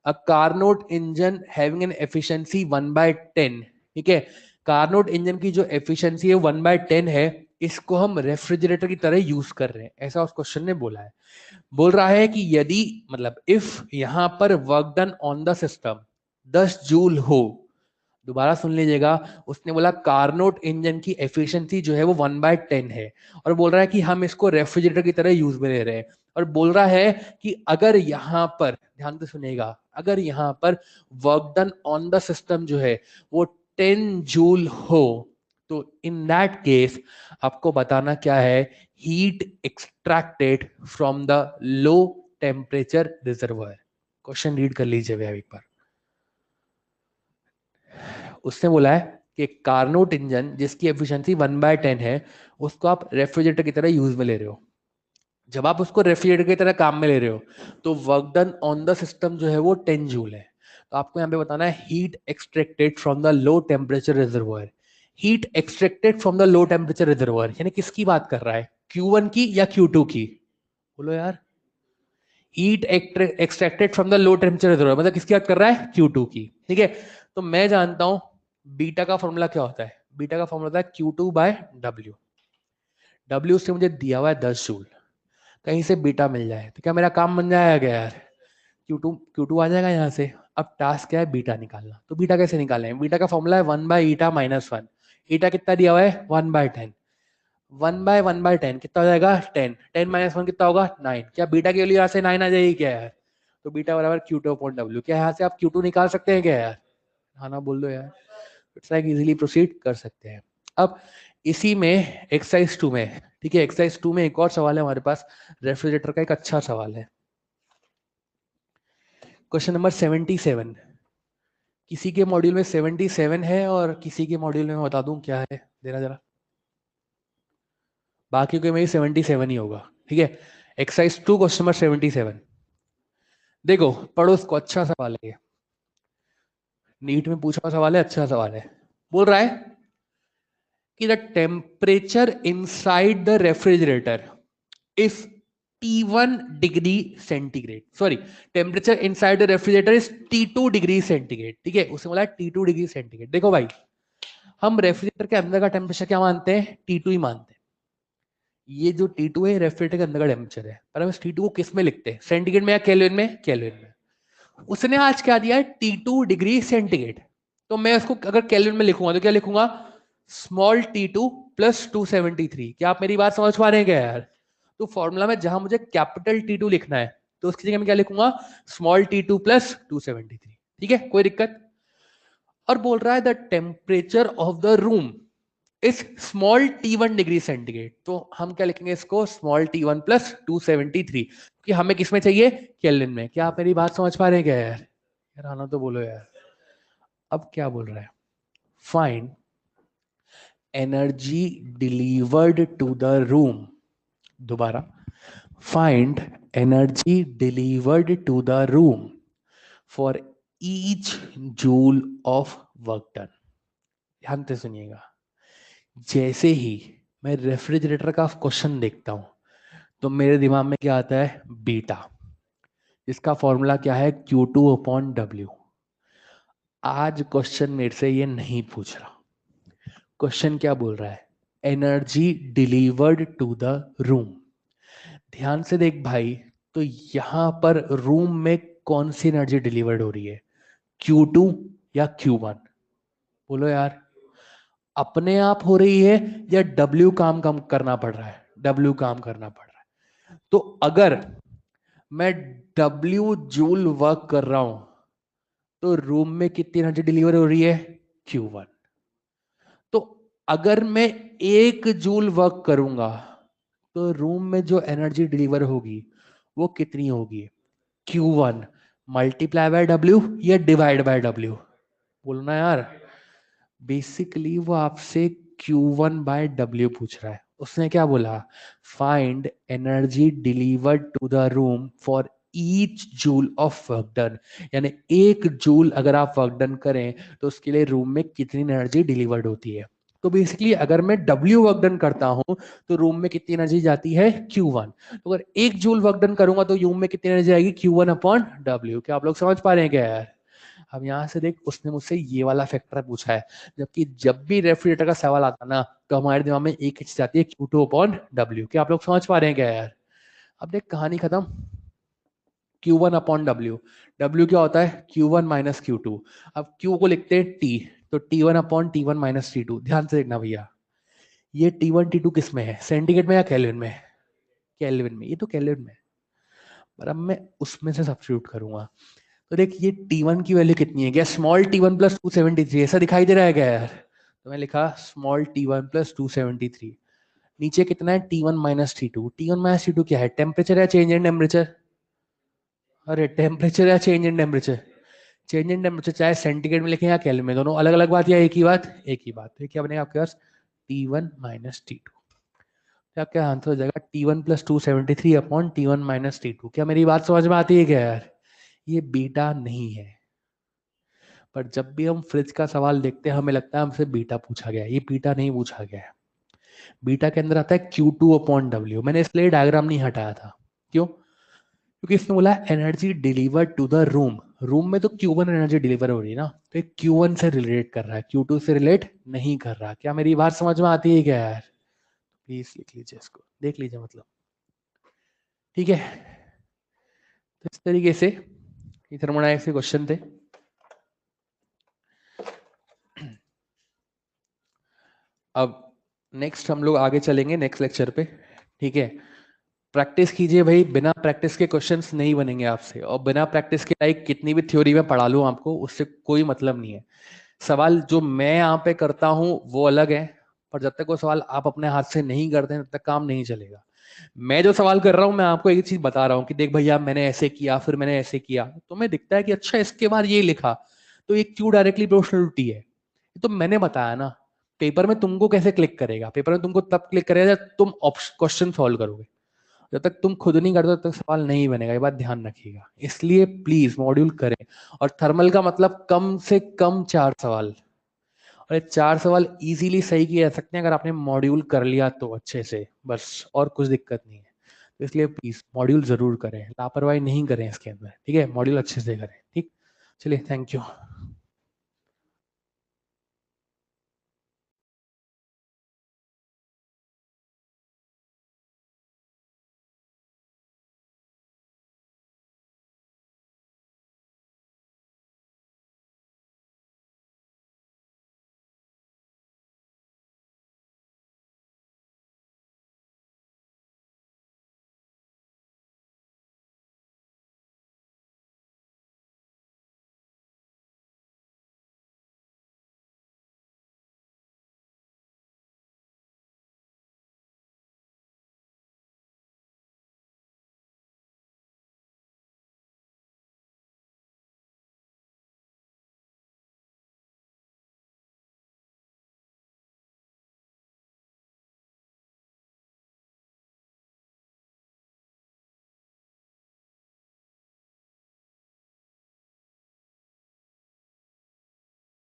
a Carnot engine having an efficiency 1/10। ठीक है, कार्नोट इंजन की जो एफिशिएंसी है 1/10 है, इसको हम रेफ्रिजरेटर की तरह यूज कर रहे हैं, ऐसा उस क्वेश्चन ने बोला है। बोल रहा है कि यदि, मतलब इफ यहां पर work done on the system 10 joule हो, दोबारा सुन लीजिएगा, उसने बोला कार्नोट इंजन की एफिशिएंसी जो है वो 1/10 है, और बोल रहा है कि हम इसको रेफ्रिजरेटर की तरह यूज में ले रहे हैं। और बोल रहा है कि अगर यहां पर, ध्यान से सुनेगा, अगर यहां पर work done on the system जो है वो 10 जूल हो, तो इन दैट केस आपको बताना क्या है, heat extracted from the low temperature reservoir. Question read कर लीजिए भैया एक बार। उसने बोला है कि कार्नोट इंजन जिसकी एफिशिएंसी 1/10 है, उसको आप रेफ्रिजरेटर की तरह यूज में ले रहे हो। जब आप उसको रेफ्रिजरेटर की तरह काम में ले रहे हो, तो work done on the system जो है वो 10 जूल है। तो आपको यहाँ पे बताना है heat extracted from the low temperature reservoir. Heat extracted from the low temperature reservoir यानी किसकी बात कर रहा है, Q1 की या Q2 की, बोलो यार। Heat extracted from the low temperature reservoir मतलब किसकी बात कर रहा है, Q2 की। ठीक है, तो मैं जानता हूं बीटा का फॉर्मूला क्या होता है, बीटा का फॉर्मूला होता है Q2 बाय W। W से मुझे दिया हुआ है 10 जूल, कहीं से बीटा मिल जाए तो क्या मेरा काम बन जाएगा क्या यार, Q2 आ जाएगा यहाँ से। अब टास्क क्या है, बीटा निकालना। तो बीटा कैसे निकालें, बीटा का फॉर्मूला है 1/η-1। ईटा कितना दिया हुआ है, 1/10। 1/1/10 कितना हो जाएगा, 10। 10 - 1 कितना होगा, 9। क्या बीटा की वैल्यू यहाँ से 9 आ जाएगी क्या यार? तो बीटा बराबर Q2/W। क्या यहाँ से आप Q2 निकाल सकते हैं क्या यार? हाँ ना बोल दो यार। इट्स लाइक इजीली प्रोसीड कर सकते हैं। अब इसी में एक्सरसाइज 2 में, ठीक है, एक्सरसाइज 2 में एक और सवाल है हमारे पास, रेफ्रिजरेटर का एक अच्छा सवाल है। Question number 77। किसी के मॉड्यूल में 77 है और किसी के मॉड्यूल में मैं बता दूं क्या है, देना जरा। बाकी कोई मेरी 77 ही होगा। ठीक है, एक्सरसाइज 2 क्वेश्चन नंबर 77। देखो पढ़ो इसको, अच्छा सवाल है ये, नीट में पूछा हुआ सवाल है, अच्छा सवाल है। बोल रहा है कि the temperature inside the refrigerator is T1 degree centigrade, sorry, temperature inside the refrigerator is T2 degree centigrade. ठीक है, उसने बोला T2 डिग्री सेंटीग्रेड। देखो भाई, हम रेफ्रिजरेटर के अंदर का टेम्परेचर क्या मानते हैं? T2 ही मानते हैं। ये जो T2 है रेफ्रिजरेटर के अंदर का टेम्परेचर है, पर हम इस T2 को किस में लिखते हैं? सेंटीग्रेड में या केल्विन में? केल्विन में। उसने आज क्या दिया है? T2 degree centigrade. तो मैं उसको अगर केल्विन में लिखूंगा तो क्या लिखूंगा? Small T2 plus 273। क्या आप मेरी बात समझ पा रहे हैं क्या यार? तो फॉर्मूला में जहां मुझे कैपिटल T2 लिखना है तो उसकी जगह मैं क्या लिखूंगा? Small T2 plus 273। ठीक है, कोई दिक्कत? और बोल रहा है the temperature of the room इस स्मॉल T1 डिग्री सेंटीग्रेड। तो हम क्या लिखेंगे इसको? स्मॉल T1 प्लस 273, कि हमें किसमें चाहिए? केल्विन में। क्या आप मेरी बात समझ पा रहे हैं क्या यार? यार आना तो बोलो यार। अब क्या बोल रहा है? Find energy delivered to the room. दोबारा, find energy delivered to the room for each joule of work done. ध्यान से सुनिएगा, जैसे ही मैं रेफ्रिजरेटर का क्वेश्चन देखता हूं तो मेरे दिमाग में क्या आता है? बीटा। इसका फॉर्मूला क्या है? Q2/W। आज क्वेश्चन मेरे से ये नहीं पूछ रहा। क्वेश्चन क्या बोल रहा है? Energy delivered to the room. ध्यान से देख भाई, तो यहां पर रूम में कौन सी एनर्जी डिलीवर्ड हो रही है? Q2 या Q1? बोलो यार, अपने आप हो रही है या W काम कम करना पड़ रहा है? W काम करना पड़ रहा है। तो अगर मैं W जूल वर्क कर रहा हूं तो रूम में कितनी एनर्जी डिलीवर हो रही है? Q1। तो अगर मैं 1 जूल वर्क करूंगा तो रूम में जो एनर्जी डिलीवर होगी वो कितनी होगी? Q1 मल्टीप्लाई बाय W या डिवाइड बाय W? बोलना यार। बेसिकली वो आपसे Q1/W पूछ रहा है। उसने क्या बोला? Find energy delivered to the room for each joule of work done. यानी 1 जूल अगर आप वर्क डन करें तो उसके लिए रूम में कितनी एनर्जी डिलीवर्ड होती है। तो बेसिकली अगर मैं W वर्क डन करता हूं तो रूम में कितनी एनर्जी जाती है? Q1। तो अगर 1 जूल वर्क डन करूंगा तो रूम में कितनी एनर्जी आएगी? Q1/W। क्या आप लोग समझ पा रहे हैं क्या यार? अब यहां से देख, उसने मुझसे ये वाला फैक्टर पूछा है, जबकि जब भी रेफ्रिजरेटर का सवाल आता ना तो हमारे दिमाग में एक चीज आती है, Q2/W। क्या आप लोग समझ पा रहे हैं क्या यार? अब देख, कहानी खत्म। Q1/W। W क्या होता है? Q1 - Q2। अब Q को लिखते हैं T, तो T1/T1 - T2। ध्यान से देखना भैया, ये T1 T2 किस में है? सेंटीग्रेड में या केल्विन में? केल्विन में। ये तो केल्विन में, पर अब मैं उसमें से सब्स्टिट्यूट करूंगा तो देख, ये T1 की वैल्यू कितनी है? क्या स्मॉल T1 प्लस 273 ऐसा दिखाई दे रहा है क्या यार? तो मैं लिखा स्मॉल T1 प्लस 273। नीचे कितना है? T1 - T2। T1 - T2 क्या है? टेम्परेचर या चेंज इन टेम्परेचर? अरे टेम्परेचर या change in temperature? Change in temperature चाहे सेंटीग्रेड में लिखें या केल्विन में, दोनों अलग अलग बात या एक ही बात? एक ही बात। तो क्या बनेगा आपके पास? T1 - T2। क्या क्या आंसर हो जाएगा? T1 plus 273/T1 - T2। क्या मेरी बात समझ में आती है क्या यार? ये बीटा नहीं है, पर जब भी हम फ्रिज का सवाल देखते हैं हमें लगता है हमसे बीटा पूछा गया है। ये बीटा नहीं पूछा गया है। बीटा के अंदर आता है Q2/W। मैंने इसलिए डायग्राम नहीं हटाया था। क्यों? क्योंकि इसने बोला energy deliver to the room. Room में तो Q1 एनर्जी डिलीवर हो रही है ना, तो ये Q1 से रिलेट कर रहा है, Q2 से रिलेट नहीं कर रहा। क्या मेरी बात समझ में आती है क्या यार? प्लीज लिख लीजिए इसको, देख लीजिए मतलब। ठीक है, तो इस तरीके से ये थर्मोडायनेमिक्स के क्वेश्चन थे। अब नेक्स्ट हम लोग आगे चलेंगे नेक्स्ट लेक्चर पे। ठीक है, प्रैक्टिस कीजिए भाई, बिना प्रैक्टिस के क्वेश्चंस नहीं बनेंगे आपसे, और बिना प्रैक्टिस के लाइक कितनी भी थ्योरी में पढ़ा लूं आपको, उससे कोई मतलब नहीं है। सवाल जो मैं यहाँ पे करता हूँ वो अलग है, पर जब तक वो सवाल आप अपने हाथ से नहीं करते तब तक काम नहीं चलेगा। मैं जो सवाल कर रहा हूँ मैं आपको एक चीज बता रहा हूँ कि देख भैया मैंने ऐसे किया, फिर मैंने ऐसे किया, तुम्हें दिखता है कि अच्छा इसके बाद ये लिखा, तो ये क्यों डायरेक्टली प्रोपोर्शनलिटी है? ये तो मैंने बताया ना। पेपर में तुमको कैसे क्लिक करेगा, पेपर में तुमको तब क्लिक करेगा जब तुम क्वेश्चन सॉल्व करोगे। जब तक तुम खुद नहीं करते तब तक सवाल नहीं बनेगा, ये बात ध्यान रखिएगा। इसलिए प्लीज मॉड्यूल करें। और थर्मल का मतलब कम से कम 4 सवाल, और ये 4 सवाल इजीली सही किए जा सकते हैं अगर आपने मॉड्यूल कर लिया तो अच्छे से, बस और कुछ दिक्कत नहीं है। तो इसलिए प्लीज मॉड्यूल जरूर करें, लापरवाही नहीं करें इसके अंदर, ठीक है? मॉड्यूल अच्छे से करें, ठीक। चलिए, थैंक यू।